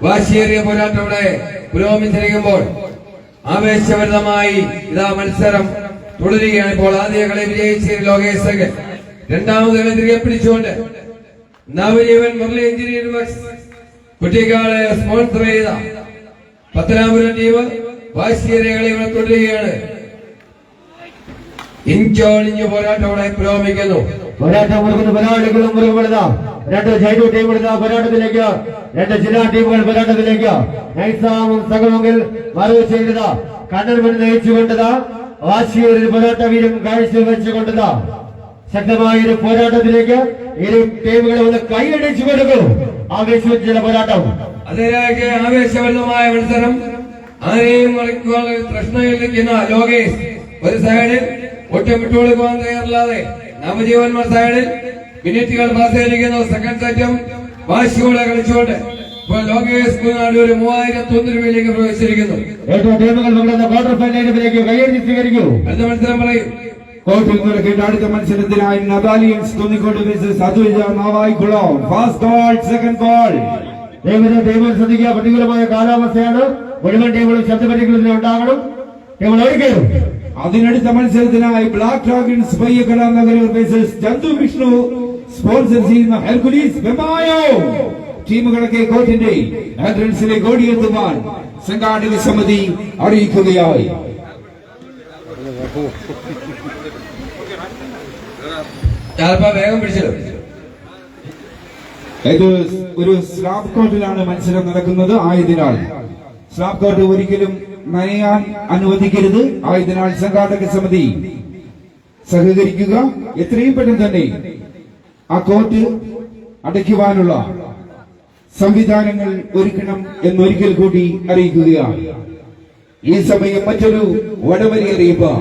വാശിയേറിയ പോരാട്ടം ഇവിടെ പുരോഗമിച്ചിരിക്കുമ്പോൾ ആവേശഭരിതമായി ഇതാ മത്സരം തുടരുകയാണ്. ഇപ്പോൾ ആദ്യ കളി വിജയിച്ച ലോകേഷ്, രണ്ടാമത് കളി തിരികെ പിടിച്ചുകൊണ്ട് നവജീവൻ മുരളി എഞ്ചിനീയറിംഗ് വർക്സ് കുട്ടിക്കാട് സ്പോൺസർ ചെയ്ത പത്തനാപുരം ടീം വാശിയേറിയ കളി ഇവിടെ തുടരുകയാണ്. ഇഞ്ചോടിഞ്ച് പോരാട്ടം ഇവിടെ പുരോഗമിക്കുന്നു. പോരാട്ടം കൊടുക്കുന്ന പോരാളികളും മൃഗങ്ങളുത 2 ജൈതു ടീമുകളുടെ പോരാട്ടത്തിലേക്ക് 2 ജില്ലാ ടീമുകൾ പോരാട്ടത്തിലേക്ക് നൈസാമും സകമെങ്കിൽ വരവ് ചെയ്തത് കണ്ണൻ മുന്നിൽ നയിച്ചുകൊണ്ടത് വാശിയേറിയ പോരാട്ട വീര്യം കാഴ്ചവെച്ചുകൊണ്ടത് ശക്തമായൊരു പോരാട്ടത്തിലേക്ക് ഇരു ടീമുകളെ ഒന്ന് കൈയടിച്ചു കൊടുക്കും. ആവേശോജ്വല പോരാട്ടം, അതിലേക്ക് ആവേശഭരിതമായ മത്സരം. ആരെയും മറിക്കുവാൻ തൃഷ്ണയിൽ നിൽക്കുന്ന ലോകേഷ് ഒരു സൈഡിൽ ഒറ്റ വിട്ടുകൊടുക്കുവാൻ തയ്യാറില്ലാതെ നവജീവന്മാർ സൈഡിൽ മിനിറ്റുകൾ പാസ്സായിരിക്കുന്നു. സെക്കൻഡ് സെറ്റും വാശിയോടെ കളിച്ചുകൊണ്ട് ഇപ്പോൾ ലോകേഷ് കുഞ്ഞാടൂർ 3001 രൂപയിലേക്ക് പ്രവേശിച്ചിരിക്കുന്നു. ഏറ്റവും ടീമുകൾ നമ്മുടെ ക്വാർട്ടർ ഫൈനലിലേക്ക് കയ്യേറി സ്വീകരിക്കൂ. അടുത്ത മത്സരം പറയും. കോർട്ടിൽ നിറക്കേണ്ട അടുത്ത മത്സരത്തിനായി നദാലിയൻസ് കുന്നിക്കോട് വേഴ്സസ് അതുൽജ Navaikulam. First ball, second ball. ടീമുകൾ ശ്രദ്ധിക്കുക. പ്രതികൂലമായ കാലാവസ്ഥയാണ്. മുഴുവൻ ടീമുകളും ശബ്ദപരികൃതി ഉണ്ടാകണം. ടീമുകൾ ഒരിക്കലും. അതിനടുത്ത മത്സരത്തിനായി black dragons Payyakkada Nagaroor versus Chandu Vishnu sponsor ചെയ്യുന്ന ഹെർക്കുലീസ് വെമായോ. ടീമുകളൊക്കെ കോർട്ടിന്റെ എൻട്രൻസിലേക്ക് ഓടിയെത്തുവാൻ സംഘാടക സമിതി അറിയിക്കുകയായി. വേഗം പിടിച്ചത്. ഇത് ഒരു സ്ലാബ് കോർട്ടിലാണ് മത്സരം നടക്കുന്നത്. ആയതിനാൽ സ്ലാബ് കോർട്ട് ഒരിക്കലും നനയാൻ അനുവദിക്കരുത്. ആയതിനാൽ സംഘാടക സമിതി സഹകരിക്കുക. എത്രയും പെട്ടെന്ന് തന്നെ ആ കോർട്ട് അടയ്ക്കുവാനുള്ള സംവിധാനങ്ങൾ ഒരുക്കണം എന്നൊരിക്കൽ കൂടി അറിയിക്കുകയാണ്. ഈ സമയം മറ്റൊരു വടവലി അറിയിപ്പ്.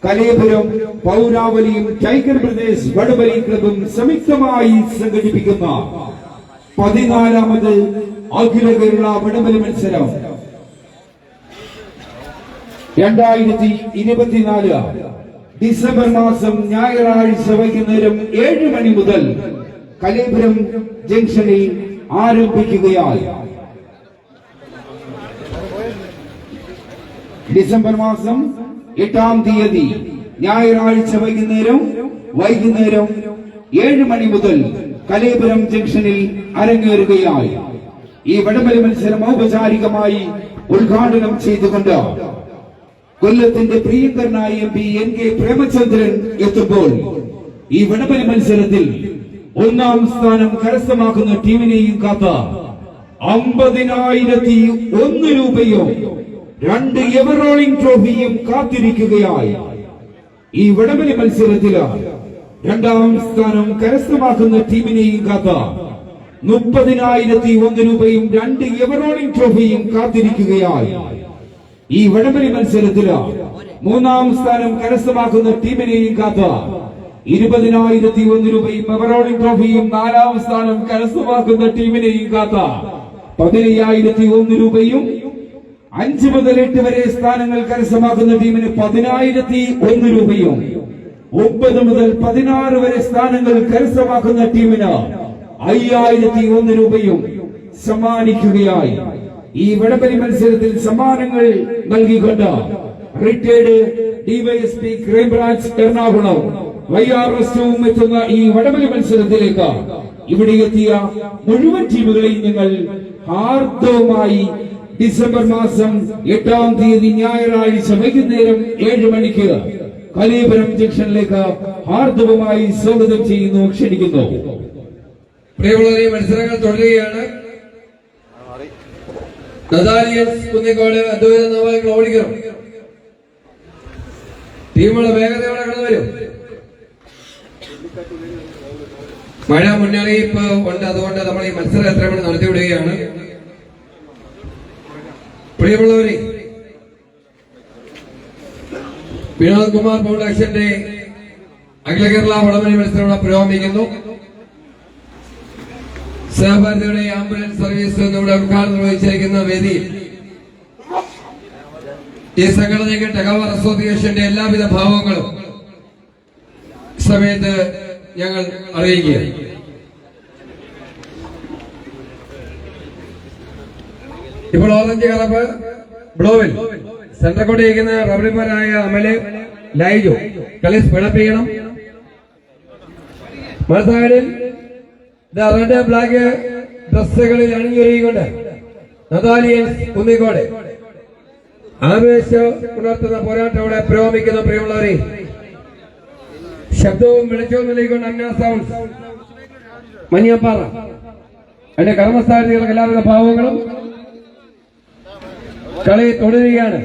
കലയപുരം പൗരാവലിയും ടൈഗർ പ്രദേശ് വടവലി ക്ലബും സംയുക്തമായി സംഘടിപ്പിക്കുന്ന 14ാമത് അഖില കേരള വടവലി മത്സരം 2024 ഡിസംബർ മാസം ഞായറാഴ്ച വൈകുന്നേരം 7 മണി മുതൽ കലയപുരം ജംഗ്ഷനിൽ ആരംഭിക്കുകയായി. ഡിസംബർ മാസം 8-ാം തീയതി ഞായറാഴ്ച വൈകുന്നേരം 7 മണി മുതൽ കലയപുരം ജംഗ്ഷനിൽ അരങ്ങേറുകയായി. ഈ വടംവലി മത്സരം ഔപചാരികമായി ഉദ്ഘാടനം ചെയ്തുകൊണ്ട് കൊല്ലത്തിന്റെ പ്രിയങ്കരനായ MP NK പ്രേമചന്ദ്രൻ എത്തുമ്പോൾ ഈ വടംവലി മത്സരത്തിൽ 1-ാം സ്ഥാനം കരസ്ഥമാക്കുന്ന ടീമിനെയും കാത്ത 50,001 രൂപയും 2 എവറോളിംഗ് ട്രോഫിയും കാത്തിരിക്കുകയായി. ഈ വടംവലി മത്സരത്തിൽ 2-ാം സ്ഥാനം കരസ്ഥമാക്കുന്ന ടീമിനെയും കാത്ത 30,001 രൂപയും 2 എവറോളിംഗ് ട്രോഫിയും കാത്തിരിക്കുകയായി. ഈ വടംവലി മത്സരത്തിൽ 3-ാം സ്ഥാനം കരസ്ഥമാക്കുന്ന ടീമിനെയും കാത്ത 20,001 രൂപയും എവറോളിംഗ് ട്രോഫിയും 4-ാം സ്ഥാനം കരസ്ഥമാക്കുന്ന ടീമിനെയും കാത്ത 15,001 രൂപയും 5 മുതൽ 8 വരെ സ്ഥാനങ്ങൾ കരസ്ഥമാക്കുന്ന ടീമിന് 10,001 രൂപയും 9 മുതൽ 16 വരെ സ്ഥാനങ്ങൾ കരസ്ഥമാക്കുന്ന ടീമിന് 5,001 രൂപയും സമ്മാനിക്കുകയായി. ഈ വടംവലി മത്സരത്തിൽ സമ്മാനങ്ങൾ നൽകിക്കൊണ്ട് റിട്ടയർഡ് DYSP ക്രൈംബ്രാഞ്ച് എറണാകുളം YRSവും എത്തുന്ന ഈ വടംവലി മത്സരത്തിലേക്ക് ഇവിടെ എത്തിയ മുഴുവൻ ടീമുകളെയും ഞങ്ങൾ ഹാർദവുമായി ഡിസംബർ മാസം 8-ാം തീയതി ഞായറാഴ്ച വൈകുന്നേരം 7 മണിക്ക് കലയപുരം ജംഗ്ഷനിലേക്ക് ഹാർദവുമായി സ്വാഗതം ചെയ്യുന്നു, ക്ഷണിക്കുന്നു. പ്രിയമുള്ളവരെ, മത്സരങ്ങൾ തുടരുകയാണ്. നദാലിയൻസ് കുന്നിക്കോട് അദ്വൈത നവായികൾ ഓടിക്കണം. ടീമുകൾ വേഗതയോടെ കടന്നു വരും. മഴ മുന്നറിയിപ്പ് ഉണ്ട്, അതുകൊണ്ട് നമ്മൾ ഈ മത്സരം എത്ര മണി നടത്തിവിടുകയാണ്. പ്രിയമുള്ളവരെ, വിനോദ് കുമാർ പ്രൊഡക്ഷന്റെ അഖില കേരള വടംവലി മത്സരം പുരോഗമിക്കുന്നു. സഹഭാരതിയുടെ ആംബുലൻസ് സർവീസ് ഇവിടെ ഉദ്ഘാടനം നിർവഹിച്ചിരിക്കുന്ന വേദി ഈ സംഘടനയ്ക്ക് ടഗവർ അസോസിയേഷന്റെ എല്ലാവിധ ഭാവങ്ങളും സമയത്ത് ഞങ്ങൾ അറിയിക്കുക. ഇപ്പോൾ ഓറഞ്ച് കളപ്പ് ബ്ലോവിൽ സെന്റർ കൊണ്ടിരിക്കുന്ന റബറിമാരായ അമല് ലൈജു കളി പിളപ്പിക്കണം. മത്സരങ്ങളിൽ റെഡ് ബ്ലാക്ക് ഡ്രസ്സുകളിൽ അണിഞ്ഞൊരുങ്ങിക്കൊണ്ട് നദാലിയൻസ് കുന്നിക്കോട് ആവേശം ഉണർത്തുന്ന പോരാട്ടം ഇവിടെ പുരോഗമിക്കുന്ന. പ്രിയമുള്ളവരെ, ശബ്ദവും വെളിച്ചവും നൽകിക്കൊണ്ട് അന്ന സൗണ്ട്സ് മഞ്ഞപ്പാറ അതിന്റെ കർമ്മസ്ഥാനങ്ങൾക്ക് എല്ലാവിധ ഭാവങ്ങളും കളി തുടരുകയാണ്.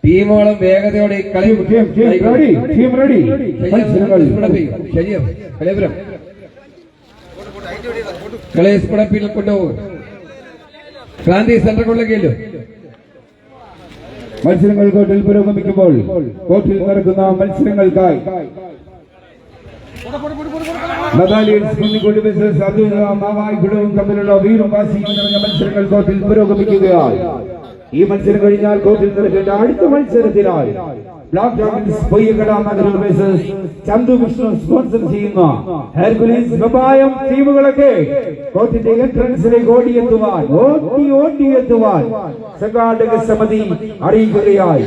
ടീമോളം വേഗതയോടെ കളി ശരിയും കലയപുരം കളി സ്പടപ്പിൽ കൊണ്ടുപോകും. ക്രാന്തി സെന്റർ കൊള്ളുകയല്ലോ. മത്സരങ്ങൾ കോർട്ടിൽ പുരോഗമിക്കുമ്പോൾ കോർട്ടിൽ നടക്കുന്ന മത്സരങ്ങൾക്കായി ബറ്റാലിയൻസ് കുന്നിക്കോട് ബിസിനസ് മാവായിക്കുടവും തമ്മിലുള്ള വീറും വാശിയും നിറഞ്ഞ മത്സരങ്ങൾ കോർട്ടിൽ പുരോഗമിക്കുകയായി. ഈ മത്സരം കഴിഞ്ഞാൽ കോർട്ടിൽ നടക്കേണ്ട അടുത്ത മത്സരത്തിനായി ബ്ലാക്ക് ഡ്രാഗൺസ് പൊയ്യക്കട നഗരം വേഴ്സസ് ചന്തു വിഷ്ണു സ്പോൺസർ ചെയ്യുന്ന ഹെർക്കുലീസ് ബബായം ടീമുകളൊക്കെ കോർട്ടിന്റെ എൻട്രൻസിലേക്ക് ഓടിയെത്തുവാൻ സംഘാടക സമിതി അറിയിക്കുകയായി.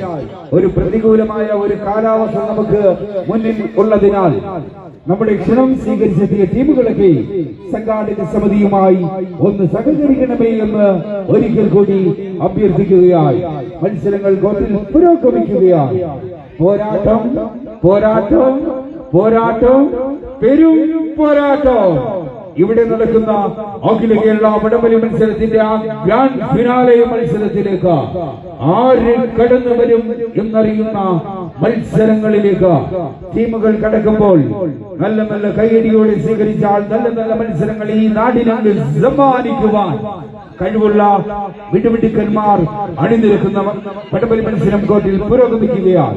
ഒരു പ്രതികൂലമായ ഒരു കാലാവസ്ഥ നമുക്ക് മുന്നിൽ ഉള്ളതിനാൽ നമ്മുടെ ക്ഷണം സ്വീകരിച്ചെത്തിയ ടീമുകളൊക്കെ സംഘാടക സമിതിയുമായി ഒന്ന് സഹകരിക്കണമേ എന്ന് ഒരിക്കൽ കൂടി അഭ്യർത്ഥിക്കുകയായി. മത്സരങ്ങൾ കോർട്ടിൽ പുരോഗമിക്കുകയായി. പോരാട്ടം പോരാട്ടം പോരാട്ടം പെരും പോരാട്ടം. ഇവിടെ നടക്കുന്ന അഖില കേരള വടംവലി മത്സരത്തിന്റെ ആ ഗ്രാൻഡ് ഫിനാലെ മത്സരത്തിലേക്ക് ആര് കടന്നു വരും എന്നറിയുന്ന മത്സരങ്ങളിലേക്ക് ടീമുകൾ കടക്കുമ്പോൾ നല്ല നല്ല കൈയടിയോടെ സ്വീകരിച്ചാൽ നല്ല നല്ല മത്സരങ്ങൾ ഈ നാടിനെ സമ്മാനിക്കുവാൻ കഴിവുള്ള വിടുവിടുക്കന്മാർ അണിനിരക്കുന്ന വടംവലി മത്സരം കോർട്ടിൽ പുരോഗമിക്കുകയാണ്.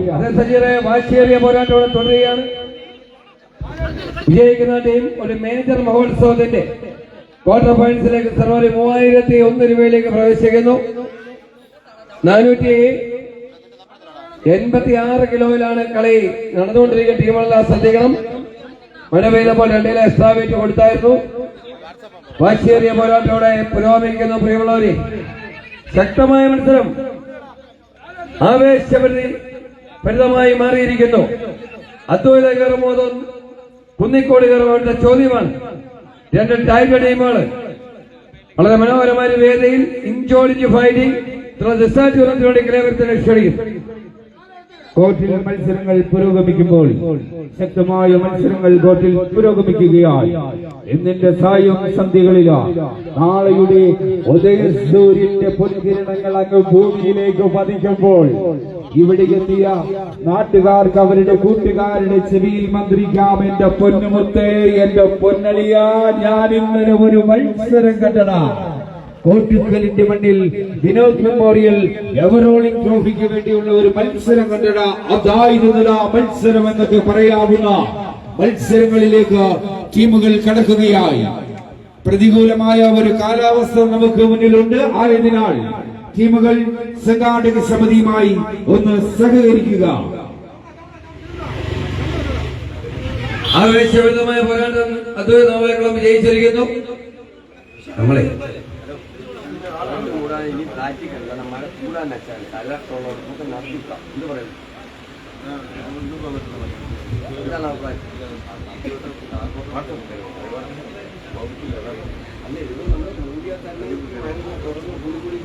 വാശിയേറിയ പോരാട്ടം തുടരുകയാണ്. വിജയിക്കുന്ന ടീം ഒരു മേജർ മഹോത്സവത്തിന്റെ ക്വാർട്ടർ ഫൈനൽസിലേക്ക് സർവാരി 3001 രൂപയിലേക്ക് പ്രവേശിക്കുന്നു. 486 കിലോയിലാണ് കളി നടന്നുകൊണ്ടിരിക്കുന്ന ടീമുകളെല്ലാം ശ്രദ്ധിക്കണം. മഴ പെയ്തപ്പോൾ 2 എക്സ്ട്രാ വെയിറ്റ് കൊടുത്തായിരുന്നു. വാശിയേറിയ പോരാട്ടത്തോടെ പുരോഗമിക്കുന്നു. പ്രിയമുള്ളവരെ, ശക്തമായ മത്സരം ആവേശഭരിതമായി മാറിയിരിക്കുന്നു. അദ്വൈത കർമ്മോദം കുന്നിക്കോട് കർമ്മയുടെ ചോദ്യമാണ്. 2 ടൈഗർ ടീമുകൾ വളരെ മനോഹരമായ വേദിയിൽ ഇഞ്ചോടിഞ്ച് ഫൈറ്റിംഗ് ലക്ഷ്യടിക്കും. കോർട്ടിൽ മത്സരങ്ങൾ പുരോഗമിക്കുമ്പോൾ ശക്തമായ മത്സരങ്ങൾ കോർട്ടിൽ പുരോഗമിക്കുകയായി. ഇന്നിന്റെ സായം സന്ധ്യകളിലാണ് നാളെയുടെ ഉദയസൂര്യന്റെ പൊൻകിരണങ്ങൾ അങ്ങ് ഭൂമിയിലേക്ക് പതിക്കുമ്പോൾ ഇവിടെ എത്തിയ നാട്ടുകാർക്ക് അവരുടെ കൂട്ടുകാരുടെ ചെവിയിൽ മന്ത്രിക്കാം, എന്റെ പൊന്നുമുത്തേ, എന്റെ പൊന്നളിയ, ഞാൻ ഇന്നലെ ഒരു മത്സരം കണ്ടടാ. കോട്ടിക്കലിന്റെ മണ്ണിൽ വിനോദ് മെമ്മോറിയൽ എവറോളിംഗ് ട്രോഫിക്ക് വേണ്ടിയുള്ള ഒരു മത്സരം കണ്ടടാ. അതായിരുന്നില്ല മത്സരം എന്നൊക്കെ പറയാവുന്ന മത്സരങ്ങളിലേക്ക് ടീമുകൾ കടക്കുകയായി. പ്രതികൂലമായ ഒരു കാലാവസ്ഥ നമുക്ക് മുന്നിലുണ്ട്. ആയതിനാൽ ടീമുകൾ സംഘാടക സമിതിയുമായി ഒന്ന് സഹകരിക്കുക. ആവേശഭരിതമായ പോരാട്ടം അദ്വൈത നോവലകളും വിജയിച്ചിരിക്കുന്നു. നമ്മളെ കൂടാതെ ഇനി പ്രാക്ടിക്കല്ല നമ്മളെ കൂടാൻ വെച്ചാൽ കലർത്തുള്ളവർ നമുക്ക് നടത്തിക്കാം എന്ന് പറയുന്നു. ഇതാണ് അഭിപ്രായം. അല്ല, ഇത് നമ്മൾ മീഡിയ തന്നെ തുറന്ന് കൂടി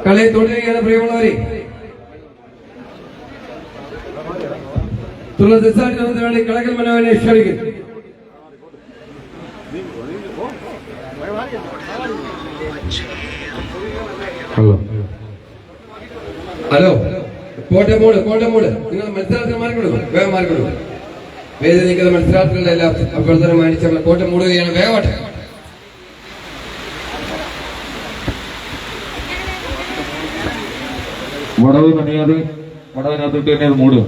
കളി തുടരുകയാണ്. പ്രിയമുള്ളവരെ, വേണ്ടി കളകൽ മനോഹരനെ ക്ഷണിക്കുന്നു. ഹലോ, കോട്ടമോട് നിങ്ങൾ മത്സരാർത്ഥികൾ മാറിക്കൊടുക്കും, വേഗം മാറിക്കൊടുക്കും. വേദി നിൽക്കുന്ന മത്സരാർത്ഥികളുടെ എല്ലാ അഭ്യർത്ഥന മാനിച്ച് നമ്മൾ കോട്ടം മൂടുകയാണ്. വേഗമാട്ടെ. വടവ് നണിയാതെ വടവിനകത്തോട്ട് തന്നെ അത് മൂടുക.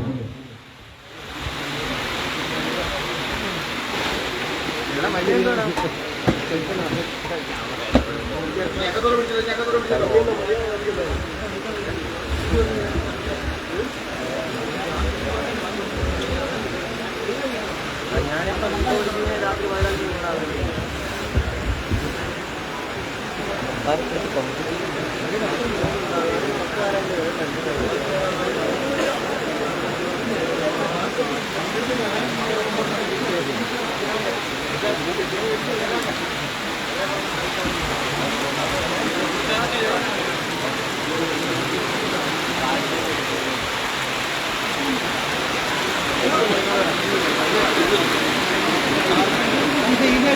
ഇതേ